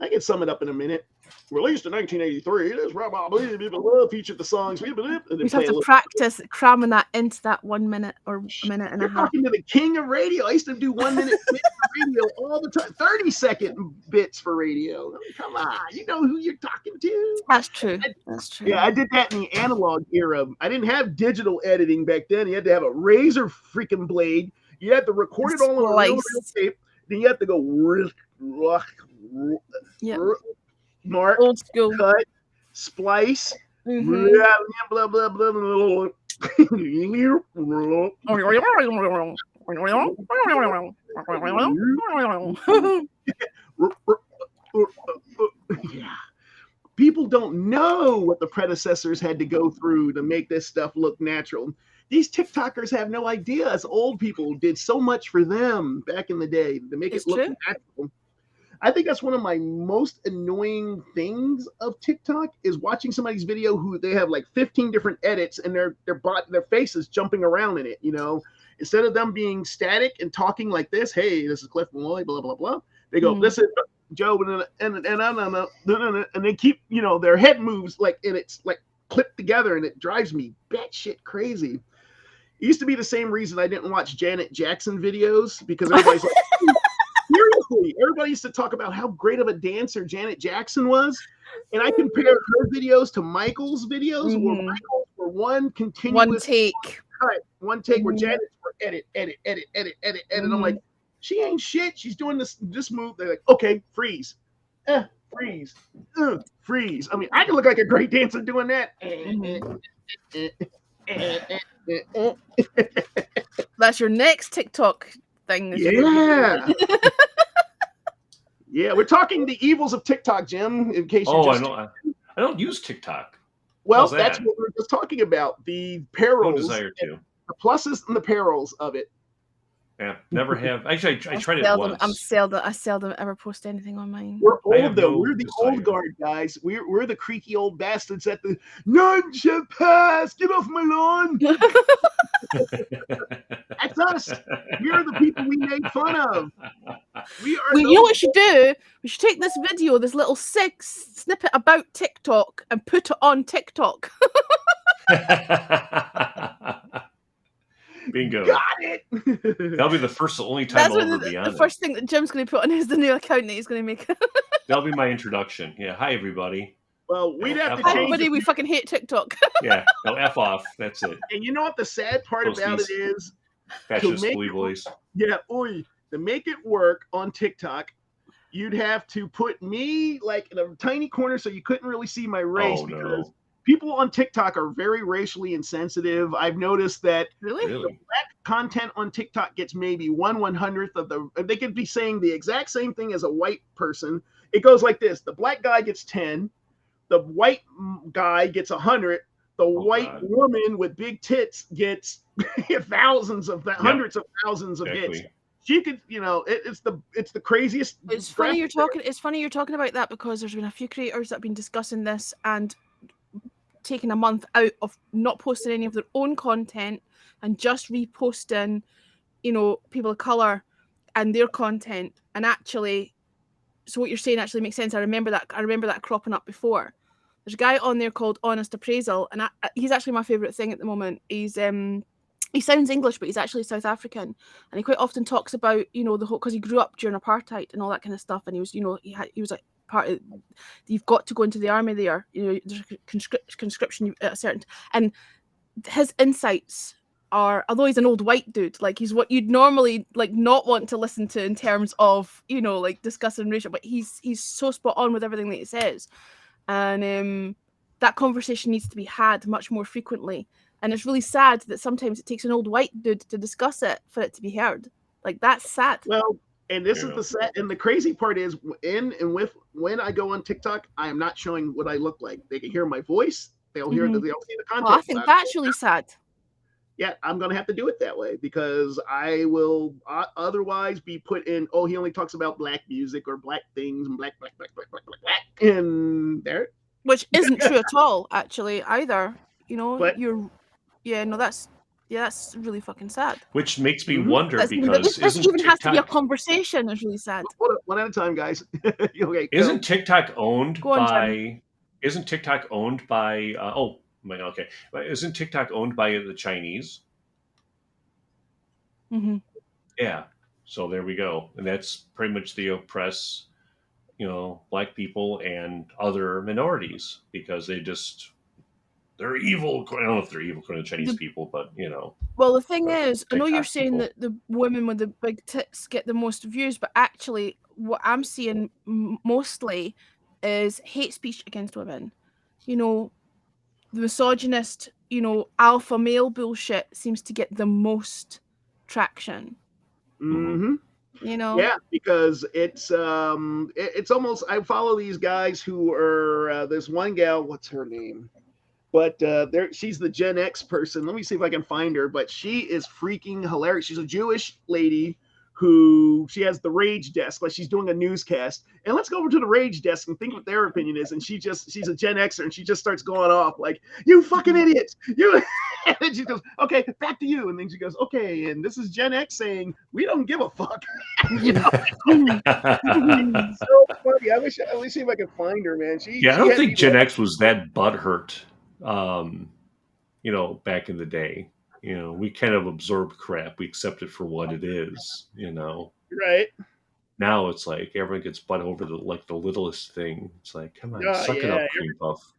[SPEAKER 2] I can sum it up in a minute. Released in 1983, this Love featured the songs. We
[SPEAKER 1] have to practice cramming that into that 1 minute or a minute and a half.
[SPEAKER 2] Talking to the king of radio. I used to do 1 minute bits for radio all the time. 30-second bits for radio. I mean, come on, you know who you're talking to.
[SPEAKER 1] That's true. That's true.
[SPEAKER 2] Yeah, I did that in the analog era. I didn't have digital editing back then. You had to have a razor freaking blade. You had to record it all on a real tape. Then you have to go mark,
[SPEAKER 1] old school,
[SPEAKER 2] cut, splice, blah blah blah blah blah. People don't know what the predecessors had to go through to make this stuff look natural. These TikTokers have no idea. Us old people did so much for them back in the day to make it look natural. I think that's one of my most annoying things of TikTok is watching somebody's video who they have like 15 different edits and their faces jumping around in it. Instead of them being static and talking like this, hey, this is Cliff Malloy, blah blah blah. They go, this is Joe, and they keep, their head moves like, and it's like clipped together, and it drives me batshit crazy. It used to be the same reason I didn't watch Janet Jackson videos, because everybody's like, seriously, everybody used to talk about how great of a dancer Janet Jackson was, and I compared her videos to Michael's videos, where Michael's were one continuous one take where Janet's were edit. And I'm like, she ain't shit. She's doing this move. They're like, okay, freeze, freeze, freeze. I mean, I can look like a great dancer doing that.
[SPEAKER 1] That's your next TikTok thing.
[SPEAKER 2] Yeah. Yeah, we're talking the evils of TikTok, Jim, in case you
[SPEAKER 3] I don't use TikTok.
[SPEAKER 2] Well, that's what we're just talking about. The perils,
[SPEAKER 3] no desire to.
[SPEAKER 2] The pluses and the perils of it.
[SPEAKER 3] Yeah, never have. Actually, I tried it once.
[SPEAKER 1] I seldom ever post anything on mine.
[SPEAKER 2] We're old though. We're the old guard guys. We're the creaky old bastards at the none shall pass. Get off my lawn. That's us. We're the people we make fun of. We are.
[SPEAKER 1] Well, you know what you should do? We should take this video, this little snippet about TikTok, and put it on TikTok.
[SPEAKER 3] Bingo.
[SPEAKER 2] Got it.
[SPEAKER 3] That'll be the first, only time I'll ever be on
[SPEAKER 1] the first thing that Jim's going to put on is the new account that he's going to make.
[SPEAKER 3] That'll be my introduction. Yeah. Hi, everybody.
[SPEAKER 2] Well, we'd have to
[SPEAKER 1] Hi,
[SPEAKER 2] change.
[SPEAKER 1] everybody. We fucking hate TikTok.
[SPEAKER 3] Yeah. No, F off. That's it.
[SPEAKER 2] And you know what the sad part about it is?
[SPEAKER 3] Fascist bully boys.
[SPEAKER 2] Yeah, to make it work on TikTok, you'd have to put me like in a tiny corner so you couldn't really see my race, because people on TikTok are very racially insensitive. I've noticed that
[SPEAKER 1] Really?
[SPEAKER 2] the black content on TikTok gets maybe 1/100th of the. They could be saying the exact same thing as a white person. It goes like this: the black guy gets 10, the white guy gets 100, the white woman with big tits gets hundreds of thousands of hits. She could, it's the craziest.
[SPEAKER 1] It's funny you're talking about that, because there's been a few creators that have been discussing this and taking a month out of not posting any of their own content and just reposting, people of color and their content. And actually, so what you're saying actually makes sense. I remember that cropping up before. There's a guy on there called Honest Appraisal, and he's actually my favorite thing at the moment. He sounds English, but he's actually South African, and he quite often talks about, the whole, because he grew up during apartheid and all that kind of stuff, and he was, he was like part of. You've got to go into the army there. There's a conscription at a certain, and his insights are, although he's an old white dude, like he's what you'd normally like not want to listen to in terms of like discussing racial, but he's so spot on with everything that he says, and that conversation needs to be had much more frequently. And it's really sad that sometimes it takes an old white dude to discuss it for it to be heard. Like, that's sad.
[SPEAKER 2] Well, and this is the sad, and the crazy part is when I go on TikTok, I am not showing what I look like. They can hear my voice. They'll hear they'll see the content.
[SPEAKER 1] Well, I think that's really sad.
[SPEAKER 2] Yeah, I'm going to have to do it that way, because I will otherwise be put in, he only talks about black music or black things and black, and there.
[SPEAKER 1] Which isn't true at all, actually, either.
[SPEAKER 2] But,
[SPEAKER 1] that's really fucking sad.
[SPEAKER 3] Which makes me wonder,
[SPEAKER 1] because this even has to be a conversation. Is really sad.
[SPEAKER 2] One at a time, guys. Okay,
[SPEAKER 3] isn't TikTok owned by? Isn't TikTok owned by? Okay. Isn't TikTok owned by the Chinese?
[SPEAKER 1] Mm-hmm.
[SPEAKER 3] Yeah. So there we go, and that's pretty much the oppress, black people and other minorities, because they're evil. I don't know if they're evil according to Chinese people, but
[SPEAKER 1] Well, the thing is, I know you're saying that the women with the big tits get the most views, but actually, what I'm seeing mostly is hate speech against women. The misogynist, alpha male bullshit seems to get the most traction.
[SPEAKER 2] Mm-hmm.
[SPEAKER 1] Yeah,
[SPEAKER 2] because it's almost, I follow these guys who are this one gal, what's her name? But she's the Gen X person. Let me see if I can find her. But she is freaking hilarious. She's a Jewish lady who she has the Rage Desk, like she's doing a newscast. And let's go over to the Rage Desk and think what their opinion is. And she's a Gen Xer, and she just starts going off like, "You fucking idiots! You!" And then she goes, "Okay, back to you." And then she goes, "Okay, and this is Gen X saying we don't give a fuck." So funny. I wish see if I could find her, man.
[SPEAKER 3] I don't think Gen X was that butthurt. Back in the day, we kind of absorb crap. We accept it for what it is,
[SPEAKER 2] Right.
[SPEAKER 3] Now it's like everyone gets butt over the littlest thing. It's like, come on, suck it up, cream puff.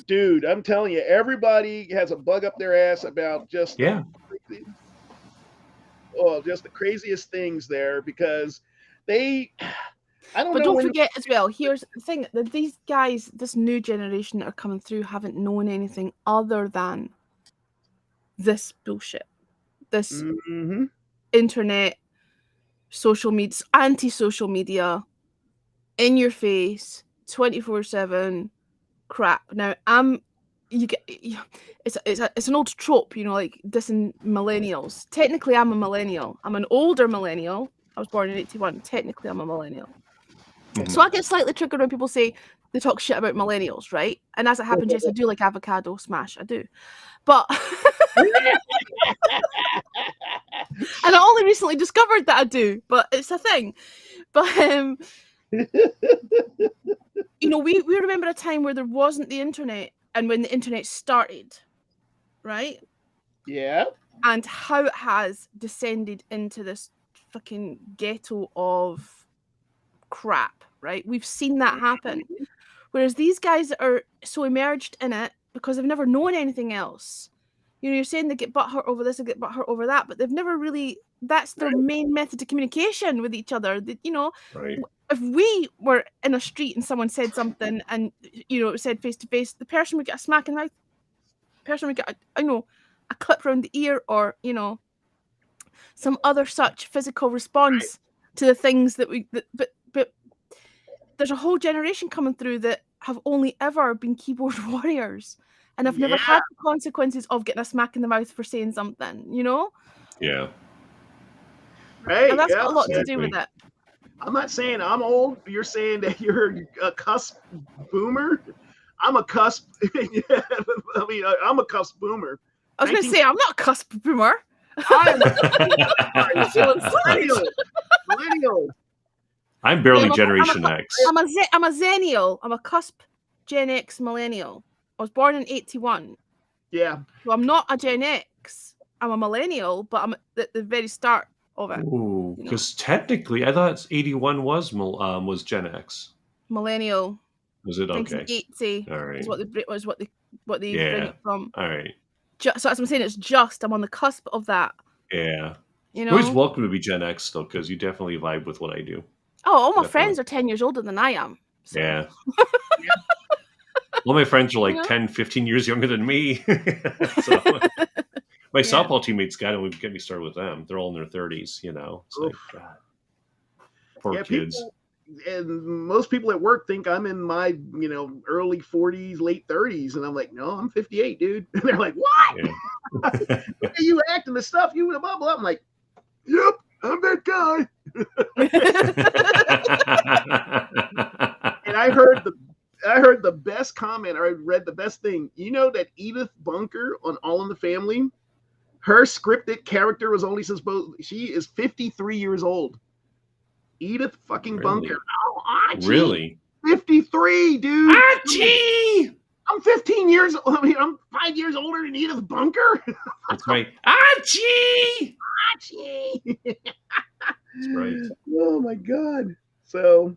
[SPEAKER 2] Dude, I'm telling you, everybody has a bug up their ass about just just the craziest things there, because
[SPEAKER 1] don't forget as well, here's the thing, that these guys, this new generation that are coming through, haven't known anything other than this bullshit. This internet, social media, anti-social media, in your face, 24/7 crap. Now, it's an old trope, like dissing millennials. Technically, I'm a millennial. I'm an older millennial. I was born in 81. Technically, I'm a millennial. So I get slightly triggered when people say they talk shit about millennials, right? And as it happens, yes, I do like avocado smash. I do. But and I only recently discovered that I do, but it's a thing. But You know, we remember a time where there wasn't the internet, and when the internet started, right?
[SPEAKER 2] Yeah.
[SPEAKER 1] And how it has descended into this fucking ghetto of crap, right? We've seen that happen. Whereas these guys that are so immersed in it because they've never known anything else. You know, you're saying they get butthurt over this, they get butthurt over that, but they've never really, that's their main method of communication with each other. You know,
[SPEAKER 3] Right.
[SPEAKER 1] if we were in a street and someone said something and, you know, said face to face, the person would get a smack in the mouth, the person would get, a clip around the ear, or, you know, some other such physical response to the things that we, but there's a whole generation coming through that have only ever been keyboard warriors and have never had the consequences of getting a smack in the mouth for saying something, you know?
[SPEAKER 3] Yeah.
[SPEAKER 2] Right.
[SPEAKER 1] And that's
[SPEAKER 2] yeah.
[SPEAKER 1] got a lot to do with it.
[SPEAKER 2] I'm not saying I'm old. You're saying that you're a cusp boomer. I'm a cusp. Yeah, I mean, I'm a cusp boomer.
[SPEAKER 1] I was going to say, I'm not a cusp boomer.
[SPEAKER 2] I'm
[SPEAKER 1] millennial.
[SPEAKER 2] Millennial.
[SPEAKER 3] I'm barely Generation X.
[SPEAKER 1] I'm a Zennial. I'm a cusp Gen X millennial. I was born in 81.
[SPEAKER 2] Yeah.
[SPEAKER 1] So I'm not a Gen X. I'm a millennial, but I'm at the very start of it.
[SPEAKER 3] Ooh, because technically, I thought 81 was Gen X.
[SPEAKER 1] Millennial.
[SPEAKER 3] Was it okay?
[SPEAKER 1] 1980.
[SPEAKER 3] All right.
[SPEAKER 1] Is what they bring it from.
[SPEAKER 3] All right.
[SPEAKER 1] So as I'm saying, I'm on the cusp of that.
[SPEAKER 3] Yeah.
[SPEAKER 1] You know,
[SPEAKER 3] you're always welcome to be Gen X though, because you definitely vibe with what I do.
[SPEAKER 1] Oh, all my friends are 10 years older than I am. So.
[SPEAKER 3] Yeah. All my friends are like 10, 15 years younger than me. So my softball teammates got it. Get me started with them. They're all in their 30s, you know. It's like, God. Poor kids.
[SPEAKER 2] And most people at work think I'm in my, early 40s, late 30s. And I'm like, no, I'm 58, dude. And they're like, what? Yeah. You acting the stuff, you blah, blah. I'm like, yep, I'm that guy. And I heard the best comment, or I read the best thing. You know that Edith Bunker on All in the Family, her scripted character was only supposed, she is 53 years old. Edith fucking Bunker. Oh, Archie.
[SPEAKER 3] Really?
[SPEAKER 2] 53, dude.
[SPEAKER 3] Archie!
[SPEAKER 2] I'm 15 years old. I mean, I'm 5 years older than Edith Bunker.
[SPEAKER 3] That's right. Archie!
[SPEAKER 2] Archie!
[SPEAKER 3] That's right.
[SPEAKER 2] Oh, my God. So,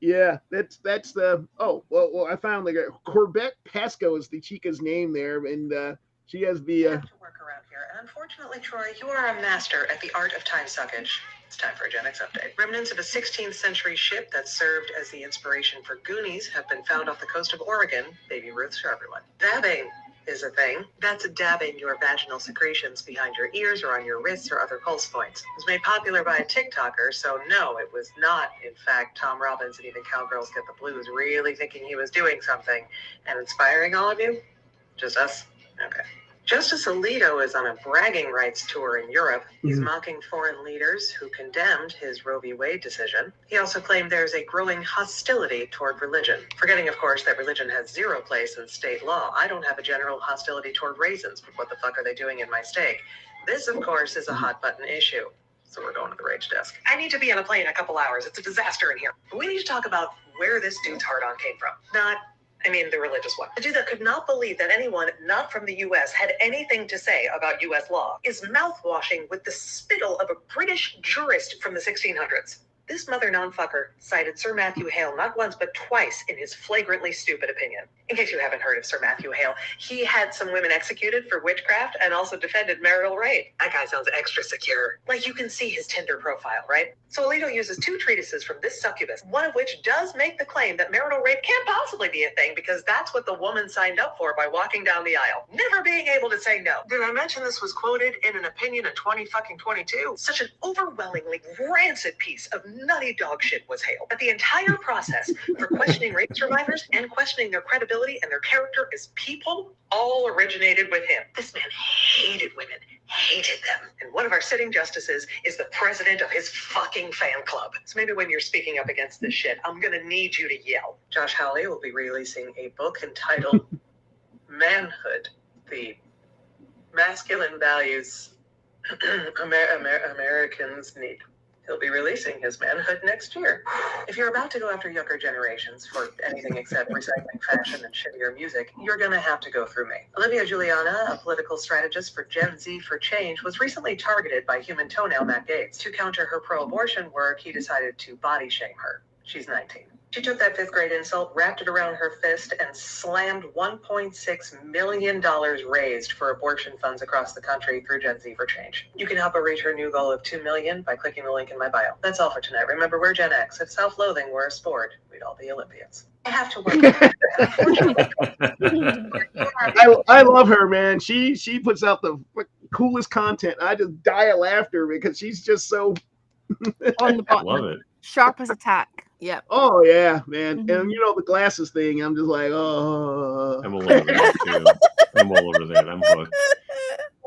[SPEAKER 2] yeah, that's the, well, I found like Corbett Pasco is the Chica's name there, and she has the...
[SPEAKER 4] have to work around here, and unfortunately, Troy, you are a master at the art of time suckage. It's time for a Gen X update. Remnants of a 16th century ship that served as the inspiration for Goonies have been found off the coast of Oregon. Baby Ruth's for everyone. Dabbing is a thing. That's dabbing your vaginal secretions behind your ears or on your wrists or other pulse points. It was made popular by a TikToker, so no, it was not, in fact, Tom Robbins and even Cowgirls Get the Blues really thinking he was doing something and inspiring all of you? Just us? Okay. Justice Alito is on a bragging rights tour in Europe. He's mocking foreign leaders who condemned his Roe v. Wade decision. He also claimed there's a growing hostility toward religion, forgetting, of course, that religion has zero place in state law. I don't have a general hostility toward raisins, but what the fuck are they doing in my steak? This, of course, is a hot button issue. So we're going to the rage desk. I need to be on a plane in a couple hours. It's a disaster in here. But we need to talk about where this dude's hard-on came from. The religious one. The dude that could not believe that anyone not from the U.S. had anything to say about U.S. law is mouthwashing with the spittle of a British jurist from the 1600s. This mother non-fucker cited Sir Matthew Hale not once but twice in his flagrantly stupid opinion. In case you haven't heard of Sir Matthew Hale, he had some women executed for witchcraft and also defended marital rape. That guy sounds extra secure. Like you can see his Tinder profile, right? So Alito uses 2 treatises from this succubus, one of which does make the claim that marital rape can't possibly be a thing because that's what the woman signed up for by walking down the aisle, never being able to say no. Did I mention this was quoted in an opinion in 2022? Such an overwhelmingly rancid piece of nutty dog shit was Hale. But the entire process for questioning rape survivors and questioning their credibility and their character as people all originated with him. This man hated women, hated them. And one of our sitting justices is the president of his fucking fan club. So maybe when you're speaking up against this shit, I'm gonna need you to yell. Josh Hawley will be releasing a book entitled Manhood, the Masculine Values Americans Need. He'll be releasing his manhood next year. If you're about to go after younger generations for anything except recycling fashion and shittier music, you're going to have to go through me. Olivia Juliana, a political strategist for Gen Z for Change, was recently targeted by human toenail Matt Gaetz. To counter her pro-abortion work, he decided to body shame her. She's 19. She took that 5th grade insult, wrapped it around her fist, and slammed $1.6 million raised for abortion funds across the country through Gen Z for Change. You can help her reach her new goal of $2 million by clicking the link in my bio. That's all for tonight. Remember, we're Gen X. If self-loathing were a sport, we'd all be Olympians. I have to work.
[SPEAKER 2] I love her, man. She puts out the coolest content. I just die of laughter because she's just so
[SPEAKER 1] on the button.
[SPEAKER 3] Love it.
[SPEAKER 1] Sharp as a tack. Yeah.
[SPEAKER 2] Oh yeah, man. And the glasses thing, I'm just like, oh.
[SPEAKER 3] I'm all over that too. I'm all over that. I'm hooked.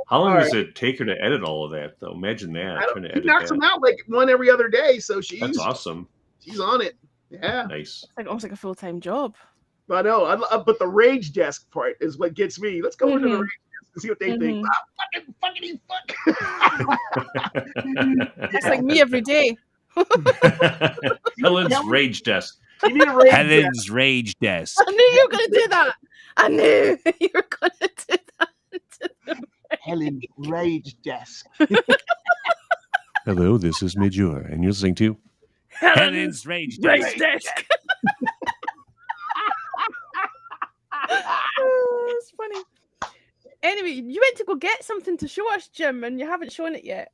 [SPEAKER 3] How long does it take her to edit all of that, though? Imagine that.
[SPEAKER 2] She knocks them out like one every other day, so
[SPEAKER 3] that's awesome.
[SPEAKER 2] She's on it. Yeah.
[SPEAKER 3] Nice.
[SPEAKER 1] It's like almost like a full-time job.
[SPEAKER 2] I know. But the rage desk part is what gets me. Let's go into the rage desk and see what they think. Fuck.
[SPEAKER 1] It's like me every day.
[SPEAKER 3] Helen's rage desk.
[SPEAKER 5] Helen's rage desk.
[SPEAKER 1] I knew you were going to do that. I knew you were going to do that.
[SPEAKER 2] Helen's rage desk.
[SPEAKER 5] Hello, this is Major, and you're listening to Helen's rage desk.
[SPEAKER 1] Oh, it's funny. Anyway, you went to go get something to show us, Jim, and you haven't shown it yet.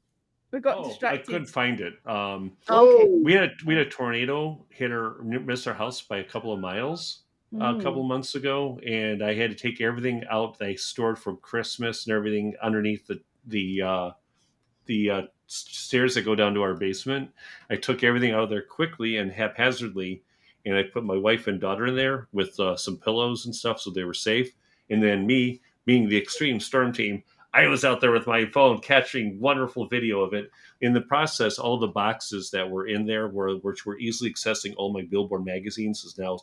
[SPEAKER 1] We got distracted.
[SPEAKER 3] I couldn't find it.
[SPEAKER 1] Okay.
[SPEAKER 3] We had a tornado miss our house by a couple of miles a couple of months ago, and I had to take everything out that I stored from Christmas and everything underneath the stairs that go down to our basement. I took everything out of there quickly and haphazardly, and I put my wife and daughter in there with some pillows and stuff so they were safe. And then me, being the extreme storm team, I was out there with my phone capturing wonderful video of it. In the process, all the boxes that were in there, which were easily accessing all my Billboard magazines, is now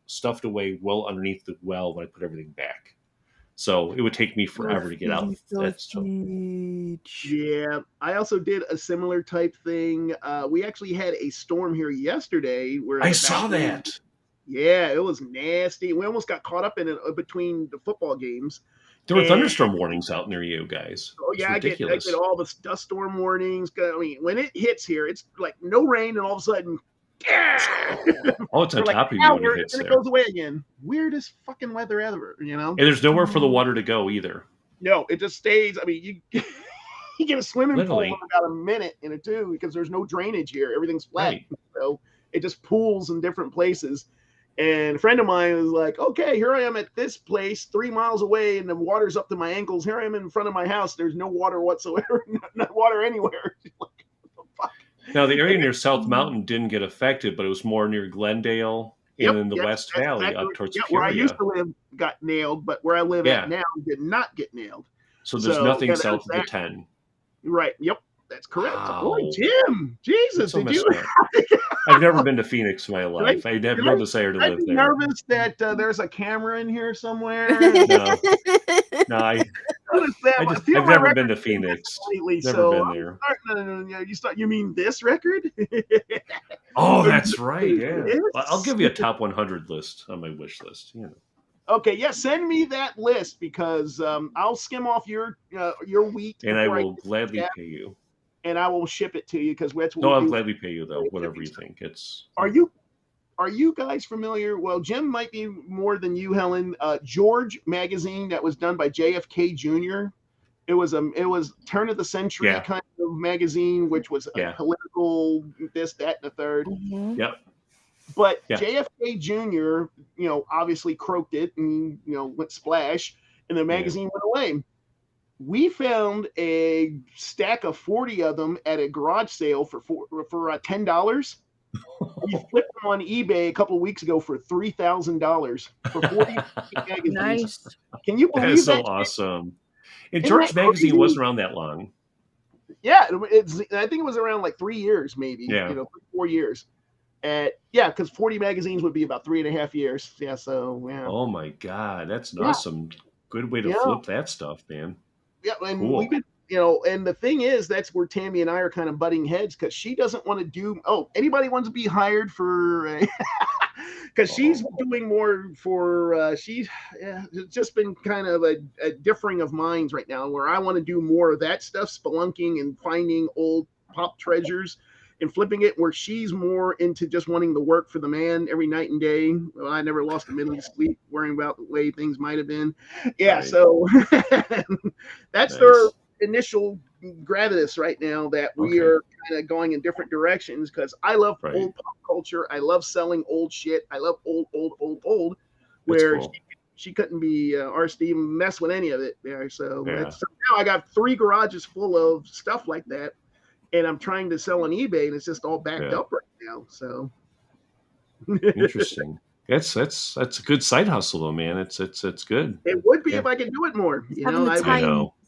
[SPEAKER 3] stuffed away well underneath the well when I put everything back. So it would take me forever to get out.
[SPEAKER 2] Yeah, I also did a similar type thing. We actually had a storm here yesterday. Where
[SPEAKER 3] I saw that.
[SPEAKER 2] Yeah, it was nasty. We almost got caught up in it between the football games.
[SPEAKER 3] There were thunderstorm warnings out near you guys.
[SPEAKER 2] Oh yeah, I get all the dust storm warnings. I mean, when it hits here, it's like no rain, and all of a sudden,
[SPEAKER 3] oh, it's on top of you when it hits
[SPEAKER 2] and
[SPEAKER 3] there.
[SPEAKER 2] It goes away again. Weirdest fucking weather ever, And
[SPEAKER 3] there's nowhere for the water to go either.
[SPEAKER 2] No, it just stays. I mean, you get a swimming pool in about a minute in it too, because there's no drainage here. Everything's flat, so it just pools in different places. And a friend of mine was like, okay, here I am at this place 3 miles away and the water's up to my ankles. Here I am in front of my house. There's no water whatsoever, not water anywhere. Like, what the fuck?
[SPEAKER 3] Now, the area near South Mountain didn't get affected, but it was more near Glendale and in the West Valley up towards Peoria.
[SPEAKER 2] Where I used to live got nailed, but where I live at now did not get nailed.
[SPEAKER 3] So there's nothing south of the 10.
[SPEAKER 2] Right. Yep. That's correct.
[SPEAKER 3] Wow.
[SPEAKER 2] Boy, Jim, Jesus,
[SPEAKER 3] So
[SPEAKER 2] did you?
[SPEAKER 3] I've never been to Phoenix in my life. I have no desire to live there.
[SPEAKER 2] I'm nervous that there's a camera in here somewhere.
[SPEAKER 3] No, I've never been to Phoenix. Never been there.
[SPEAKER 2] No. You mean this record?
[SPEAKER 3] Oh, that's right. Yeah. Well, I'll give you a top 100 list on my wish list.
[SPEAKER 2] Okay, yeah, send me that list because I'll skim off your wheat.
[SPEAKER 3] And I will gladly pay you.
[SPEAKER 2] And I will ship it to you because that's what
[SPEAKER 3] I'll gladly pay you though, whatever you think.
[SPEAKER 2] Are you guys familiar? Well, Jim might be more than you, Helen. George magazine that was done by JFK Jr. It was turn of the century kind of magazine, which was a political this, that, and the third.
[SPEAKER 1] Mm-hmm.
[SPEAKER 3] Yep.
[SPEAKER 2] But JFK Jr., obviously croaked it and went splash, and the magazine went away. We found a stack of 40 of them at a garage sale for $10. We flipped them on eBay a couple of weeks ago for $3,000 for 40 magazines.
[SPEAKER 1] Nice.
[SPEAKER 2] Can you believe
[SPEAKER 3] that? Is so awesome. And George magazine wasn't around that long.
[SPEAKER 2] Yeah, I think it was around like 3 years, maybe. 4 years. Because 40 magazines would be about 3.5 years. Yeah, so yeah.
[SPEAKER 3] Oh my God, that's an awesome, good way to flip that stuff, man.
[SPEAKER 2] Yeah, and
[SPEAKER 3] cool.
[SPEAKER 2] and the thing is, that's where Tammy and I are kind of butting heads because she doesn't want to do. Oh, anybody wants to be hired for? Because she's doing more for. It's just been kind of a differing of minds right now, where I want to do more of that stuff, spelunking and finding old pop treasures and flipping it, where she's more into just wanting to work for the man every night and day. Well, I never lost a minute of sleep worrying about the way things might have been. Yeah, right. So that's their initial gravitas right now, that we are kind of going in different directions, because I love old pop culture. I love selling old shit. I love old, where cool. She couldn't be arsed to even mess with any of it there. So now I got 3 garages full of stuff like that. And I'm trying to sell on eBay, and it's just all backed up right now. So
[SPEAKER 3] interesting. That's a good side hustle, though, man. It's good.
[SPEAKER 2] It would be if I could do it more.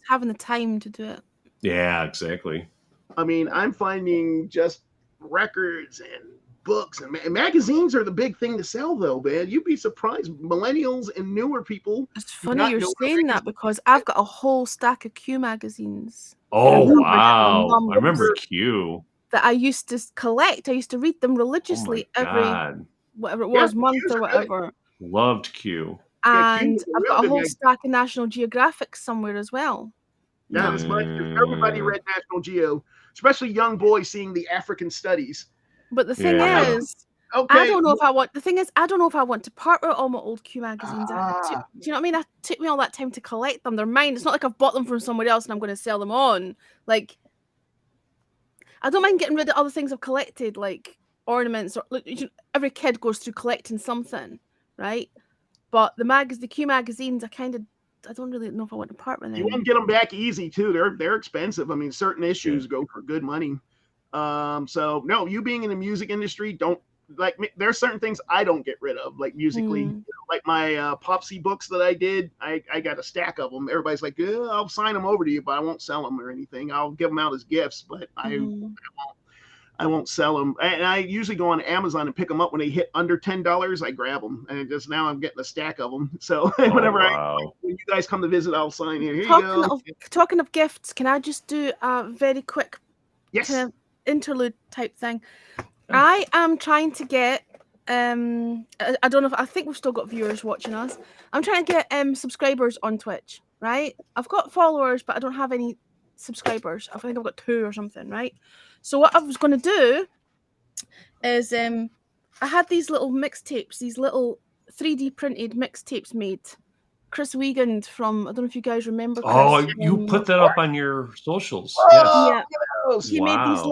[SPEAKER 1] Having the time to do it.
[SPEAKER 3] Yeah, exactly.
[SPEAKER 2] I mean, I'm finding just records and books and magazines are the big thing to sell, though, man. You'd be surprised. Millennials and newer people.
[SPEAKER 1] It's funny you're saying that, because I've got a whole stack of Q magazines.
[SPEAKER 3] Oh, wow. I remember Q.
[SPEAKER 1] That I used to collect. I used to read them religiously every, whatever it was, month or whatever.
[SPEAKER 3] Loved Q.
[SPEAKER 1] And I've got a whole stack of National Geographic somewhere as well.
[SPEAKER 2] Yeah, it's much. Everybody read National Geo, especially young boys seeing the African studies.
[SPEAKER 1] But the thing is, I don't know if I want. The thing is, I don't know if I want to part with all my old Q magazines. Do you know what I mean? It took me all that time to collect them. They're mine. It's not like I've bought them from somewhere else and I'm going to sell them on. Like, I don't mind getting rid of other things I've collected, like ornaments. Or every kid goes through collecting something, right? But the Q magazines, I don't really know if I want to part with them.
[SPEAKER 2] You won't get them back easy too. They're expensive. I mean, certain issues go for good money. So no, you being in the music industry, there's certain things I don't get rid of, like musically, like my Popsy books that I did. I got a stack of them. Everybody's like, I'll sign them over to you, but I won't sell them or anything. I'll give them out as gifts, but I won't sell them. And I usually go on Amazon and pick them up when they hit under $10. I grab them, and just now I'm getting a stack of them. So whenever when you guys come to visit, I'll sign here. Here you go.
[SPEAKER 1] Talking of gifts, can I just do a very quick
[SPEAKER 2] kind
[SPEAKER 1] of interlude type thing? I am trying to get I don't know I think we've still got viewers watching us. I'm trying to get subscribers on Twitch, right? I've got followers, but I don't have any subscribers. I think I've got 2 or something, right? So what I was going to do is I had these little mixtapes, these little 3D printed mixtapes made. Chris Wiegand from, I don't know if you guys remember Chris.
[SPEAKER 3] You put that up on your socials.
[SPEAKER 1] Yeah. He made these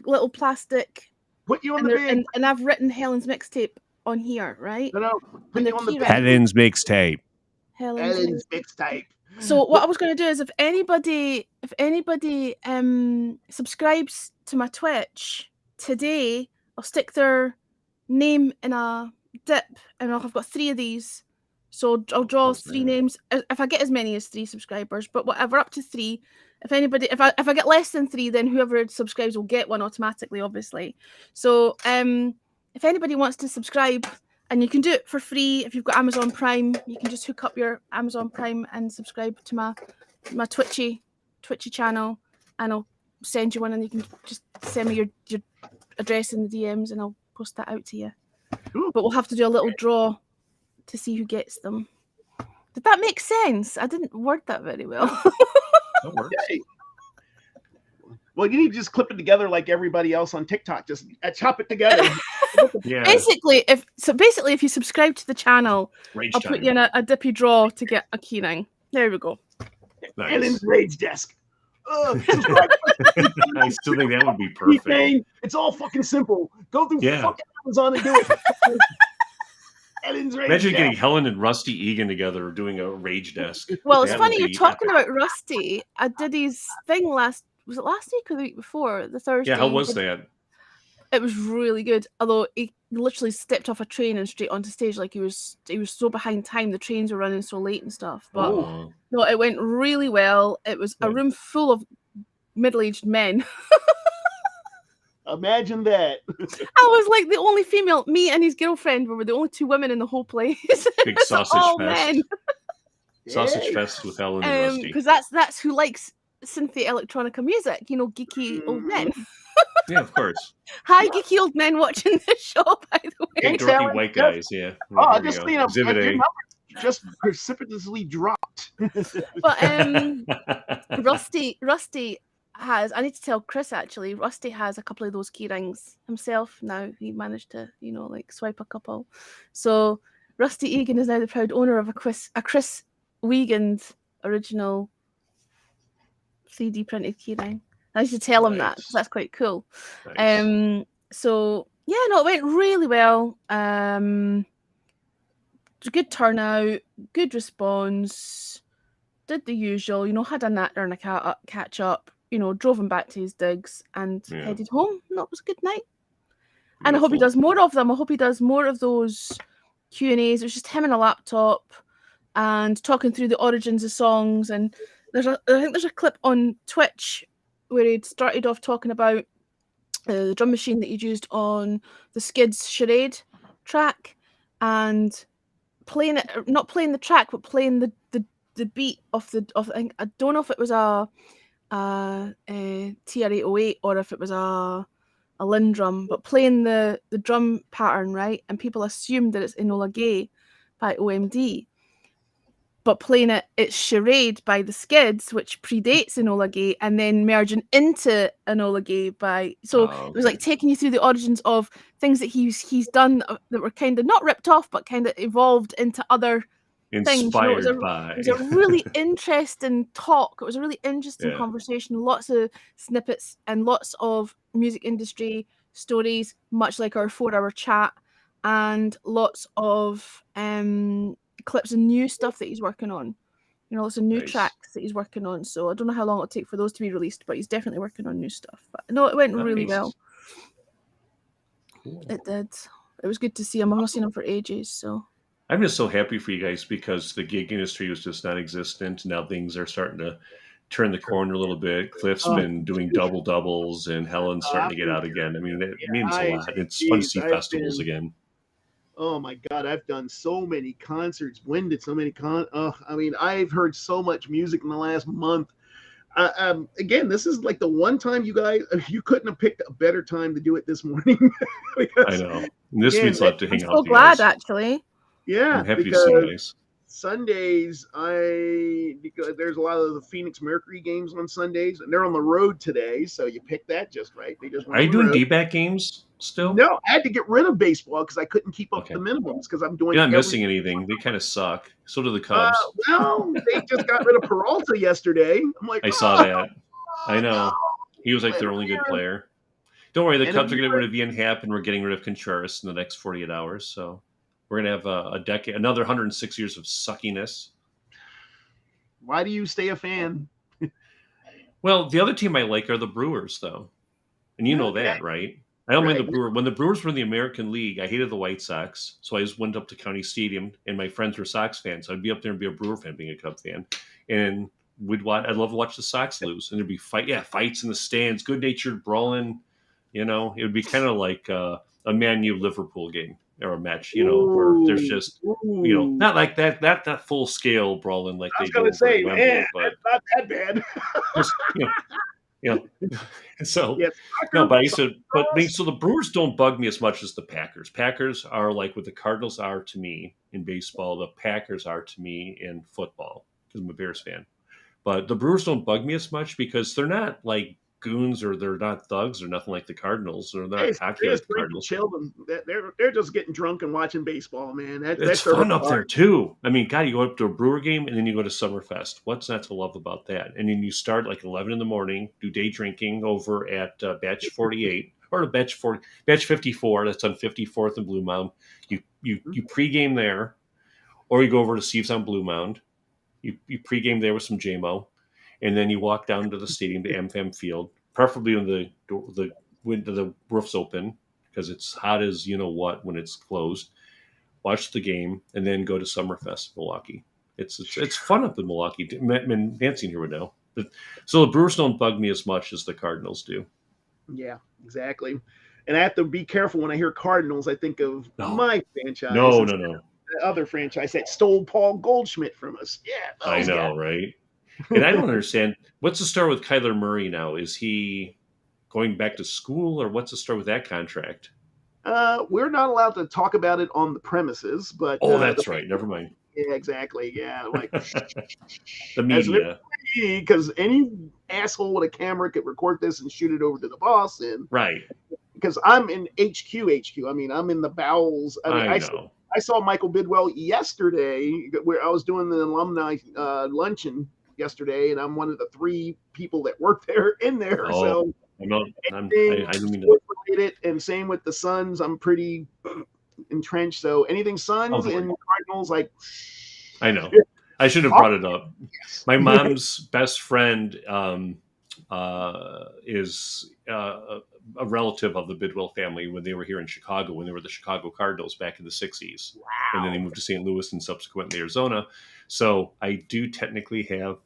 [SPEAKER 1] little plastic.
[SPEAKER 2] Put you on the bed.
[SPEAKER 1] And I've written Helen's mixtape on here, right?
[SPEAKER 2] No, put you on the bed.
[SPEAKER 5] Helen's mixtape.
[SPEAKER 2] Helen's mixtape.
[SPEAKER 1] So what I was going to do is, if anybody subscribes to my Twitch today, I'll stick their name in a dip, and I've got 3 of these. So I'll draw 3 names if I get as many as 3 subscribers, but whatever, up to 3. If I get less than 3, then whoever subscribes will get one automatically, obviously. So if anybody wants to subscribe, and you can do it for free if you've got Amazon Prime, you can just hook up your Amazon Prime and subscribe to my Twitchy channel, and I'll send you one, and you can just send me your address in the DMs, and I'll post that out to you. But we'll have to do a little draw to see who gets them. Did that make sense? I didn't word that very well.
[SPEAKER 3] That works.
[SPEAKER 2] Well, you need to just clip it together like everybody else on TikTok. Just chop it together.
[SPEAKER 1] Basically, if you subscribe to the channel, I'll put you in a dippy draw to get a keyring. There we go.
[SPEAKER 3] Nice.
[SPEAKER 2] Ellen's Rage Desk.
[SPEAKER 3] I still think that would be perfect.
[SPEAKER 2] It's all fucking simple. Go through fucking Amazon and do it.
[SPEAKER 3] Imagine getting Helen and Rusty Egan together doing a Rage Desk.
[SPEAKER 1] Well, it's funny you're talking about Rusty. I did his thing was it last week or the week before? The Thursday.
[SPEAKER 3] Yeah, how was that?
[SPEAKER 1] It was really good. Although he literally stepped off a train and straight onto stage, like he was so behind time. The trains were running so late and stuff. But no, it went really well. It was a room full of middle-aged men.
[SPEAKER 2] Imagine that.
[SPEAKER 1] I was like the only female. Me and his girlfriend were the only 2 women in the whole place.
[SPEAKER 3] Big sausage fest. Men. Sausage fest with Helen and Rusty.
[SPEAKER 1] Because that's who likes synthy electronica music, geeky old men.
[SPEAKER 3] Yeah, of course.
[SPEAKER 1] Hi, geeky old men watching this show, by the way.
[SPEAKER 3] Hey, dorky white guys, yeah.
[SPEAKER 2] Oh, just
[SPEAKER 3] Exhibit A.
[SPEAKER 2] your number just precipitously dropped.
[SPEAKER 1] But Rusty has, I need to tell Chris actually, Rusty has a couple of those keyrings himself now. He managed to, swipe a couple. So Rusty Egan is now the proud owner of a Chris Wiegand original 3D printed keyring. I should tell him that, because that's quite cool. Nice. So yeah, no, it went really well. Good turnout, good response. Did the usual, had a natter and a catch up. Drove him back to his digs and headed home. And that was a good night. Beautiful. And I hope he does more of them. I hope he does more of those Q&As. It was just him and a laptop and talking through the origins of songs. And I think there's a clip on Twitch where he'd started off talking about the drum machine that he'd used on the Skids Charade track and playing it, not playing the track, but playing the beat of I don't know if it was a TR-808 or if it was a Lindrum, but playing the drum pattern, right? And people assumed that it's Enola Gay by OMD, but playing it's Charade by the Skids, which predates Enola Gay, and then merging into Enola Gay by. So it was like taking you through the origins of things that he's done that were kind of not ripped off, but kind of evolved into other
[SPEAKER 3] inspired
[SPEAKER 1] things.
[SPEAKER 3] By.
[SPEAKER 1] It was a really interesting talk. It was a really interesting conversation. Lots of snippets and lots of music industry stories, much like our 4-hour chat, and lots of clips and new stuff that he's working on. Lots of new tracks that he's working on. So I don't know how long it'll take for those to be released, but he's definitely working on new stuff. But no, it went really well. Cool. It did. It was good to see him. I've not seen him for ages, so.
[SPEAKER 3] I'm just so happy for you guys because the gig industry was just non-existent. Now things are starting to turn the corner a little bit. Cliff's been doing doubles, and Helen's starting to get out again. I mean, it means a lot. It's fun to see festivals again.
[SPEAKER 2] Oh my God, I've done so many concerts. When did so many I've heard so much music in the last month. Again, this is like the one time you couldn't have picked a better time to do it this morning.
[SPEAKER 3] I know. And this means a lot to hang out with you
[SPEAKER 1] guys.
[SPEAKER 3] So glad,
[SPEAKER 1] actually.
[SPEAKER 2] Yeah,
[SPEAKER 3] I'm happy to see you guys.
[SPEAKER 2] Sundays, because there's a lot of the Phoenix Mercury games on Sundays, and they're on the road today, so you picked that just right. They just
[SPEAKER 3] are you doing D-back games still?
[SPEAKER 2] No, I had to get rid of baseball because I couldn't keep up the minimums because I'm doing.
[SPEAKER 3] You're not missing anything. They kind of suck. So do the Cubs.
[SPEAKER 2] Well, they just got rid of Peralta yesterday. I'm like,
[SPEAKER 3] I saw that. I know. He was like their only good player. Don't worry, the Cubs are getting rid of Ian Happ, and we're getting rid of Contreras in the next 48 hours. So we're going to have a decade, another 106 years of suckiness.
[SPEAKER 2] Why do you stay a fan?
[SPEAKER 3] Well, the other team I like are the Brewers, though. And you know that, right? I don't mind the Brewers. When the Brewers were in the American League, I hated the White Sox. So I just went up to County Stadium, and my friends were Sox fans. So I'd be up there and be a Brewer fan, being a Cub fan. And I'd love to watch the Sox lose. And there'd be fights in the stands, good-natured brawling. It would be kind of like a Man U Liverpool game or a match, where there's just, not like that full scale brawling like they do. I was going to say,
[SPEAKER 2] man, that's not that bad.
[SPEAKER 3] Just, so no, but so the Brewers don't bug me as much as the Packers. Packers are like what the Cardinals are to me in baseball. The Packers are to me in football because I'm a Bears fan. But the Brewers don't bug me as much because they're not like goons or they're not thugs or nothing like the Cardinals or they're not cocky like the Cardinals.
[SPEAKER 2] They're just getting drunk and watching baseball, man.
[SPEAKER 3] It's fun up there too. I mean, God, you go up to a Brewer game and then you go to Summerfest. What's not to love about that? And then you start like 11 in the morning, do day drinking over at Batch 48 or Batch 54. That's on 54th and Blue Mound. You pregame there, or you go over to Steve's on Blue Mound. You pregame there with some JMO. And then you walk down to the stadium, to AmFam Field, preferably when the roof's open because it's hot as what when it's closed. Watch the game and then go to Summerfest, Milwaukee. It's fun up in Milwaukee. Nancy here would know. So the Brewers don't bug me as much as the Cardinals do.
[SPEAKER 2] Yeah, exactly. And I have to be careful when I hear Cardinals. I think of my franchise.
[SPEAKER 3] No.
[SPEAKER 2] The other franchise that stole Paul Goldschmidt from us. Yeah,
[SPEAKER 3] I know, right? And I don't understand. What's the story with Kyler Murray now? Is he going back to school, or what's the story with that contract?
[SPEAKER 2] We're not allowed to talk about it on the premises, but
[SPEAKER 3] that's right. Never mind.
[SPEAKER 2] Yeah, exactly. Yeah, like
[SPEAKER 3] the media,
[SPEAKER 2] because any asshole with a camera could record this and shoot it over to the boss, and
[SPEAKER 3] right.
[SPEAKER 2] Because I'm in HQ. I mean, I'm in the bowels.
[SPEAKER 3] I know.
[SPEAKER 2] I saw Michael Bidwell yesterday, where I was doing the alumni luncheon yesterday, and I'm one of the 3 people that work there in there.
[SPEAKER 3] Oh,
[SPEAKER 2] so
[SPEAKER 3] I don't mean to.
[SPEAKER 2] Related, and same with the Suns. I'm pretty entrenched. So anything Suns and Cardinals, like
[SPEAKER 3] I know. I should have brought it up. My mom's best friend is a relative of the Bidwell family when they were here in Chicago, when they were the Chicago Cardinals back in the 60s.
[SPEAKER 2] Wow.
[SPEAKER 3] And then they moved to St. Louis and subsequently Arizona. So I do technically have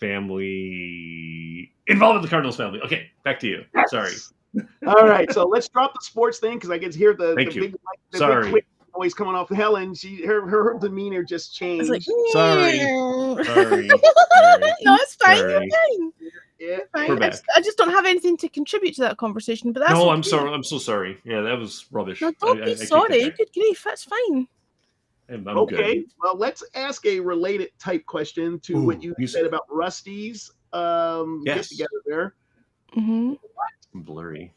[SPEAKER 3] family involved in the Cardinals family. Okay, back to you. Sorry.
[SPEAKER 2] All right, so let's drop the sports thing because I get to hear the big
[SPEAKER 3] Sorry.
[SPEAKER 2] Noise coming off Helen. Her demeanor just changed.
[SPEAKER 1] Like,
[SPEAKER 3] sorry.
[SPEAKER 1] No, it's fine.
[SPEAKER 3] Sorry.
[SPEAKER 1] You're fine.
[SPEAKER 2] Yeah,
[SPEAKER 3] We're back.
[SPEAKER 1] I just don't have anything to contribute to that conversation. But that's
[SPEAKER 3] no,
[SPEAKER 1] okay.
[SPEAKER 3] I'm sorry. I'm so sorry. Yeah, that was rubbish.
[SPEAKER 1] No, don't be sorry. Good grief, that's fine.
[SPEAKER 3] I'm
[SPEAKER 2] okay,
[SPEAKER 3] good.
[SPEAKER 2] well, let's ask a related type question to what you said about Rusty's get together there.
[SPEAKER 1] Mm-hmm.
[SPEAKER 3] Blurry.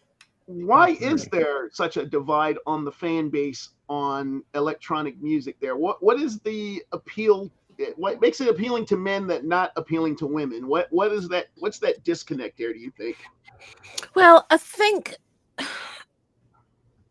[SPEAKER 2] Why is there such a divide on the fan base on electronic music there? What is the appeal? What makes it appealing to men that not appealing to women? What is that? What's that disconnect there, do you think?
[SPEAKER 1] Well, I think,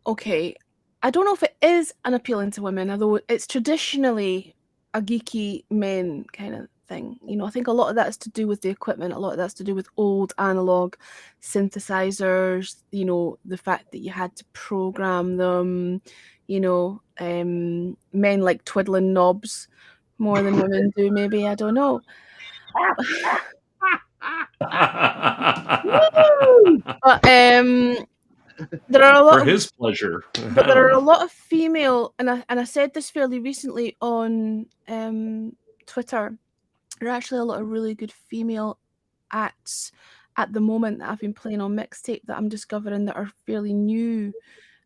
[SPEAKER 1] okay, I don't know if it is an appealing to women, although it's traditionally a geeky men kind of thing. You know, I think a lot of that is to do with the equipment. A lot of that's to do with old analog synthesizers, you know, the fact that you had to program them, you know, men like twiddling knobs more than women do, maybe. I don't know. But there are a lot
[SPEAKER 3] for his pleasure.
[SPEAKER 1] But there are a lot of female, and I said this fairly recently on Twitter. There are actually a lot of really good female acts at the moment that I've been playing on mixtape that I'm discovering that are fairly new,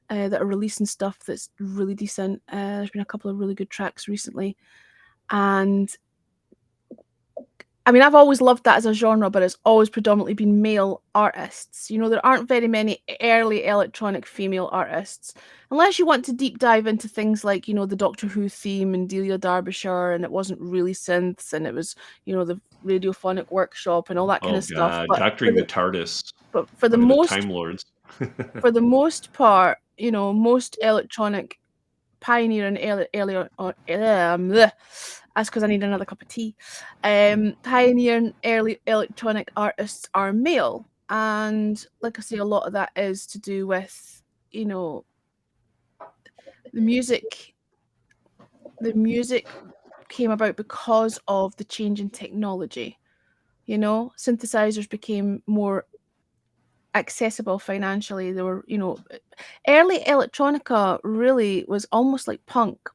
[SPEAKER 1] that are releasing stuff that's really decent. There's been a couple of really good tracks recently, and I mean, I've always loved that as a genre, but it's always predominantly been male artists. You know, there aren't very many early electronic female artists, unless you want to deep dive into things like, you know, the Doctor Who theme and Delia Derbyshire, and it wasn't really synths, and it was, you know, the Radiophonic Workshop and all that kind of stuff. But
[SPEAKER 3] Doctoring the TARDIS.
[SPEAKER 1] But for the most
[SPEAKER 3] Time Lords.
[SPEAKER 1] for the most part, you know, most electronic pioneering that's because I need another cup of tea. Pioneering early electronic artists are male, and like I say, a lot of that is to do with, you know, the music. The music came about because of the change in technology. You know, synthesizers became more accessible financially. They were, you know, early electronica really was almost like punk.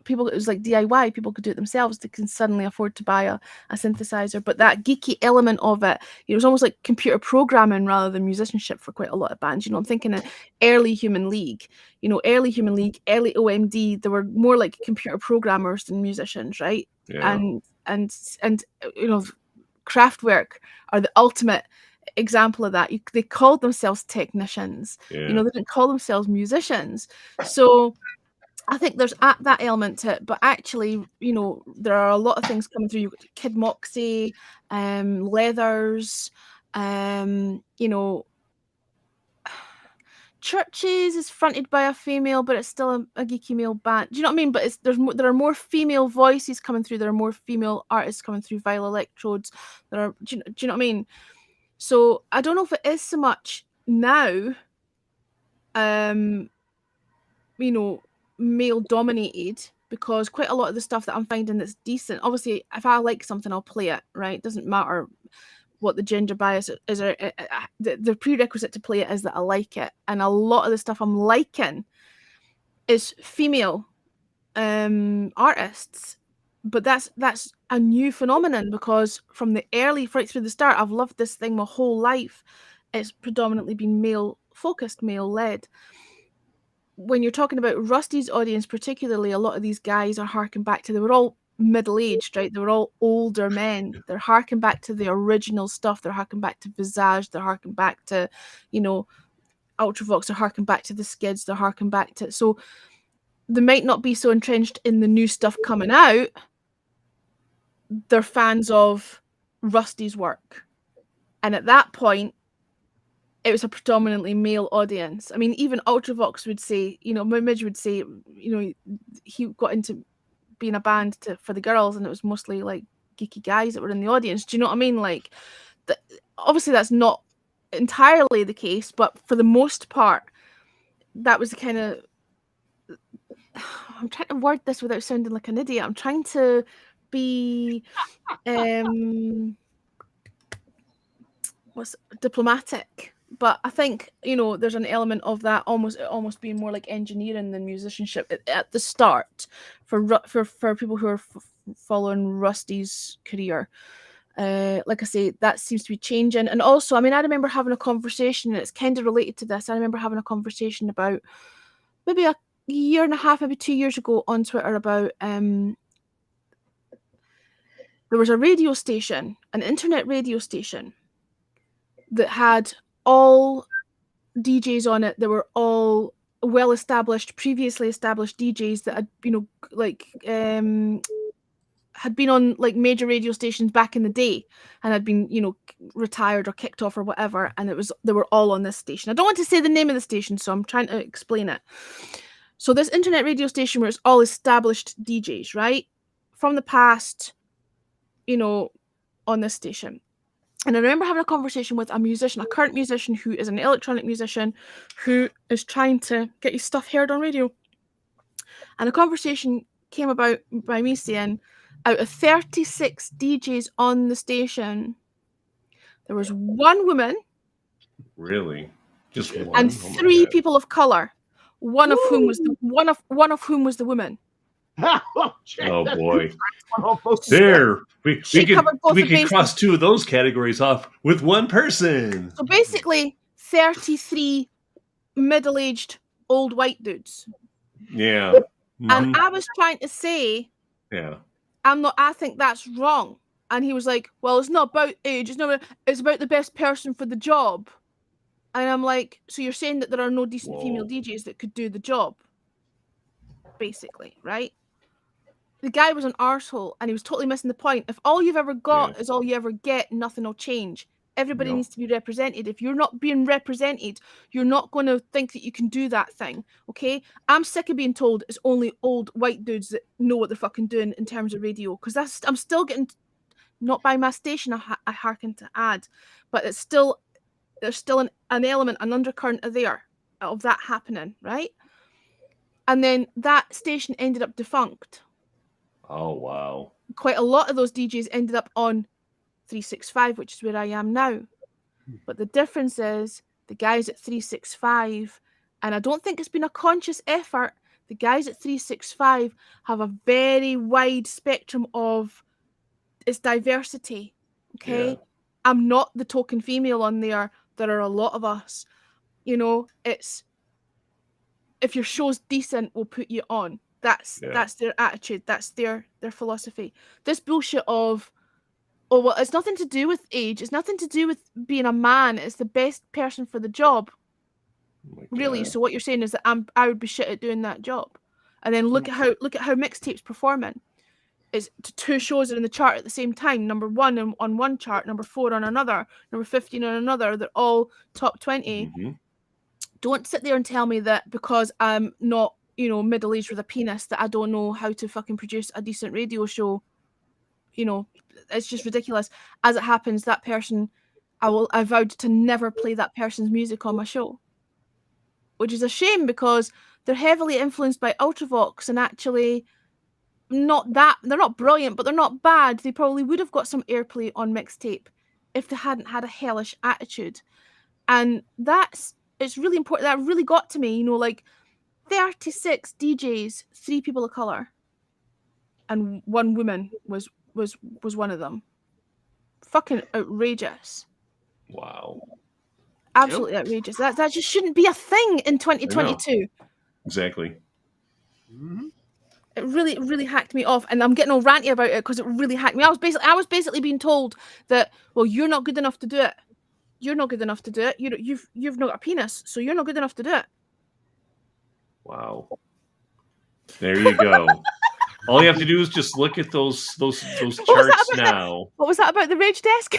[SPEAKER 1] It was like DIY. People could do it themselves. They can suddenly afford to buy a synthesizer. But that geeky element of it, you know, it was almost like computer programming rather than musicianship for quite a lot of bands. You know, I'm thinking of early Human League. You know, early Human League, early OMD. They were more like computer programmers than musicians, right?
[SPEAKER 3] Yeah.
[SPEAKER 1] And you know, Kraftwerk are the ultimate example of that. They called themselves technicians.
[SPEAKER 3] Yeah.
[SPEAKER 1] You know, they didn't call themselves musicians. So I think there's that element to it, but actually, you know, there are a lot of things coming through. Kid Moxie, Leathers, you know, Churches is fronted by a female, but it's still a geeky male band. Do you know what I mean? But there are more female voices coming through. There are more female artists coming through. Vile Electrodes. Do you know what I mean? So I don't know if it is so much now. You know, male dominated, because quite a lot of the stuff that I'm finding that's decent, obviously if I like something I'll play it, right? It doesn't matter what the gender bias is. The prerequisite to play it is that I like it, and a lot of the stuff I'm liking is female artists, But that's a new phenomenon, because from the right through the start, I've loved this thing my whole life. It's predominantly been male focused, male led. When you're talking about Rusty's audience particularly, a lot of these guys are harking back to, they were all middle-aged, right? They were all older men. They're harking back to the original stuff. They're harking back to Visage. They're harking back to, Ultravox. They're harking back to the Skids. They're harking back to... So they might not be so entrenched in the new stuff coming out. They're fans of Rusty's work. And at that point, it was a predominantly male audience. I mean, even Ultravox would say, Midge would say, he got into being a band for the girls, and it was mostly like geeky guys that were in the audience. Do you know what I mean? Like, obviously that's not entirely the case, but for the most part, that was the kind of... I'm trying to word this without sounding like an idiot. I'm trying to be diplomatic, but I think there's an element of that almost being more like engineering than musicianship at the start for people who are following Rusty's career. Like I say, that seems to be changing. And also, I mean, I remember having a conversation, and it's kind of related to this. I remember having a conversation about maybe a year and a half, maybe 2 years ago on Twitter about there was a radio station, an internet radio station, that had all DJs on it. They were all previously established DJs that had, had been on like major radio stations back in the day and had been, retired or kicked off or whatever. And they were all on this station. I don't want to say the name of the station, so I'm trying to explain it. So this internet radio station where it's all established DJs, right? From the past, on this station. And I remember having a conversation with a current musician who is an electronic musician who is trying to get his stuff heard on radio. And a conversation came about by me saying, out of 36 DJs on the station, there was one woman.
[SPEAKER 3] Really? Just one?
[SPEAKER 1] And 3 people of color. One of whom was the woman.
[SPEAKER 3] Oh boy! There, we can cross 2 of those categories off with one person.
[SPEAKER 1] So basically, 33 middle-aged old white dudes.
[SPEAKER 3] Yeah.
[SPEAKER 1] And I was trying to say,
[SPEAKER 3] yeah,
[SPEAKER 1] I think that's wrong. And he was like, well, it's not about age. It's about the best person for the job. And I'm like, so you're saying that there are no decent female DJs that could do the job? Basically, right? The guy was an arsehole, and he was totally missing the point. If all you've ever got is all you ever get, nothing will change. Everybody needs to be represented. If you're not being represented, you're not going to think that you can do that thing, okay? I'm sick of being told it's only old white dudes that know what they're fucking doing in terms of radio, because I'm still getting, not by my station I hearken to ad, but there's still an element, an undercurrent of that happening, right? And then that station ended up defunct.
[SPEAKER 3] Oh, wow.
[SPEAKER 1] Quite a lot of those DJs ended up on 365, which is where I am now. But the difference is the guys at 365, and I don't think it's been a conscious effort, the guys at 365 have a very wide spectrum of its diversity, okay? Yeah. I'm not the token female on there. There are a lot of us. It's, if your show's decent, we'll put you on. That's their attitude. That's their philosophy. This bullshit of, oh, well, it's nothing to do with age. It's nothing to do with being a man. It's the best person for the job. Really? So what you're saying is that I would be shit at doing that job. And then look at how Mixtape's performing. It's 2 shows are in the chart at the same time. Number 1 on one chart, number 4 on another, number 15 on another. They're all top 20. Mm-hmm. Don't sit there and tell me that because I'm not, middle-aged with a penis, that I don't know how to fucking produce a decent radio show. It's just ridiculous. As it happens, that person, I vowed to never play that person's music on my show, which is a shame because they're heavily influenced by Ultravox, and actually they're not brilliant, but they're not bad. They probably would have got some airplay on Mixtape if they hadn't had a hellish attitude. And it's really important. That really got to me, 36 DJs, 3 people of color. and one woman was one of them. Fucking outrageous.
[SPEAKER 3] Wow.
[SPEAKER 1] Absolutely outrageous. That just shouldn't be a thing in 2022.
[SPEAKER 3] Exactly.
[SPEAKER 2] Mm-hmm.
[SPEAKER 1] It really hacked me off, and I'm getting all ranty about it because it really hacked me. I was basically being told that, well, you're not good enough to do it. You're not good enough to do it. You've not got a penis, so you're not good enough to do it.
[SPEAKER 3] Wow. There you go. All you have to do is just look at those charts now.
[SPEAKER 1] What was that about the rage desk?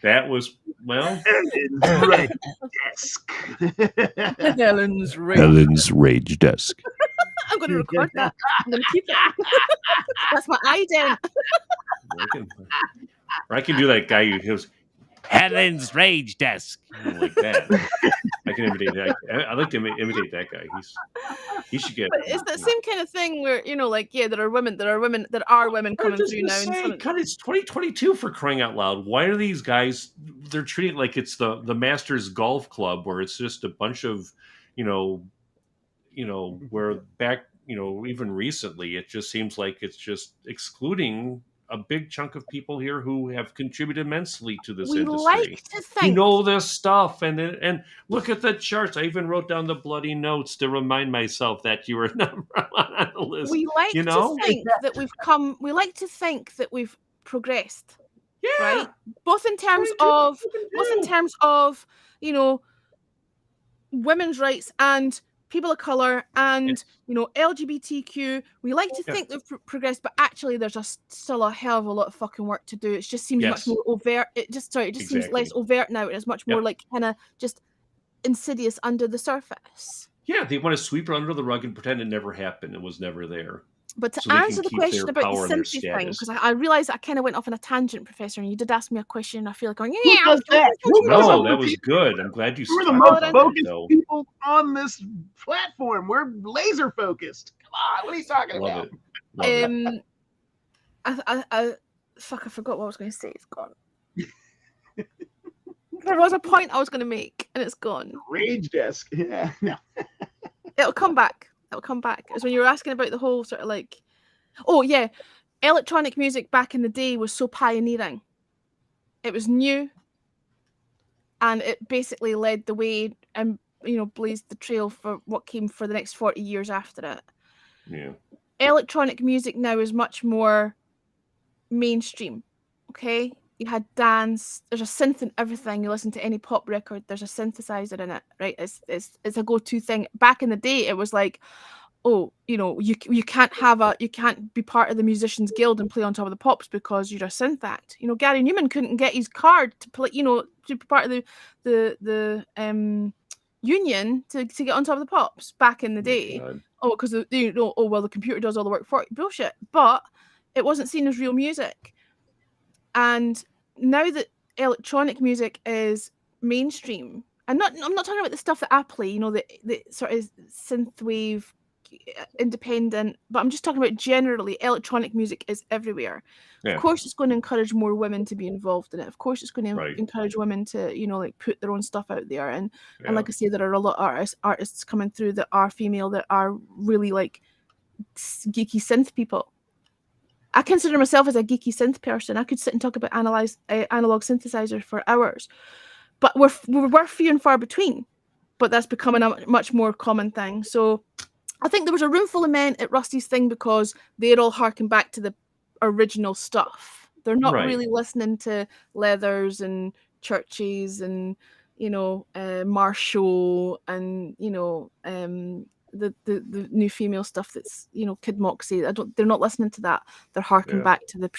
[SPEAKER 3] That was, well,
[SPEAKER 2] Right. Desk.
[SPEAKER 1] Helen's
[SPEAKER 5] Rage Desk.
[SPEAKER 1] I'm going to record that. I'm going to keep it. That's my ident.
[SPEAKER 3] I can do that guy who goes,
[SPEAKER 5] Helen's Rage Desk.
[SPEAKER 3] like that. I can imitate that. I like to imitate that guy. He should get.
[SPEAKER 1] But it's that same kind of thing where, like, yeah, there are women coming through now.
[SPEAKER 3] God, it's 2022 for crying out loud. Why are these guys? They're treating it like it's the Masters Golf Club, where it's just a bunch of, where back, even recently, it just seems like it's just excluding a big chunk of people here who have contributed immensely to this industry.
[SPEAKER 1] Like to think.
[SPEAKER 3] You know this stuff, and look at the charts. I even wrote down the bloody notes to remind myself that you were number one on the list.
[SPEAKER 1] We like to think that we've come. We like to think that we've progressed.
[SPEAKER 3] Yeah.
[SPEAKER 1] Right. Both in terms of women's rights and people of color and LGBTQ. We like to think they've progressed, but actually there's still a hell of a lot of fucking work to do. It just seems much more overt. It just seems less overt now. It is much more like kind of just insidious under the surface. Yeah,
[SPEAKER 3] they want to sweep it under the rug and pretend it never happened. It was never there.
[SPEAKER 1] But to answer the question about the sympathy thing, because I realised I kind of went off on a tangent, Professor, and you did ask me a question, and I feel like going,
[SPEAKER 2] No,
[SPEAKER 3] that was good. I'm glad you.
[SPEAKER 2] We're the most focused people on this platform. We're laser focused. Come on, what are you talking about?
[SPEAKER 1] I forgot what I was going to say. It's gone. There was a point I was going to make, and it's gone.
[SPEAKER 2] Rage desk. Yeah, no.
[SPEAKER 1] It'll come back. It's when you were asking about the whole sort of like, electronic music back in the day was so pioneering. It was new, and it basically led the way and blazed the trail for what came for the next 40 years after it.
[SPEAKER 3] Yeah.
[SPEAKER 1] Electronic music now is much more mainstream. Okay, you had dance. There's a synth in everything. You listen to any pop record, there's a synthesizer in it, right? It's a go-to thing. Back in the day, it was like, you can't be part of the Musicians Guild and play on Top of the Pops because you're a synth act. Gary Newman couldn't get his card to play, to be part of the union to get on Top of the Pops back in the day. Because the computer does all the work for it. Bullshit. But it wasn't seen as real music. And now that electronic music is mainstream, and I'm not talking about the stuff that I play, the sort of synthwave, independent, but I'm just talking about generally electronic music is everywhere. Yeah. Of course, it's going to encourage more women to be involved in it. Of course, it's going to encourage women to, put their own stuff out there. And like I say, there are a lot of artists coming through that are female that are really like geeky synth people. I consider myself as a geeky synth person. I could sit and talk about analog synthesizers for hours, but we're few and far between. But that's becoming a much more common thing. So I think there was a room full of men at Rusty's thing because they're all harking back to the original stuff. They're not really listening to Leathers and Churches and Marshall and the new female stuff that's Kid Moxie. They're not listening to that. They're harking back to the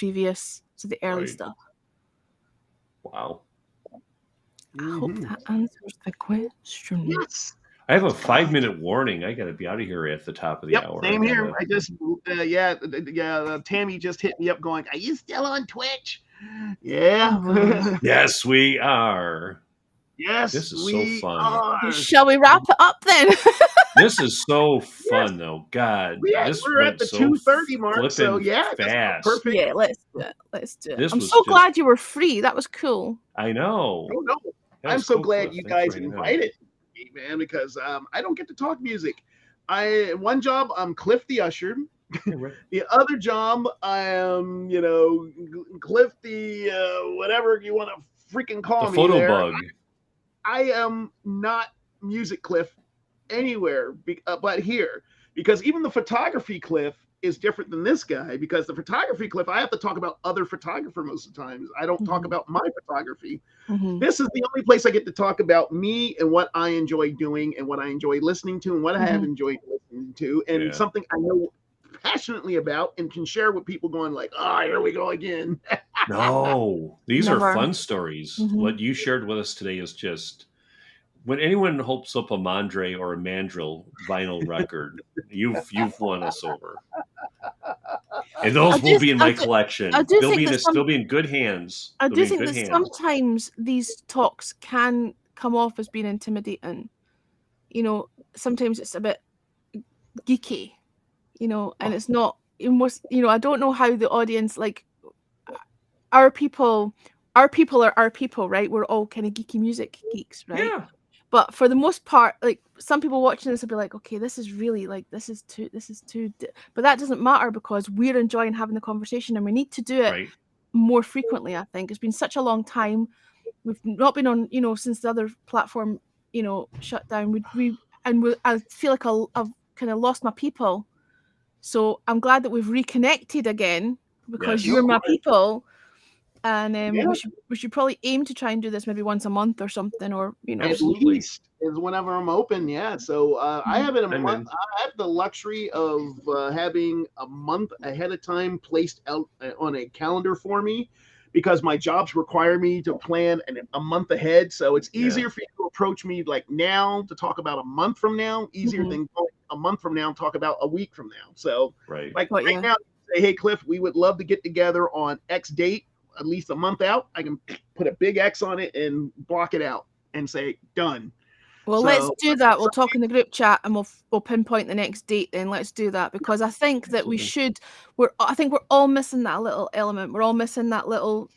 [SPEAKER 1] early stuff.
[SPEAKER 3] Wow.
[SPEAKER 1] I hope that answers the question.
[SPEAKER 2] Yes.
[SPEAKER 3] I have a 5-minute warning. I got to be out of here at the top of the hour.
[SPEAKER 2] Same here. I just Tammy just hit me up going, "Are you still on Twitch?" Yeah.
[SPEAKER 3] Yes, we are.
[SPEAKER 2] Yes,
[SPEAKER 3] this is so fun.
[SPEAKER 1] Shall we wrap it up then?
[SPEAKER 3] This is so fun, though. God,
[SPEAKER 2] we're at the 2:30 mark, so
[SPEAKER 3] fast.
[SPEAKER 2] Perfect.
[SPEAKER 1] Yeah, let's do it. I'm so glad you were free. That was cool.
[SPEAKER 3] I know.
[SPEAKER 2] Oh no, I'm so glad you guys invited me, man, because I don't get to talk music. one job I'm Cliff the usher. The other job I am, Cliff the whatever you want to freaking call
[SPEAKER 3] the
[SPEAKER 2] me.
[SPEAKER 3] Photo
[SPEAKER 2] there.
[SPEAKER 3] bug.
[SPEAKER 2] I am not music Cliff anywhere, but here, because even the photography Cliff is different than this guy, because the photography Cliff, I have to talk about other photographer most of the time. I don't talk about my photography. This is the only place I get to talk about me and what I enjoy doing and what I enjoy listening to and what I have enjoyed listening to, and something I know passionately about and can share with people going like, here we go again.
[SPEAKER 3] No, these are fun stories. What you shared with us today is just, when anyone hopes up a Mandre or a Mandrill vinyl record, you've won us over. And those will be in my collection. They'll be in good hands.
[SPEAKER 1] I do think that sometimes these talks can come off as being intimidating. Sometimes it's a bit geeky, and it's not. I don't know how the audience, like, our people are our people, right? We're all kind of geeky music geeks, right?
[SPEAKER 3] Yeah.
[SPEAKER 1] But for the most part, like, some people watching this will be like, okay, this is really like, this is too, but that doesn't matter, because we're enjoying having the conversation, and we need to do it more frequently. I think it's been such a long time. We've not been on, since the other platform, shut down. I feel like I've kind of lost my people. So I'm glad that we've reconnected again, because you're my people. And we should probably aim to try and do this maybe once a month or something, or
[SPEAKER 2] at least is whenever I'm open. Yeah. So I have it a month. I have the luxury of having a month ahead of time placed out on a calendar for me, because my jobs require me to plan a month ahead. So it's easier for you to approach me like now to talk about a month from now, easier than a month from now talk about a week from now. So right now, say, hey Cliff, we would love to get together on X date. At least a month out, I can put a big X on it and block it out and say done.
[SPEAKER 1] Well, let's do that. We'll talk in the group chat, and we'll pinpoint the next date. Then let's do that, because I think that we should. I think we're all missing that little element. We're all missing that little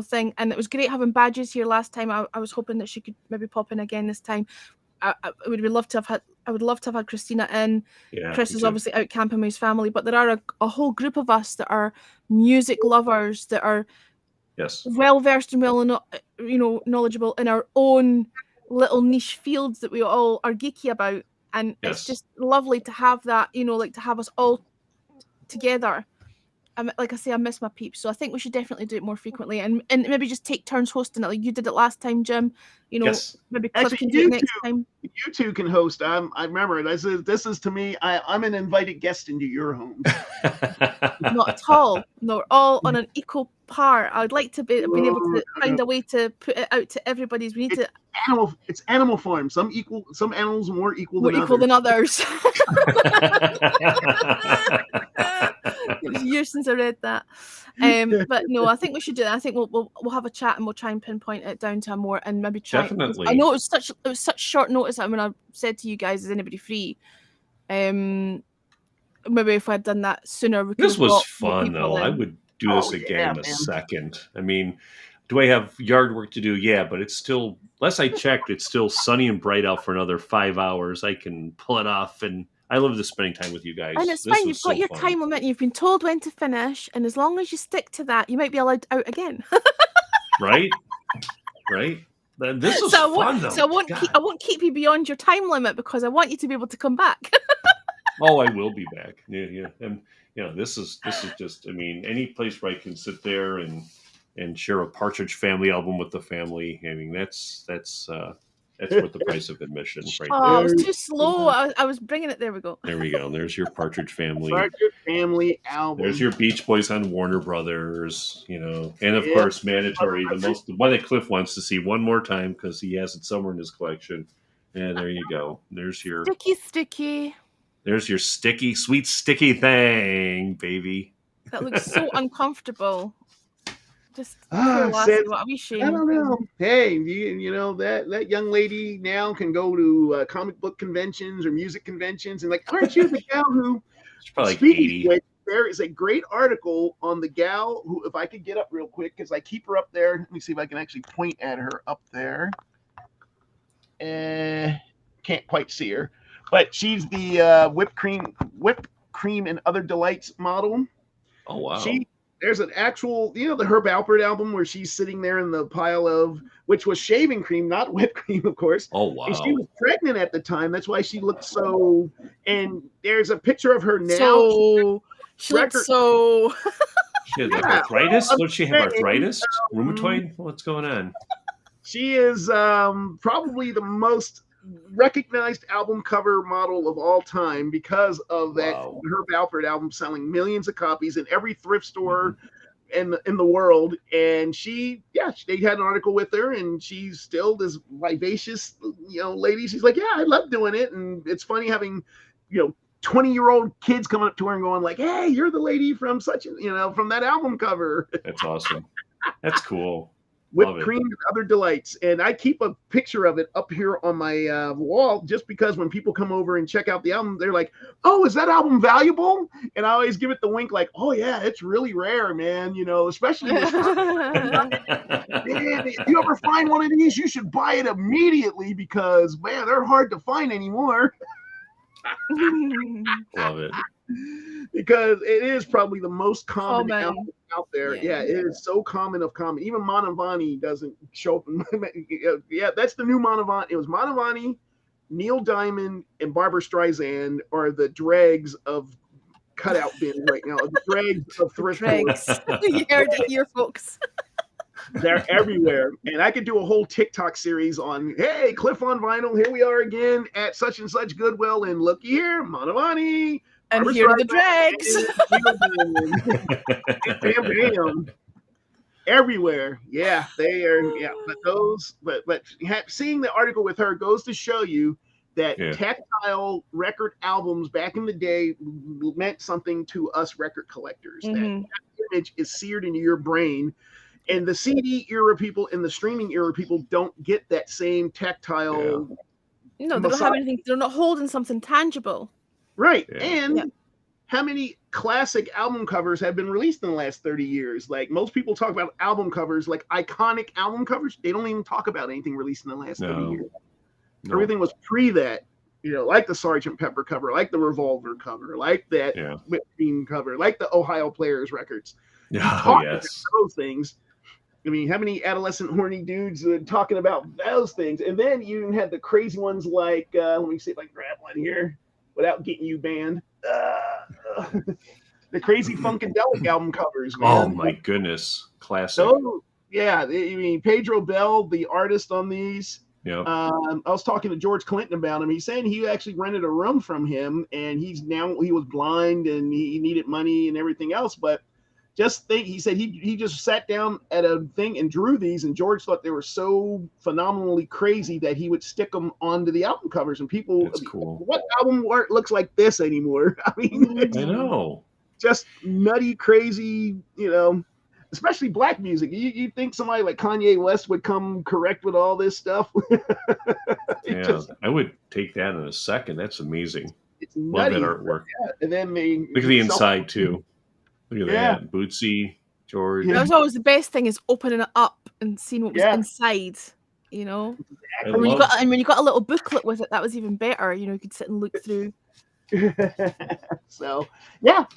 [SPEAKER 1] thing. And it was great having Badges here last time. I was hoping that she could maybe pop in again this time. I would love to have had Christina in. Chris is obviously out camping with his family, but there are a whole group of us that are music lovers, that are well versed and knowledgeable in our own little niche fields that we all are geeky about, and it's just lovely to have that, like to have us all together. Like I say, I miss my peeps, so I think we should definitely do it more frequently, and maybe just take turns hosting it, like you did it last time, Jim. Maybe Cliff can do it next time.
[SPEAKER 2] You two can host. I remember this is to me. I'm an invited guest into your home.
[SPEAKER 1] Not at all. No, we're all on an equal par. I would like to be able to find a way to put it out to everybody's. We need to.
[SPEAKER 2] It's Animal Farm. Some animals more equal than
[SPEAKER 1] others. It was years since I read that. But no, I think we should do that. I think we'll have a chat, and we'll try and pinpoint it down to a more, and maybe try.
[SPEAKER 3] Definitely.
[SPEAKER 1] I know it was such short notice. I mean, I said to you guys, is anybody free? Maybe if I'd done that sooner, we could.
[SPEAKER 3] This was fun though. I would do this again in a second. I mean, do I have yard work to do? Yeah, but it's still, last I checked, it's still sunny and bright out for another 5 hours. I can pull it off, and I love just spending time with you guys.
[SPEAKER 1] And it's fine. You've got your time limit. You've been told when to finish, and as long as you stick to that, you might be allowed out again. Right.
[SPEAKER 3] This is fun though.
[SPEAKER 1] So I won't keep you beyond your time limit, because I want you to be able to come back.
[SPEAKER 3] Oh, I will be back. Yeah. And this is just, I mean, any place where I can sit there and share a Partridge Family album with the family. I mean, that's worth the price of admission right there.
[SPEAKER 1] Oh, it was too slow. I was bringing it. There we go.
[SPEAKER 3] There we go. There's your Partridge Family.
[SPEAKER 2] Partridge Family album.
[SPEAKER 3] There's your Beach Boys on Warner Brothers, and of course, mandatory, the one that Cliff wants to see one more time because he has it somewhere in his collection. And there you go. There's your
[SPEAKER 1] sticky.
[SPEAKER 3] There's your sweet sticky thing, baby.
[SPEAKER 1] That looks so uncomfortable. Just
[SPEAKER 2] what a wee shame. I don't know. Hey, that young lady now can go to comic book conventions or music conventions, and aren't you the gal who?
[SPEAKER 3] She's probably like 80.
[SPEAKER 2] There is a great article on the gal who, if I could get up real quick, because I keep her up there. Let me see if I can actually point at her up there. Can't quite see her. But she's the whipped cream and other delights model.
[SPEAKER 3] Oh wow.
[SPEAKER 2] There's an actual, the Herb Alpert album where she's sitting there in the pile of, which was shaving cream, not whipped cream, of course.
[SPEAKER 3] Oh wow.
[SPEAKER 2] And she was pregnant at the time. That's why she looked so. And there's a picture of her now.
[SPEAKER 1] So she looked so.
[SPEAKER 3] She had arthritis. What did she have? Arthritis? Rheumatoid? What's going on?
[SPEAKER 2] She is probably the most recognized album cover model of all time because of that Herb Alpert album selling millions of copies in every thrift store in the world. And they had an article with her, and she's still this vivacious, lady. She's like, yeah, I love doing it. And it's funny having, 20-year-old kids coming up to her and going like, hey, you're the lady from such, from that album cover.
[SPEAKER 3] That's awesome. That's cool.
[SPEAKER 2] Whipped cream and other delights. And I keep a picture of it up here on my wall just because when people come over and check out the album, they're like, oh, is that album valuable? And I always give it the wink like, oh, yeah, it's really rare, man. Especially this man, if you ever find one of these, you should buy it immediately because, man, they're hard to find anymore.
[SPEAKER 3] Love it.
[SPEAKER 2] Because it is probably the most common album out there. Yeah, it is so common. Even Manavani doesn't show up. Yeah, that's the new Manavani. It was Manavani, Neil Diamond, and Barbra Streisand are the dregs of cutout bin right now. The dregs of thrift stores.
[SPEAKER 1] You heard it here, folks.
[SPEAKER 2] They're everywhere. And I could do a whole TikTok series on, hey, Cliff on vinyl. Here we are again at such and such Goodwill. And looky here, Manavani.
[SPEAKER 1] And here are the dregs.
[SPEAKER 2] Bam, bam. Everywhere. Yeah, they are. Yeah, but seeing the article with her goes to show you that tactile record albums back in the day meant something to us record collectors. That image is seared into your brain. And the CD era people and the streaming era people don't get that same tactile.
[SPEAKER 1] No, they don't have anything. They're not holding something tangible.
[SPEAKER 2] Right. Yeah. And how many classic album covers have been released in the last 30 years? Like most people talk about album covers, like iconic album covers. They don't even talk about anything released in the last 30 years. No. Everything was pre that, like the Sgt. Pepper cover, like the Revolver cover, like that Whipped Cream cover, like the Ohio Players records. Those things. I mean, how many adolescent horny dudes are talking about those things? And then you even had the crazy ones like, let me see if I can grab one here without getting you banned. The crazy Funkadelic album covers, man.
[SPEAKER 3] Oh, my goodness. Classic.
[SPEAKER 2] So, I mean, Pedro Bell, the artist on these.
[SPEAKER 3] Yeah.
[SPEAKER 2] I was talking to George Clinton about him. He's saying he actually rented a room from him, and he was blind and he needed money and everything else, but just think, he said he just sat down at a thing and drew these, and George thought they were so phenomenally crazy that he would stick them onto the album covers. And people,
[SPEAKER 3] that's cool.
[SPEAKER 2] What album art looks like this anymore? I mean,
[SPEAKER 3] I know,
[SPEAKER 2] just nutty, crazy, especially black music. You think somebody like Kanye West would come correct with all this stuff?
[SPEAKER 3] I would take that in a second. That's amazing.
[SPEAKER 2] It's nutty.
[SPEAKER 3] Love that artwork.
[SPEAKER 2] Yeah. And then
[SPEAKER 3] look at the inside too. Look at that. Bootsy, George.
[SPEAKER 1] That was always the best thing, is opening it up and seeing what was inside, And when you got a little booklet with it, that was even better. You could sit and look through.
[SPEAKER 2] So,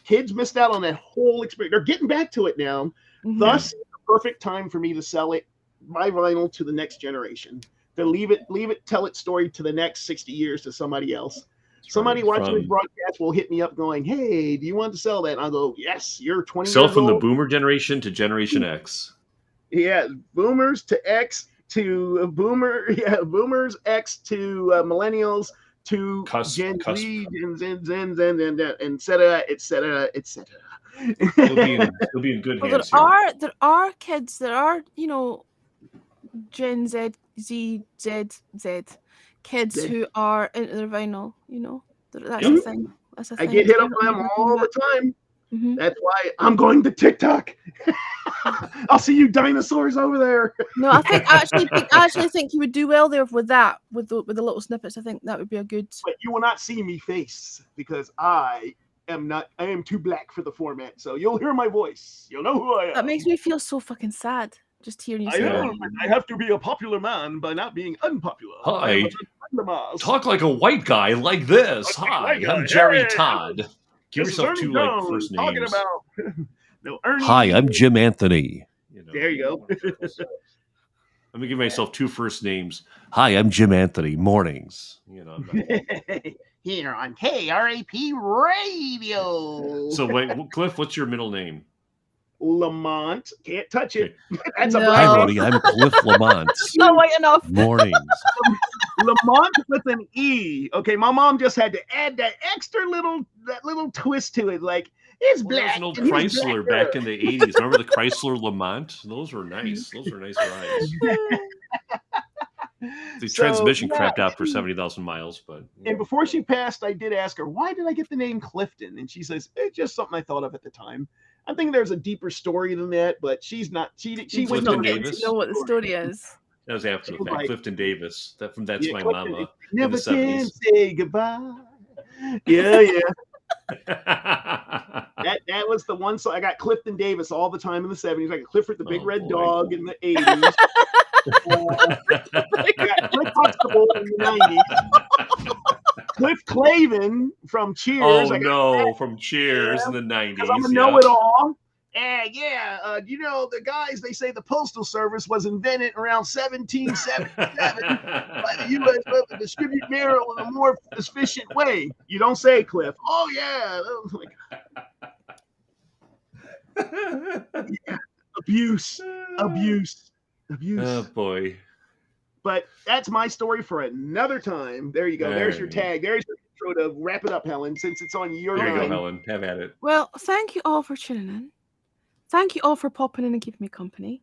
[SPEAKER 2] kids missed out on that whole experience. They're getting back to it now. Thus, the perfect time for me to sell it, my vinyl, to the next generation. To leave it, tell its story to the next 60 years to somebody else. Somebody watching this broadcast will hit me up going, hey, do you want to sell that? And I'll go, yes, you're 20
[SPEAKER 3] Sell
[SPEAKER 2] years
[SPEAKER 3] from
[SPEAKER 2] old.
[SPEAKER 3] The boomer generation to Generation X.
[SPEAKER 2] Yeah, boomers to X to boomers X to millennials to Gen Z, and et cetera.
[SPEAKER 3] It'll be in good hands.
[SPEAKER 1] There are kids that are, Gen Z, kids who are into their vinyl, that's a thing.
[SPEAKER 2] I get hit up by them all the time. That's why I'm going to TikTok. I'll see you dinosaurs over there.
[SPEAKER 1] No, I actually think you would do well there with that, with the little snippets. I think that would be a good.
[SPEAKER 2] But you will not see me face because I am too black for the format. So you'll hear my voice. You'll know who I am.
[SPEAKER 1] That makes me feel so fucking sad. Just hearing you
[SPEAKER 2] I
[SPEAKER 1] say
[SPEAKER 2] am.
[SPEAKER 1] that.
[SPEAKER 2] I have to be a popular man by not being unpopular.
[SPEAKER 3] Hi. Talk like a white guy like this. Hi, I'm Jerry Todd. Give yourself two first names.
[SPEAKER 2] Talking about no Ernie.
[SPEAKER 5] Hi, I'm Jim Anthony.
[SPEAKER 2] There you go.
[SPEAKER 3] Let me give myself two first names.
[SPEAKER 5] Hi, I'm Jim Anthony. Mornings.
[SPEAKER 2] Here on KRAP Radio.
[SPEAKER 3] So wait, Cliff, what's your middle name?
[SPEAKER 2] Lamont. Can't touch it. That's
[SPEAKER 1] No.
[SPEAKER 5] Hi, Rody. I'm Cliff Lamont.
[SPEAKER 1] Not white enough.
[SPEAKER 5] Mornings.
[SPEAKER 2] Lamont with an E. Okay, my mom just had to add that little twist to it. Like, it's
[SPEAKER 3] Well,
[SPEAKER 2] black.
[SPEAKER 3] there's an old Chrysler back in the 80s. Remember the Chrysler Lamont? Those were nice. Those were nice rides. The transmission crapped out for 70,000 miles, but
[SPEAKER 2] And before she passed, I did ask her, why did I get the name Clifton? And she says, it's just something I thought of at the time. I think there's a deeper story than that, but she's not. She went
[SPEAKER 3] Clifton
[SPEAKER 2] on
[SPEAKER 3] Davis.
[SPEAKER 1] You know what the story is.
[SPEAKER 3] That was after the fact.
[SPEAKER 2] Like,
[SPEAKER 3] Clifton Davis. That's my
[SPEAKER 2] Clifton,
[SPEAKER 3] mama.
[SPEAKER 2] Never
[SPEAKER 3] in the
[SPEAKER 2] can
[SPEAKER 3] 70s.
[SPEAKER 2] say goodbye. Yeah. That was the one song. I got Clifton Davis all the time in the 70s. I got Clifford the Big Red Dog in the 80s. I got Cliff Huxtable in the 90s. Cliff Clavin from Cheers.
[SPEAKER 3] From Cheers in the 90s.
[SPEAKER 2] Because I'm a know-it-all. And you know, the guys, they say the Postal Service was invented around 1777 by the U.S. to distribute mail in a more efficient way. You don't say, Cliff. Oh, yeah. Abuse.
[SPEAKER 3] Oh, boy.
[SPEAKER 2] But that's my story for another time. There you go. There's your tag. There's your intro to wrap it up, Helen, since it's on your
[SPEAKER 3] There you
[SPEAKER 2] line.
[SPEAKER 3] go, Helen. Have at it.
[SPEAKER 1] Well, thank you all for tuning in. Thank you all for popping in and keeping me company.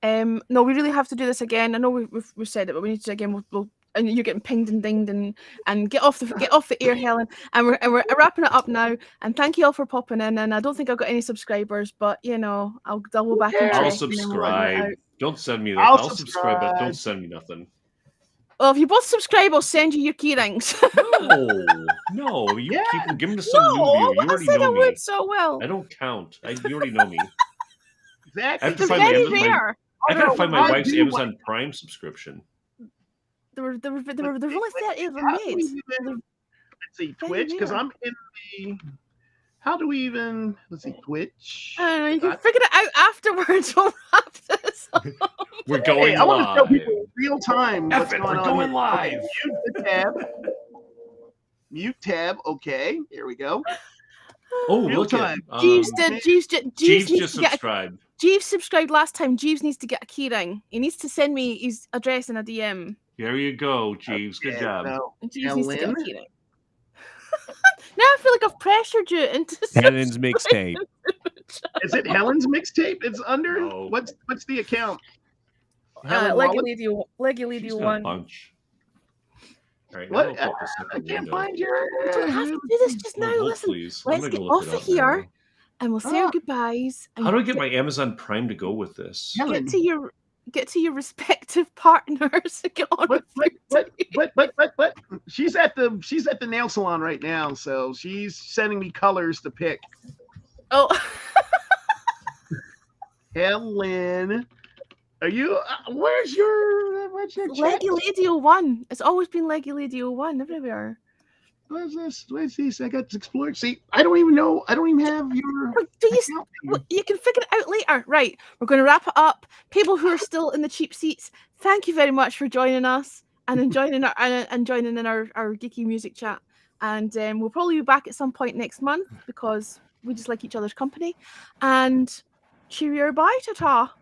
[SPEAKER 1] No, we really have to do this again. I know we've said it, but we need to again. We'll and you're getting pinged and dinged and get off the air, Helen. And we're wrapping it up now. And thank you all for popping in. And I don't think I've got any subscribers, but you know, I'll double back and check.
[SPEAKER 3] I'll subscribe. Don't send me that.
[SPEAKER 2] I'll
[SPEAKER 3] subscribe, but don't send me nothing.
[SPEAKER 1] Well, if you both subscribe, I'll send you your keyrings.
[SPEAKER 3] No, you give them to some new viewer. You already
[SPEAKER 1] said
[SPEAKER 3] know
[SPEAKER 1] I
[SPEAKER 3] me.
[SPEAKER 1] would so well.
[SPEAKER 3] I don't count. You already know me.
[SPEAKER 2] Exactly.
[SPEAKER 1] They're very rare.
[SPEAKER 3] I gotta find my wife's Amazon Prime subscription.
[SPEAKER 1] There were only 30 of them made.
[SPEAKER 2] Let's see, Twitch, because I'm in the. How do we even? Let's see, Twitch.
[SPEAKER 1] I don't know. You can figure it out afterwards. We'll wrap this up.
[SPEAKER 3] We're going live.
[SPEAKER 2] I want to tell people in real time what's
[SPEAKER 3] Everett,
[SPEAKER 2] going on.
[SPEAKER 3] we're going live.
[SPEAKER 2] Mute the tab. Mute tab. Okay, here we go.
[SPEAKER 3] Oh,
[SPEAKER 2] Real
[SPEAKER 3] look
[SPEAKER 2] time.
[SPEAKER 3] at
[SPEAKER 1] Jeeves
[SPEAKER 3] Jeeves just subscribed.
[SPEAKER 1] Jeeves subscribed last time. Jeeves needs to get a keyring. He needs to send me his address in a DM.
[SPEAKER 3] There you go, Jeeves. Good job.
[SPEAKER 2] No.
[SPEAKER 1] Jeeves needs to get a keyring. Now I feel like I've pressured you into
[SPEAKER 5] Helen's mixtape.
[SPEAKER 2] Is it Helen's mixtape? It's under.
[SPEAKER 3] No.
[SPEAKER 2] What's the account?
[SPEAKER 1] Leggy Lady one.
[SPEAKER 3] Punch. All right,
[SPEAKER 2] What? I can't find your.
[SPEAKER 1] You don't have to do this just now. Listen,
[SPEAKER 3] please.
[SPEAKER 1] let's get off of here and we'll say our goodbyes. And
[SPEAKER 3] How do I get my Amazon Prime to go with this?
[SPEAKER 1] Get to your respective partners and get on
[SPEAKER 2] What? She's at the nail salon right now, so she's sending me colors to pick.
[SPEAKER 1] Oh.
[SPEAKER 2] Helen, are you? What's your
[SPEAKER 1] Leggy Lady 01? It's always been Leggy Lady 01 everywhere.
[SPEAKER 2] What's this? What's this? I got to explore. See, I don't even know. I don't even have your.
[SPEAKER 1] You can figure it out later. Right. We're going to wrap it up. People who are still in the cheap seats, thank you very much for joining us and joining in our geeky music chat. And we'll probably be back at some point next month because we just like each other's company. And cheerio, bye, ta-ta.